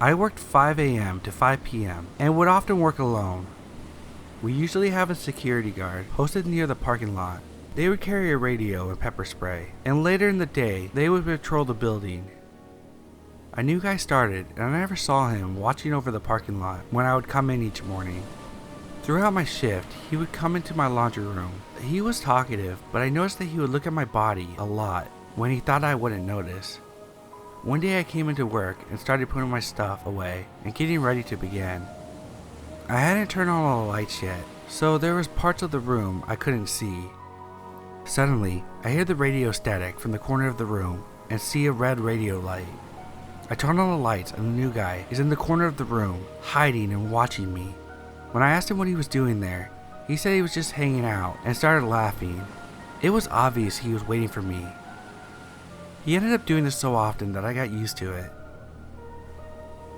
I worked 5 a.m. to 5 p.m. and would often work alone. We usually have a security guard posted near the parking lot. They would carry a radio and pepper spray, and later in the day, they would patrol the building. A new guy started, and I never saw him watching over the parking lot when I would come in each morning. Throughout my shift, he would come into my laundry room. He was talkative, but I noticed that he would look at my body a lot when he thought I wouldn't notice. One day I came into work and started putting my stuff away and getting ready to begin. I hadn't turned on all the lights yet, so there was parts of the room I couldn't see. Suddenly, I hear the radio static from the corner of the room and see a red radio light. I turn on the lights and the new guy is in the corner of the room, hiding and watching me. When I asked him what he was doing there, he said he was just hanging out and started laughing. It was obvious he was waiting for me. He ended up doing this so often that I got used to it.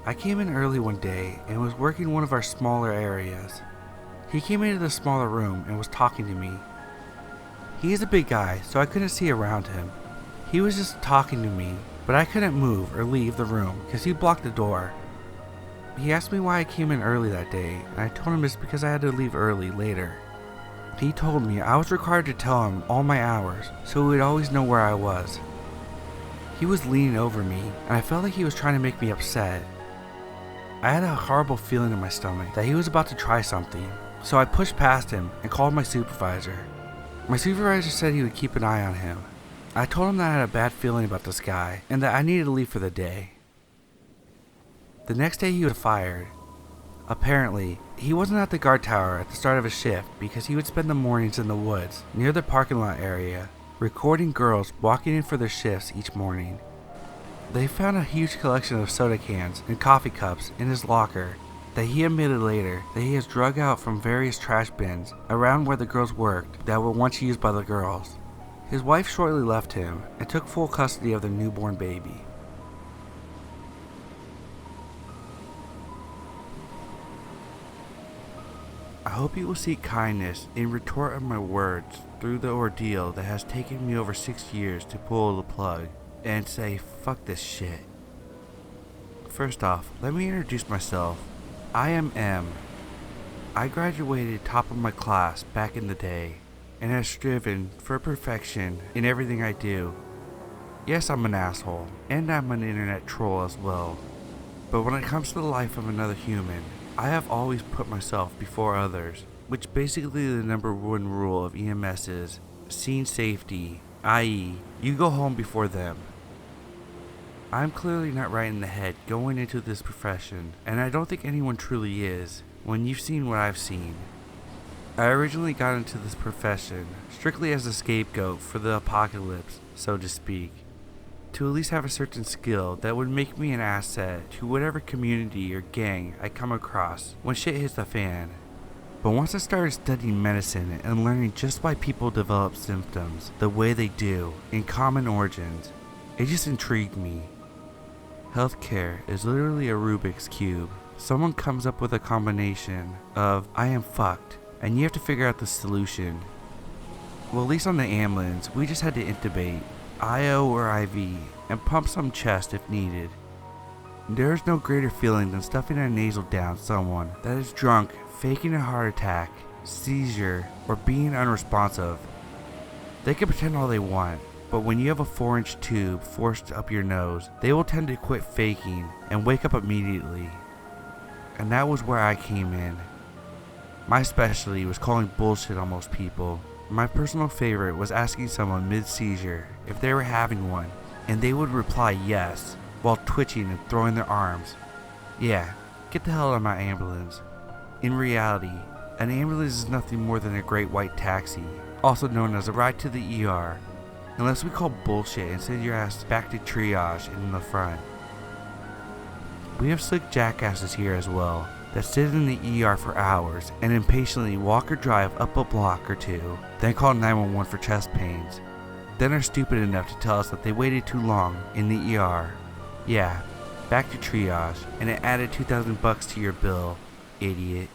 I came in early one day and was working one of our smaller areas. He came into the smaller room and was talking to me. He is a big guy, so I couldn't see around him. He was just talking to me, but I couldn't move or leave the room because he blocked the door. He asked me why I came in early that day, and I told him it's because I had to leave early later. He told me I was required to tell him all my hours, so he would always know where I was. He was leaning over me, and I felt like he was trying to make me upset. I had a horrible feeling in my stomach that he was about to try something, so I pushed past him and called my supervisor. My supervisor said he would keep an eye on him. I told him that I had a bad feeling about this guy, and that I needed to leave for the day. The next day he was fired. Apparently, he wasn't at the guard tower at the start of his shift because he would spend the mornings in the woods near the parking lot area, recording girls walking in for their shifts each morning. They found a huge collection of soda cans and coffee cups in his locker that he admitted later that he has drug out from various trash bins around where the girls worked that were once used by the girls. His wife shortly left him and took full custody of their newborn baby. I hope you will seek kindness in retort of my words through the ordeal that has taken me over 6 years to pull the plug and say fuck this shit. First off, let me introduce myself. I am M. I graduated top of my class back in the day and have striven for perfection in everything I do. Yes, I'm an asshole, and I'm an internet troll as well. But when it comes to the life of another human, I have always put myself before others, which basically the number one rule of EMS is scene safety, i.e., you go home before them. I'm clearly not right in the head going into this profession, and I don't think anyone truly is. when you've seen what I've seen. I originally got into this profession strictly as a scapegoat for the apocalypse, so to speak, to at least have a certain skill that would make me an asset to whatever community or gang I come across when shit hits the fan. But once I started studying medicine and learning just why people develop symptoms the way they do in common origins, it just intrigued me. Healthcare is literally a Rubik's Cube. Someone comes up with a combination of I am fucked, and you have to figure out the solution. Well, at least on the ambulance, we just had to intubate, IO or IV, and pump some chest if needed. There is no greater feeling than stuffing a nasal down someone that is drunk, faking a heart attack, seizure, or being unresponsive. They can pretend all they want, but when you have a 4-inch tube forced up your nose, they will tend to quit faking and wake up immediately. And that was where I came in. My specialty was calling bullshit on most people. My personal favorite was asking someone mid-seizure if they were having one, and they would reply yes, while twitching and throwing their arms. Yeah, get the hell out of my ambulance. In reality, an ambulance is nothing more than a great white taxi, also known as a ride to the ER, unless we call bullshit and send your ass back to triage in the front. We have slick jackasses here as well, that sit in the ER for hours and impatiently walk or drive up a block or two, then call 911 for chest pains, then are stupid enough to tell us that they waited too long in the ER. Yeah, back to triage, and it added $2,000 to your bill, idiot.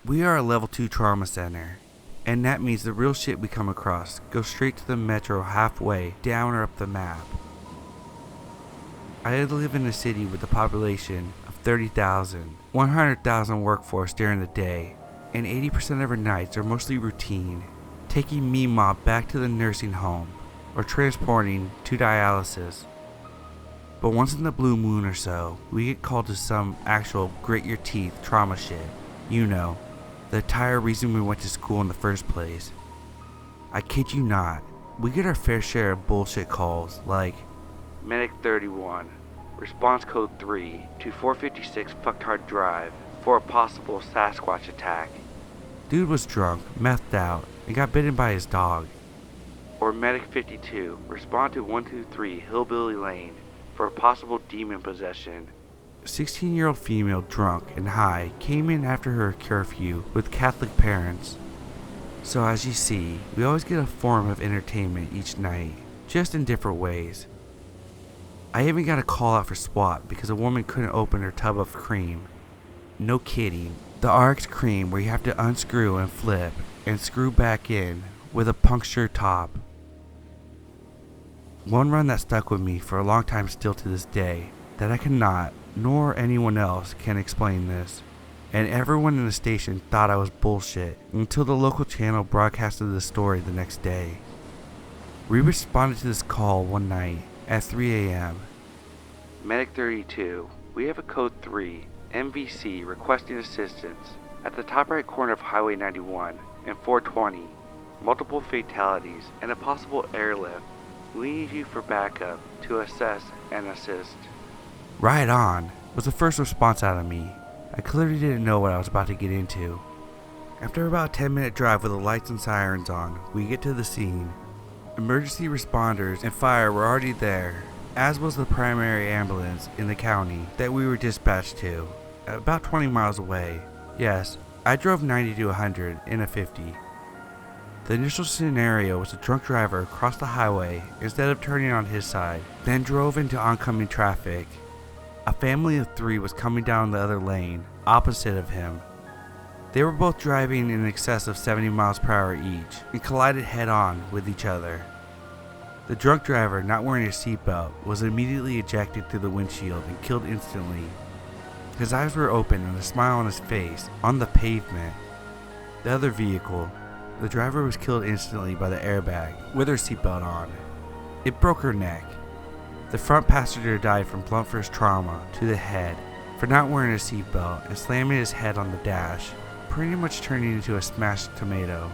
We are a level 2 trauma center, and that means the real shit we come across goes straight to the metro halfway down or up the map. I live in a city with a population of 30,000, 100,000 workforce during the day, and 80% of our nights are mostly routine, taking me mob back to the nursing home or transporting to dialysis. But once in the blue moon or so, we get called to some actual grit your teeth trauma shit. You know, the entire reason we went to school in the first place. I kid you not, we get our fair share of bullshit calls like Medic 31, response code 3 to 456 Fucktard Drive for a possible Sasquatch attack. Dude was drunk, methed out, and got bitten by his dog. Or Medic 52, respond to 123 Hillbilly Lane for a possible demon possession. A 16-year-old female drunk and high came in after her curfew with Catholic parents. So as you see, we always get a form of entertainment each night, just in different ways. I even got a call out for SWAT because a woman couldn't open her tub of cream. No kidding, the RX cream where you have to unscrew and flip and screw back in with a punctured top. One run that stuck with me for a long time still to this day, that I cannot, nor anyone else can explain this, and everyone in the station thought I was bullshit until the local channel broadcasted the story the next day. We responded to this call one night at 3 a.m. Medic 32, we have a code 3, MVC requesting assistance at the top right corner of Highway 91 and 420. Multiple fatalities and a possible airlift. We need you for backup to assess and assist. Right on, was the first response out of me. I clearly didn't know what I was about to get into. After about a 10-minute drive with the lights and sirens on, we get to the scene. Emergency responders and fire were already there, as was the primary ambulance in the county that we were dispatched to, about 20 miles away. Yes, I drove 90 to 100 in a 50. The initial scenario was a drunk driver crossed the highway instead of turning on his side, then drove into oncoming traffic. A family of 3 was coming down the other lane, opposite of him. They were both driving in excess of 70 miles per hour each and collided head-on with each other. The drunk driver, not wearing a seatbelt, was immediately ejected through the windshield and killed instantly. His eyes were open and a smile on his face, on the pavement. The other vehicle, the driver was killed instantly by the airbag, with her seatbelt on. It broke her neck. The front passenger died from blunt force trauma to the head for not wearing a seatbelt and slamming his head on the dash, pretty much turning into a smashed tomato.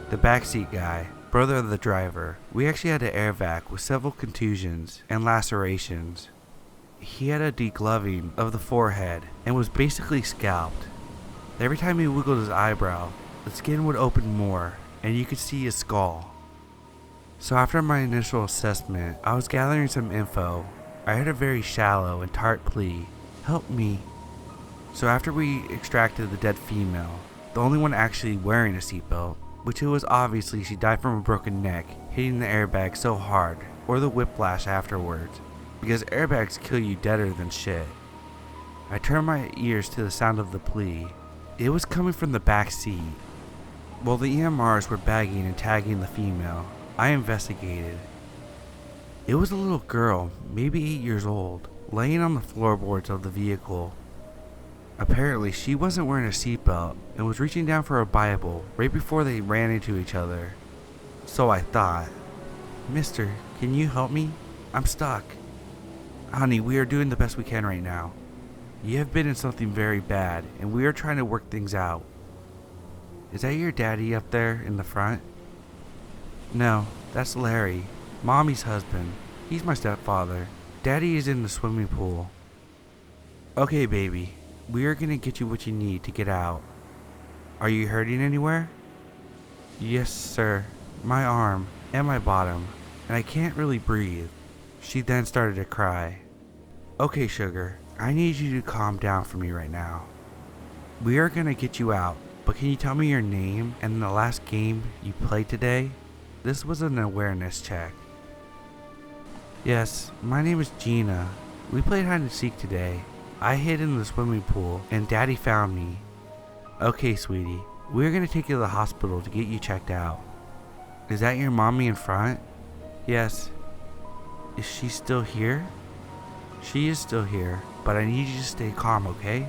The backseat guy, brother of the driver, we actually had to air vac with several contusions and lacerations. he had a degloving of the forehead and was basically scalped. Every time he wiggled his eyebrow, the skin would open more and you could see his skull. So after my initial assessment, I was gathering some info. I heard a very shallow and tart plea, "Help me." So after we extracted the dead female, the only one actually wearing a seatbelt, which it was obviously she died from a broken neck, hitting the airbag so hard, or the whiplash afterwards, because airbags kill you deader than shit. I turned my ears to the sound of the plea. It was coming from the back seat. While the EMRs were bagging and tagging the female, I investigated. It was a little girl, maybe 8 years old, laying on the floorboards of the vehicle. Apparently, she wasn't wearing a seatbelt and was reaching down for a Bible right before they ran into each other. So I thought, "Mister, can you help me? I'm stuck." "Honey, we are doing the best we can right now. You have been in something very bad and we are trying to work things out." "Is that your daddy up there in the front?" "No, that's Larry, Mommy's husband. He's my stepfather. Daddy is in the swimming pool." "Okay, baby. We are gonna get you what you need to get out. Are you hurting anywhere?" "Yes, sir. My arm and my bottom, and I can't really breathe." She then started to cry. "Okay, sugar, I need you to calm down for me right now. We are gonna get you out, but can you tell me your name and the last game you played today?" This was an awareness check. "Yes, my name is Gina. We played hide and seek today. I hid in the swimming pool and Daddy found me." "Okay, sweetie, we're gonna take you to the hospital to get you checked out." "Is that your mommy in front?" "Yes." "Is she still here?" "She is still here, but I need you to stay calm, okay?"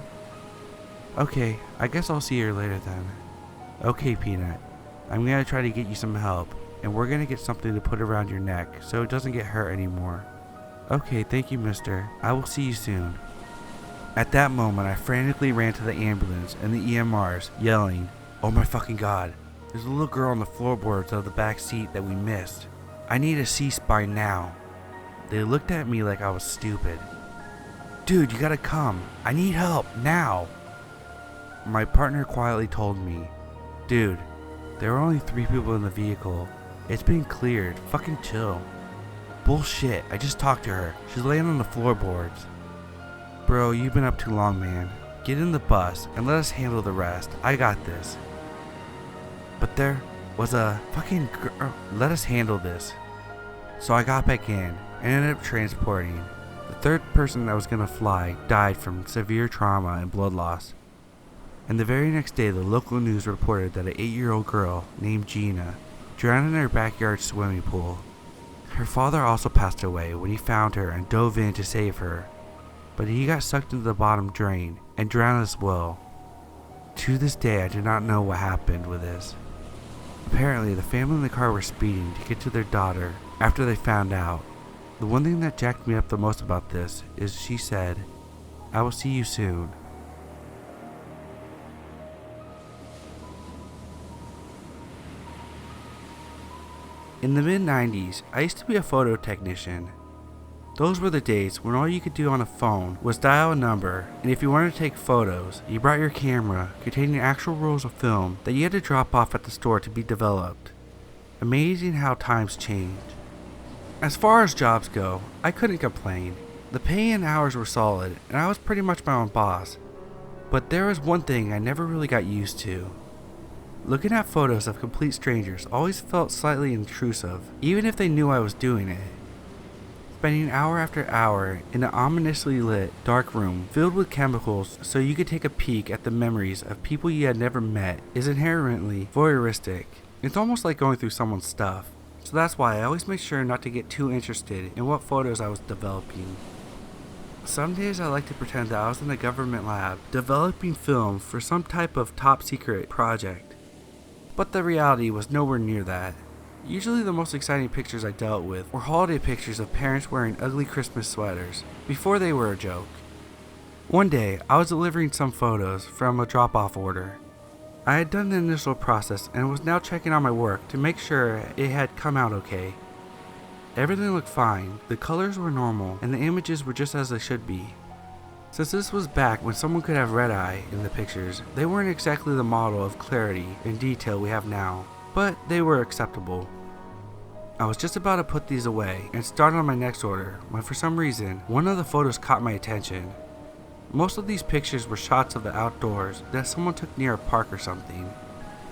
"Okay, I guess I'll see her later then." "Okay, Peanut, I'm gonna try to get you some help, and we're gonna get something to put around your neck so it doesn't get hurt anymore." "Okay, thank you, mister. I will see you soon." At that moment, I frantically ran to the ambulance and the EMRs, yelling, "Oh my fucking god, there's a little girl on the floorboards of the back seat that we missed. I need a C-spine now." They looked at me like I was stupid. "Dude, you gotta come. I need help, now." My partner quietly told me, "Dude, there are only 3 people in the vehicle. It's been cleared. Fucking chill." "Bullshit, I just talked to her. She's laying on the floorboards." "Bro, you've been up too long, man. Get in the bus and let us handle the rest. I got this." "But there was a fucking girl. Let us handle this." So I got back in and ended up transporting. The third person that was gonna fly died from severe trauma and blood loss. And the very next day, the local news reported that an 8-year-old girl named Gina drowned in her backyard swimming pool. Her father also passed away when he found her and dove in to save her, but he got sucked into the bottom drain and drowned as well. To this day, I do not know what happened with this. Apparently, the family in the car were speeding to get to their daughter after they found out. The one thing that jacked me up the most about this is she said, "I will see you soon." In the mid-90s, I used to be a photo technician. Those were the days when all you could do on a phone was dial a number, and if you wanted to take photos, you brought your camera containing actual rolls of film that you had to drop off at the store to be developed. Amazing how times change. As far as jobs go, I couldn't complain. The pay and hours were solid, and I was pretty much my own boss. But there was one thing I never really got used to. Looking at photos of complete strangers always felt slightly intrusive, even if they knew I was doing it. Spending hour after hour in an ominously lit, dark room filled with chemicals so you could take a peek at the memories of people you had never met is inherently voyeuristic. It's almost like going through someone's stuff. So that's why I always made sure not to get too interested in what photos I was developing. Some days I like to pretend that I was in a government lab developing film for some type of top secret project. But the reality was nowhere near that. Usually the most exciting pictures I dealt with were holiday pictures of parents wearing ugly Christmas sweaters, before they were a joke. One day, I was delivering some photos from a drop-off order. I had done the initial process and was now checking on my work to make sure it had come out okay. Everything looked fine, the colors were normal, and the images were just as they should be. Since this was back when someone could have red eye in the pictures, they weren't exactly the model of clarity and detail we have now, but they were acceptable. I was just about to put these away and start on my next order when for some reason, one of the photos caught my attention. Most of these pictures were shots of the outdoors that someone took near a park or something.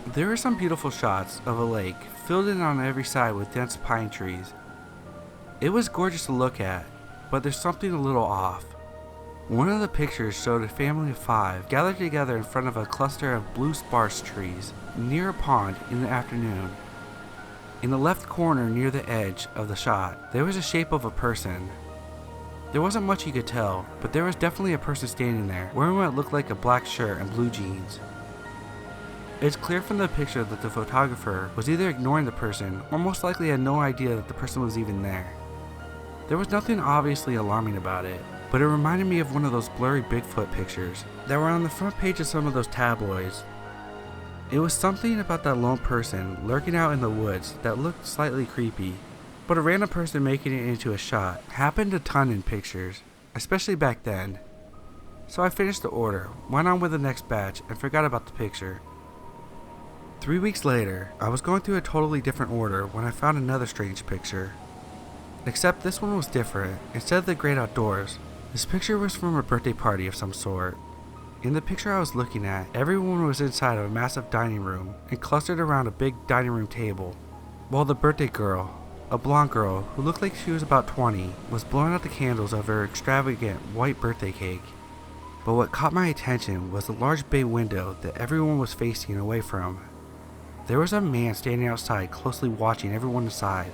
There were some beautiful shots of a lake filled in on every side with dense pine trees. It was gorgeous to look at, but there's something a little off. One of the pictures showed a family of 5 gathered together in front of a cluster of blue sparse trees near a pond in the afternoon. In the left corner near the edge of the shot, there was a shape of a person. There wasn't much you could tell, but there was definitely a person standing there, wearing what looked like a black shirt and blue jeans. It's clear from the picture that the photographer was either ignoring the person or most likely had no idea that the person was even there. There was nothing obviously alarming about it, but it reminded me of one of those blurry Bigfoot pictures that were on the front page of some of those tabloids. It was something about that lone person lurking out in the woods that looked slightly creepy, but a random person making it into a shot happened a ton in pictures, especially back then. So I finished the order, went on with the next batch, and forgot about the picture. 3 weeks later, I was going through a totally different order when I found another strange picture. Except this one was different. Instead of the great outdoors, this picture was from a birthday party of some sort. In the picture I was looking at, everyone was inside of a massive dining room and clustered around a big dining room table, while the birthday girl, a blonde girl who looked like she was about 20, was blowing out the candles of her extravagant white birthday cake. But what caught my attention was the large bay window that everyone was facing away from. There was a man standing outside closely watching everyone inside.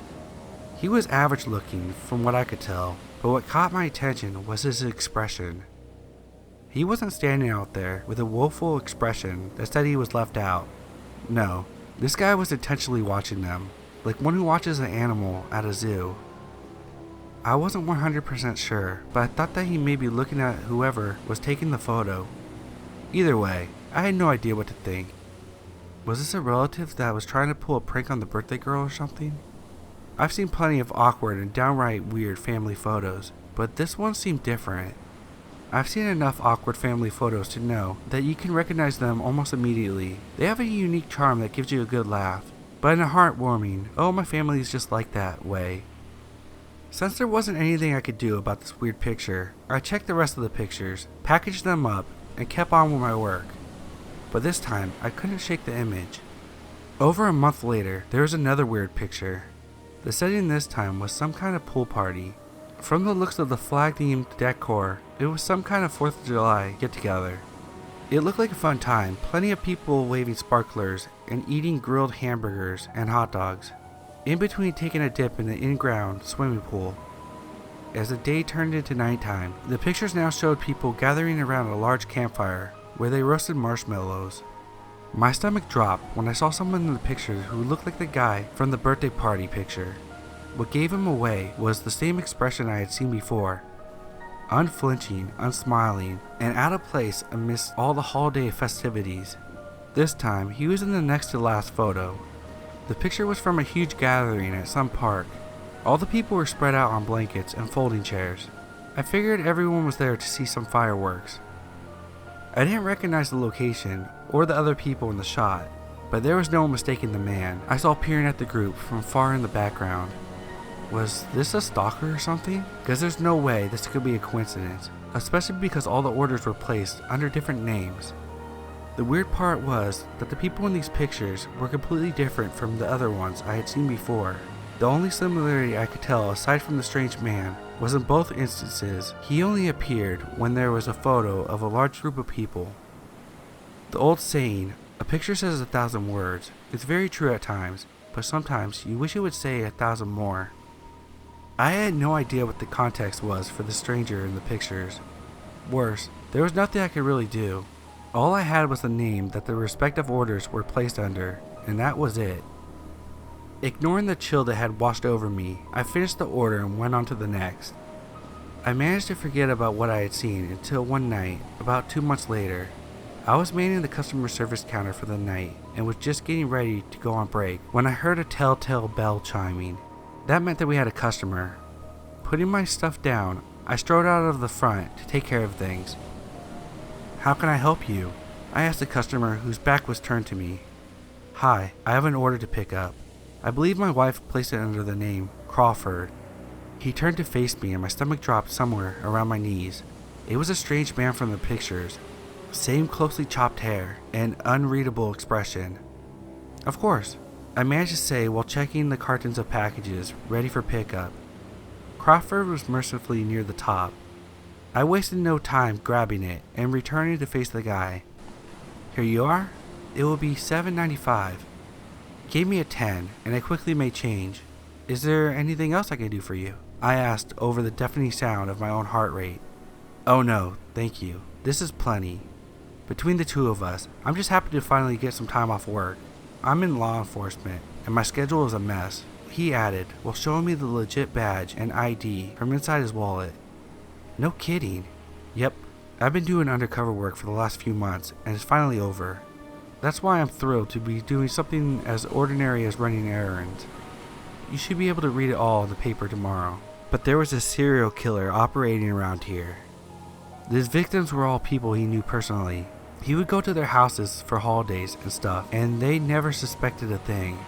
He was average looking from what I could tell, but what caught my attention was his expression. He wasn't standing out there with a woeful expression that said he was left out. No, this guy was intentionally watching them, like one who watches an animal at a zoo. I wasn't 100% sure, but I thought that he may be looking at whoever was taking the photo. Either way, I had no idea what to think. Was this a relative that was trying to pull a prank on the birthday girl or something? I've seen plenty of awkward and downright weird family photos, but this one seemed different. I've seen enough awkward family photos to know that you can recognize them almost immediately. They have a unique charm that gives you a good laugh, but in a heartwarming, oh my family is just like that way. Since there wasn't anything I could do about this weird picture, I checked the rest of the pictures, packaged them up, and kept on with my work. But this time, I couldn't shake the image. Over a month later, there was another weird picture. The setting this time was some kind of pool party. From the looks of the flag-themed decor, it was some kind of 4th of July get-together. It looked like a fun time, plenty of people waving sparklers and eating grilled hamburgers and hot dogs, in between taking a dip in the in-ground swimming pool. As the day turned into nighttime, the pictures now showed people gathering around a large campfire where they roasted marshmallows. My stomach dropped when I saw someone in the picture who looked like the guy from the birthday party picture. What gave him away was the same expression I had seen before. Unflinching, unsmiling, and out of place amidst all the holiday festivities. This time, he was in the next to last photo. The picture was from a huge gathering at some park. All the people were spread out on blankets and folding chairs. I figured everyone was there to see some fireworks. I didn't recognize the location or the other people in the shot, but there was no mistaking the man I saw peering at the group from far in the background. Was this a stalker or something? Because there's no way this could be a coincidence, especially because all the orders were placed under different names. The weird part was that the people in these pictures were completely different from the other ones I had seen before. The only similarity I could tell aside from the strange man was in both instances he only appeared when there was a photo of a large group of people. The old saying, "A picture says 1,000 words," is very true at times, but sometimes you wish it would say 1,000 more. I had no idea what the context was for the stranger in the pictures. Worse, there was nothing I could really do. All I had was the name that the respective orders were placed under, and that was it. Ignoring the chill that had washed over me, I finished the order and went on to the next. I managed to forget about what I had seen until one night, about 2 months later. I was manning the customer service counter for the night and was just getting ready to go on break when I heard a telltale bell chiming. That meant that we had a customer. Putting my stuff down, I strode out of the front to take care of things. "How can I help you?" I asked the customer whose back was turned to me. "Hi, I have an order to pick up." I believe my wife placed it under the name Crawford. He turned to face me and my stomach dropped somewhere around my knees. It was a strange man from the pictures. Same closely chopped hair and unreadable expression. "Of course," I managed to say while checking the cartons of packages ready for pickup. Crawford was mercifully near the top. I wasted no time grabbing it and returning to face the guy. "Here you are. It will be $7.95. He gave me a 10 and I quickly made change. "Is there anything else I can do for you?" I asked over the deafening sound of my own heart rate. "Oh no, thank you. This is plenty. Between the two of us, I'm just happy to finally get some time off work. I'm in law enforcement and my schedule is a mess," he added while showing me the legit badge and ID from inside his wallet. "No kidding." "Yep, I've been doing undercover work for the last few months and it's finally over. That's why I'm thrilled to be doing something as ordinary as running errands. You should be able to read it all in the paper tomorrow. But there was a serial killer operating around here. His victims were all people he knew personally. He would go to their houses for holidays and stuff, and they never suspected a thing.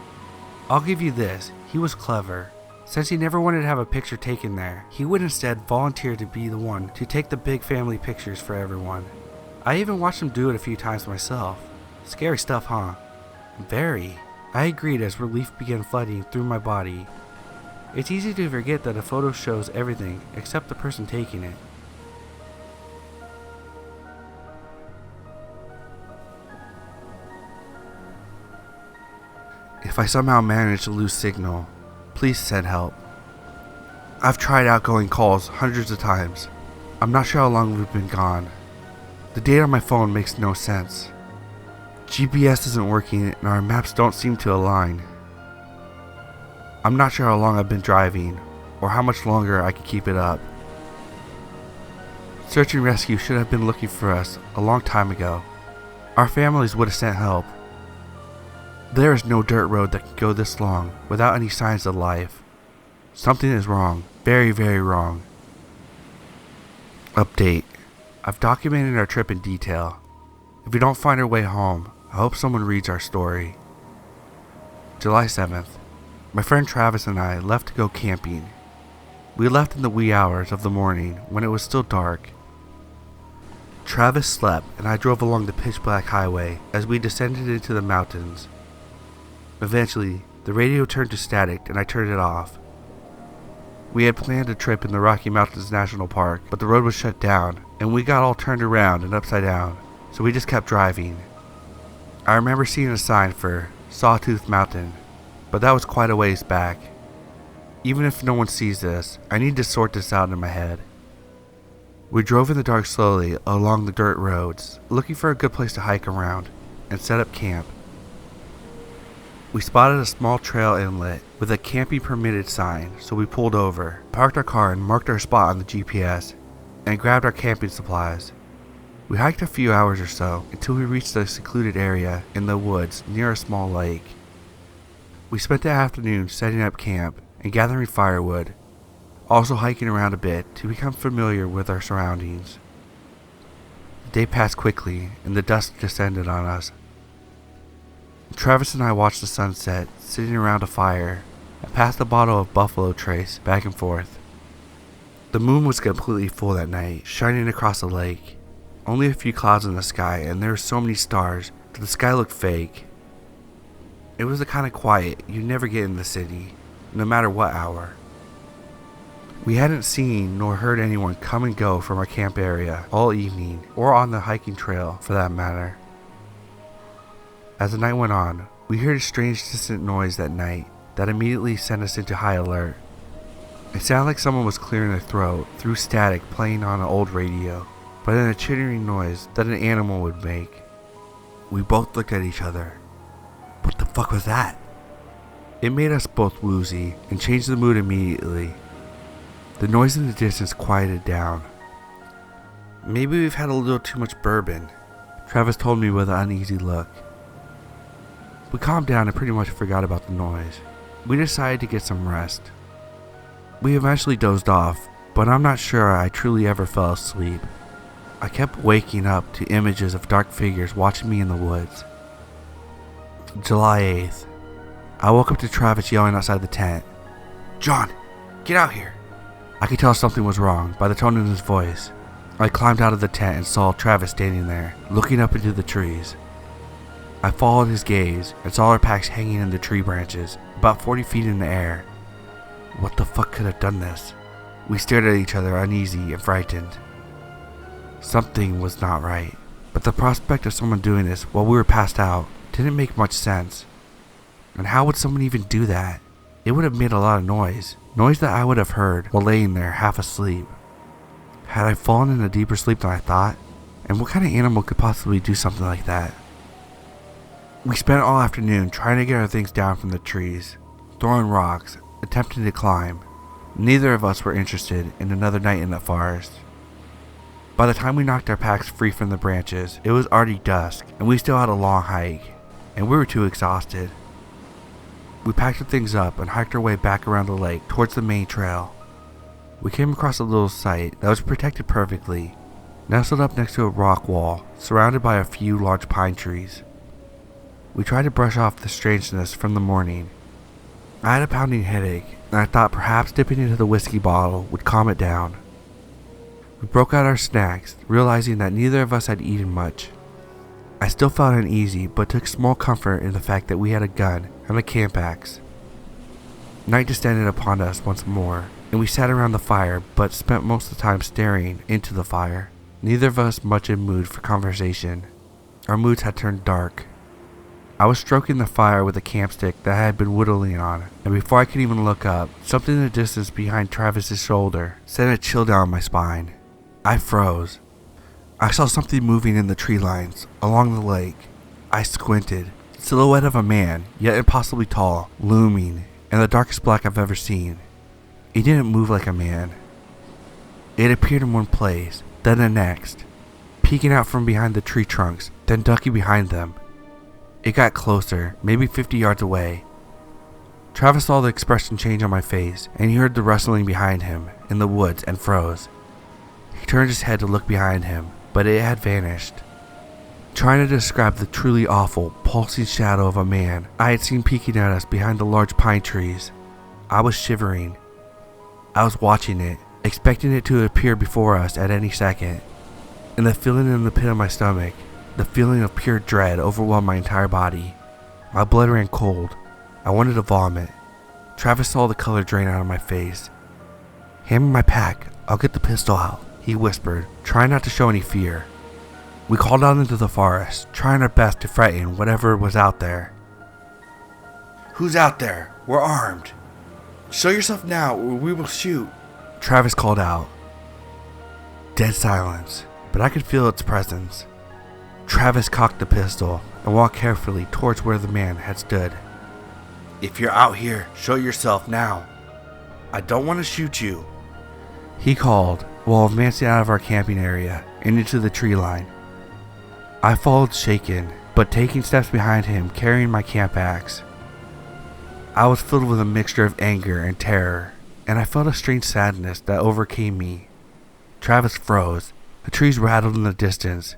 I'll give you this, he was clever. Since he never wanted to have a picture taken there, he would instead volunteer to be the one to take the big family pictures for everyone. I even watched him do it a few times myself. Scary stuff, huh?" "Very." I agreed as relief began flooding through my body. It's easy to forget that a photo shows everything except the person taking it. If I somehow manage to lose signal, please send help. I've tried outgoing calls hundreds of times. I'm not sure how long we've been gone. The data on my phone makes no sense. GPS isn't working and our maps don't seem to align. I'm not sure how long I've been driving or how much longer I could keep it up. Search and rescue should have been looking for us a long time ago. Our families would have sent help. There is no dirt road that can go this long without any signs of life. Something is wrong. Very, very wrong. Update. I've documented our trip in detail. If we don't find our way home, I hope someone reads our story. July 7th. My friend Travis and I left to go camping. We left in the wee hours of the morning when it was still dark. Travis slept and I drove along the pitch black highway as we descended into the mountains. Eventually, the radio turned to static and I turned it off. We had planned a trip in the Rocky Mountains National Park, but the road was shut down and we got all turned around and upside down, so we just kept driving. I remember seeing a sign for Sawtooth Mountain, but that was quite a ways back. Even if no one sees this, I need to sort this out in my head. We drove in the dark slowly along the dirt roads, looking for a good place to hike around and set up camp. We spotted a small trail inlet with a camping permitted sign, so we pulled over, parked our car and marked our spot on the GPS, and grabbed our camping supplies. We hiked a few hours or so until we reached a secluded area in the woods near a small lake. We spent the afternoon setting up camp and gathering firewood, also hiking around a bit to become familiar with our surroundings. The day passed quickly and the dusk descended on us. Travis and I watched the sunset, sitting around a fire, and passed a bottle of Buffalo Trace back and forth. The moon was completely full that night, shining across the lake. Only a few clouds in the sky, and there were so many stars that the sky looked fake. It was the kind of quiet you never get in the city, no matter what hour. We hadn't seen nor heard anyone come and go from our camp area all evening, or on the hiking trail for that matter. As the night went on, we heard a strange distant noise that night that immediately sent us into high alert. It sounded like someone was clearing their throat through static playing on an old radio, but in a chittering noise that an animal would make. We both looked at each other. What the fuck was that? It made us both woozy and changed the mood immediately. The noise in the distance quieted down. Maybe we've had a little too much bourbon, Travis told me with an uneasy look. We calmed down and pretty much forgot about the noise. We decided to get some rest. We eventually dozed off, but I'm not sure I truly ever fell asleep. I kept waking up to images of dark figures watching me in the woods. July 8th. I woke up to Travis yelling outside the tent. "John, get out here." I could tell something was wrong by the tone in his voice. I climbed out of the tent and saw Travis standing there, looking up into the trees. I followed his gaze and saw our packs hanging in the tree branches, about 40 feet in the air. What the fuck could have done this? We stared at each other, uneasy and frightened. Something was not right, but the prospect of someone doing this while we were passed out didn't make much sense. And how would someone even do that? It would have made a lot of noise that I would have heard while laying there half asleep. Had I fallen in a deeper sleep than I thought? And what kind of animal could possibly do something like that? We spent all afternoon trying to get our things down from the trees, throwing rocks, attempting to climb. Neither of us were interested in another night in the forest. By the time we knocked our packs free from the branches, it was already dusk and we still had a long hike, and we were too exhausted. We packed our things up and hiked our way back around the lake towards the main trail. We came across a little site that was protected perfectly, nestled up next to a rock wall, surrounded by a few large pine trees. We tried to brush off the strangeness from the morning. I had a pounding headache, and I thought perhaps dipping into the whiskey bottle would calm it down. We broke out our snacks, realizing that neither of us had eaten much. I still felt uneasy, but took small comfort in the fact that we had a gun and a camp axe. Night descended upon us once more, and we sat around the fire, but spent most of the time staring into the fire. Neither of us much in mood for conversation. Our moods had turned dark. I was stroking the fire with a camp stick that I had been whittling on, and before I could even look up, something in the distance behind Travis's shoulder sent a chill down my spine. I froze. I saw something moving in the tree lines along the lake. I squinted. Silhouette of a man, yet impossibly tall, looming, and the darkest black I've ever seen. It didn't move like a man. It appeared in one place, then the next, peeking out from behind the tree trunks, then ducking behind them. It got closer, maybe 50 yards away. Travis saw the expression change on my face, and he heard the rustling behind him in the woods and froze. He turned his head to look behind him, but it had vanished. Trying to describe the truly awful, pulsing shadow of a man I had seen peeking at us behind the large pine trees, I was shivering. I was watching it, expecting it to appear before us at any second, and the feeling in the pit of my stomach, the feeling of pure dread, overwhelmed my entire body. My blood ran cold. I wanted to vomit. Travis saw the color drain out of my face. "Hand me my pack, I'll get the pistol out," he whispered, trying not to show any fear. We called out into the forest, trying our best to frighten whatever was out there. "Who's out there? We're armed. Show yourself now or we will shoot," Travis called out. Dead silence, but I could feel its presence. Travis cocked the pistol and walked carefully towards where the man had stood. "If you're out here, show yourself now. I don't want to shoot you," he called while advancing out of our camping area and into the tree line. I followed shaken, but taking steps behind him carrying my camp axe. I was filled with a mixture of anger and terror, and I felt a strange sadness that overcame me. Travis froze. The trees rattled in the distance.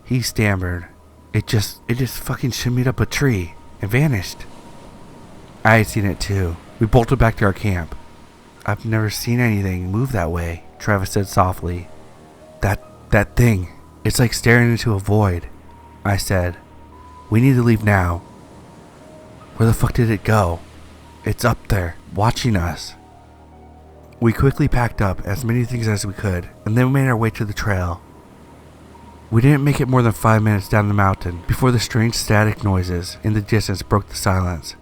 He stammered. It just fucking shimmied up a tree and vanished. I had seen it too. We bolted back to our camp. "I've never seen anything move that way," Travis said softly. That thing, it's like staring into a void," I said. "We need to leave now." "Where the fuck did it go?" "It's up there, watching us." We quickly packed up as many things as we could, and then made our way to the trail. We didn't make it more than 5 minutes down the mountain before the strange static noises in the distance broke the silence.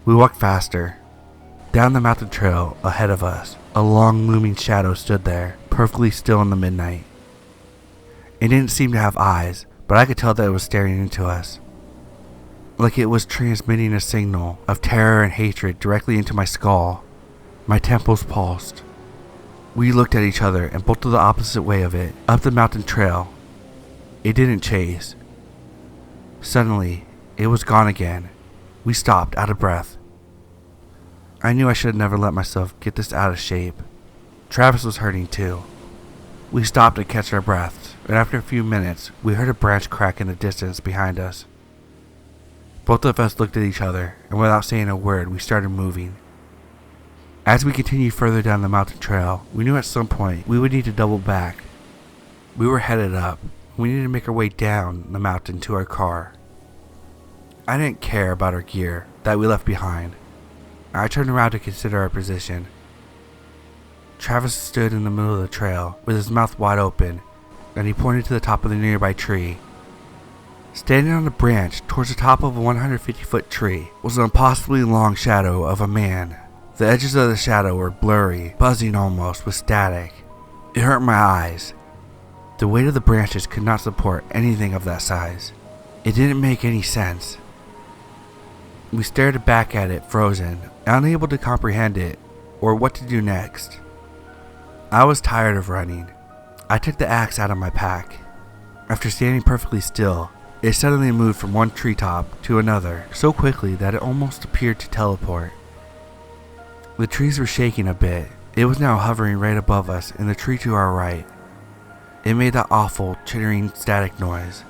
We walked faster. Down the mountain trail ahead of us, a long looming shadow stood there, perfectly still in the midnight. It didn't seem to have eyes, but I could tell that it was staring into us. Like it was transmitting a signal of terror and hatred directly into my skull. My temples pulsed. We looked at each other and bolted the opposite way of it, up the mountain trail. It didn't chase. Suddenly, it was gone again. We stopped, out of breath. I knew I should have never let myself get this out of shape. Travis was hurting too. We stopped to catch our breaths, and after a few minutes, we heard a branch crack in the distance behind us. Both of us looked at each other, and without saying a word, we started moving. As we continued further down the mountain trail, we knew at some point we would need to double back. We were headed up. We needed to make our way down the mountain to our car. I didn't care about our gear that we left behind. I turned around to consider our position. Travis stood in the middle of the trail with his mouth wide open, and he pointed to the top of the nearby tree. Standing on a branch towards the top of a 150-foot tree was an impossibly long shadow of a man. The edges of the shadow were blurry, buzzing almost with static. It hurt my eyes. The weight of the branches could not support anything of that size. It didn't make any sense. We stared back at it, frozen, unable to comprehend it or what to do next. I was tired of running. I took the axe out of my pack. After standing perfectly still, it suddenly moved from one treetop to another so quickly that it almost appeared to teleport. The trees were shaking a bit. It was now hovering right above us in the tree to our right. It made that awful, chittering static noise.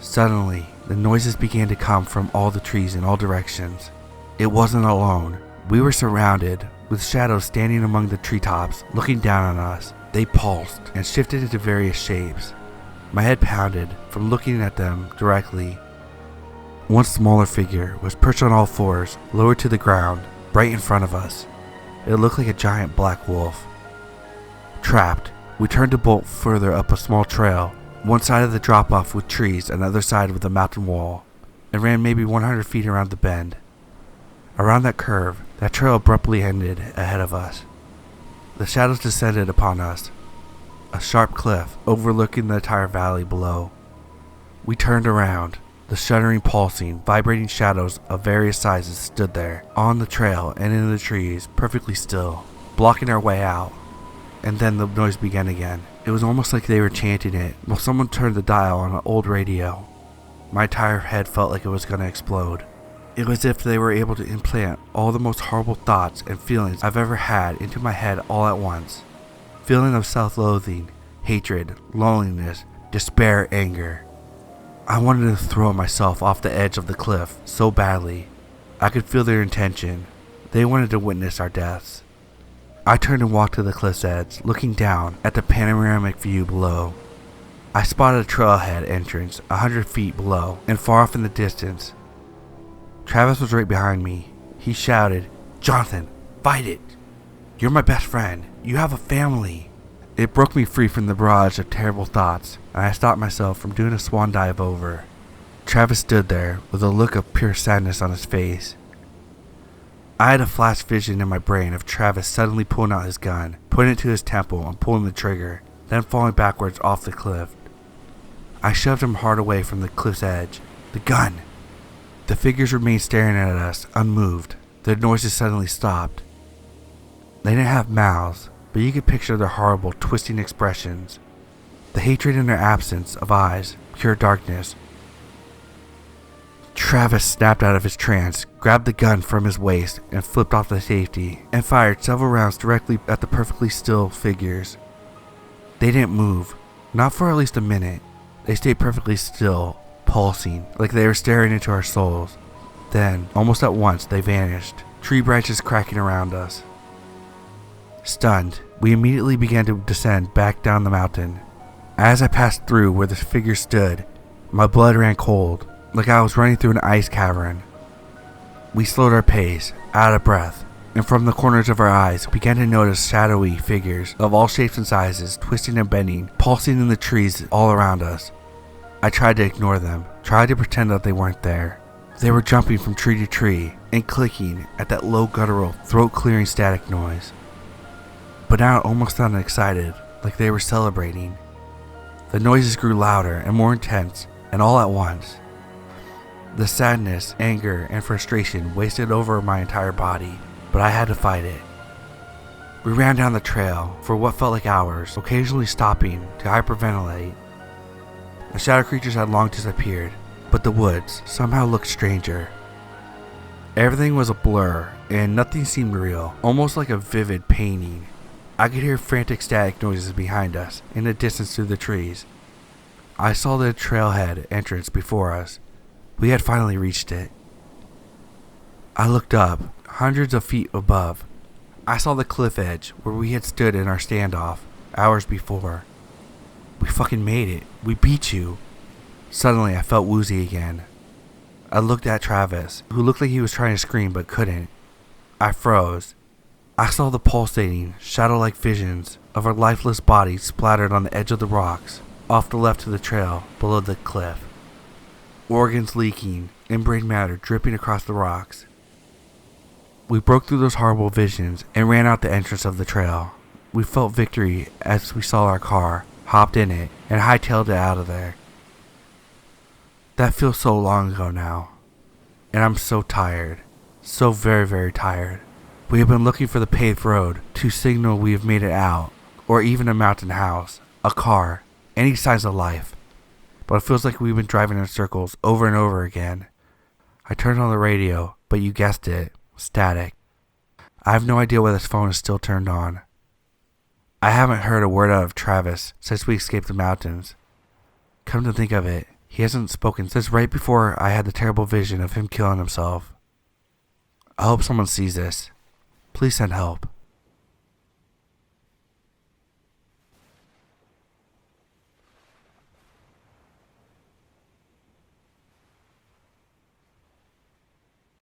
Suddenly, the noises began to come from all the trees in all directions. It wasn't alone. We were surrounded, with shadows standing among the treetops, looking down on us. They pulsed and shifted into various shapes. My head pounded from looking at them directly. One smaller figure was perched on all fours, lowered to the ground, right in front of us. It looked like a giant black wolf. Trapped, we turned to bolt further up a small trail, one side of the drop-off with trees and the other side with a mountain wall, and ran maybe 100 feet around the bend. Around that curve, that trail abruptly ended ahead of us. The shadows descended upon us, a sharp cliff overlooking the entire valley below. We turned around. The shuddering, pulsing, vibrating shadows of various sizes stood there, on the trail and in the trees, perfectly still, blocking our way out. And then the noise began again. It was almost like they were chanting it, while someone turned the dial on an old radio. My entire head felt like it was going to explode. It was as if they were able to implant all the most horrible thoughts and feelings I've ever had into my head all at once. Feeling of self-loathing, hatred, loneliness, despair, anger. I wanted to throw myself off the edge of the cliff so badly. I could feel their intention. They wanted to witness our deaths. I turned and walked to the cliff's edge, looking down at the panoramic view below. I spotted a trailhead entrance 100 feet below and far off in the distance. Travis was right behind me. He shouted, "Jonathan, fight it! You're my best friend. You have a family." It broke me free from the barrage of terrible thoughts, and I stopped myself from doing a swan dive over. Travis stood there with a look of pure sadness on his face. I had a flash vision in my brain of Travis suddenly pulling out his gun, putting it to his temple and pulling the trigger, then falling backwards off the cliff. I shoved him hard away from the cliff's edge. The gun! The figures remained staring at us, unmoved. Their noises suddenly stopped. They didn't have mouths, but you could picture their horrible, twisting expressions. The hatred in their absence of eyes, pure darkness. Travis snapped out of his trance, grabbed the gun from his waist, and flipped off the safety, and fired several rounds directly at the perfectly still figures. They didn't move, not for at least a minute. They stayed perfectly still, pulsing, like they were staring into our souls. Then, almost at once, they vanished, tree branches cracking around us. Stunned, we immediately began to descend back down the mountain. As I passed through where the figure stood, my blood ran cold, like I was running through an ice cavern. We slowed our pace, out of breath, and from the corners of our eyes began to notice shadowy figures of all shapes and sizes, twisting and bending, pulsing in the trees all around us. I tried to ignore them, tried to pretend that they weren't there. They were jumping from tree to tree and clicking at that low guttural, throat-clearing static noise. But now it almost sounded excited, like they were celebrating. The noises grew louder and more intense, and all at once. The sadness, anger, and frustration wasted over my entire body, but I had to fight it. We ran down the trail for what felt like hours, occasionally stopping to hyperventilate. The shadow creatures had long disappeared, but the woods somehow looked stranger. Everything was a blur, and nothing seemed real, almost like a vivid painting. I could hear frantic static noises behind us, in the distance through the trees. I saw the trailhead entrance before us. We had finally reached it. I looked up, hundreds of feet above. I saw the cliff edge where we had stood in our standoff hours before. We fucking made it. We beat you. Suddenly I felt woozy again. I looked at Travis, who looked like he was trying to scream but couldn't. I froze. I saw the pulsating, shadow-like visions of our lifeless bodies splattered on the edge of the rocks, off the left of the trail, below the cliff. Organs leaking, inbred matter dripping across the rocks. We broke through those horrible visions and ran out the entrance of the trail. We felt victory as we saw our car, hopped in it, and hightailed it out of there. That feels so long ago now, and I'm so tired, so very, very tired. We have been looking for the paved road to signal we have made it out, or even a mountain house, a car, any signs of life. But it feels like we've been driving in circles over and over again. I turned on the radio, but you guessed it, static. I have no idea why this phone is still turned on. I haven't heard a word out of Travis since we escaped the mountains. Come to think of it, he hasn't spoken since right before I had the terrible vision of him killing himself. I hope someone sees this. Please send help.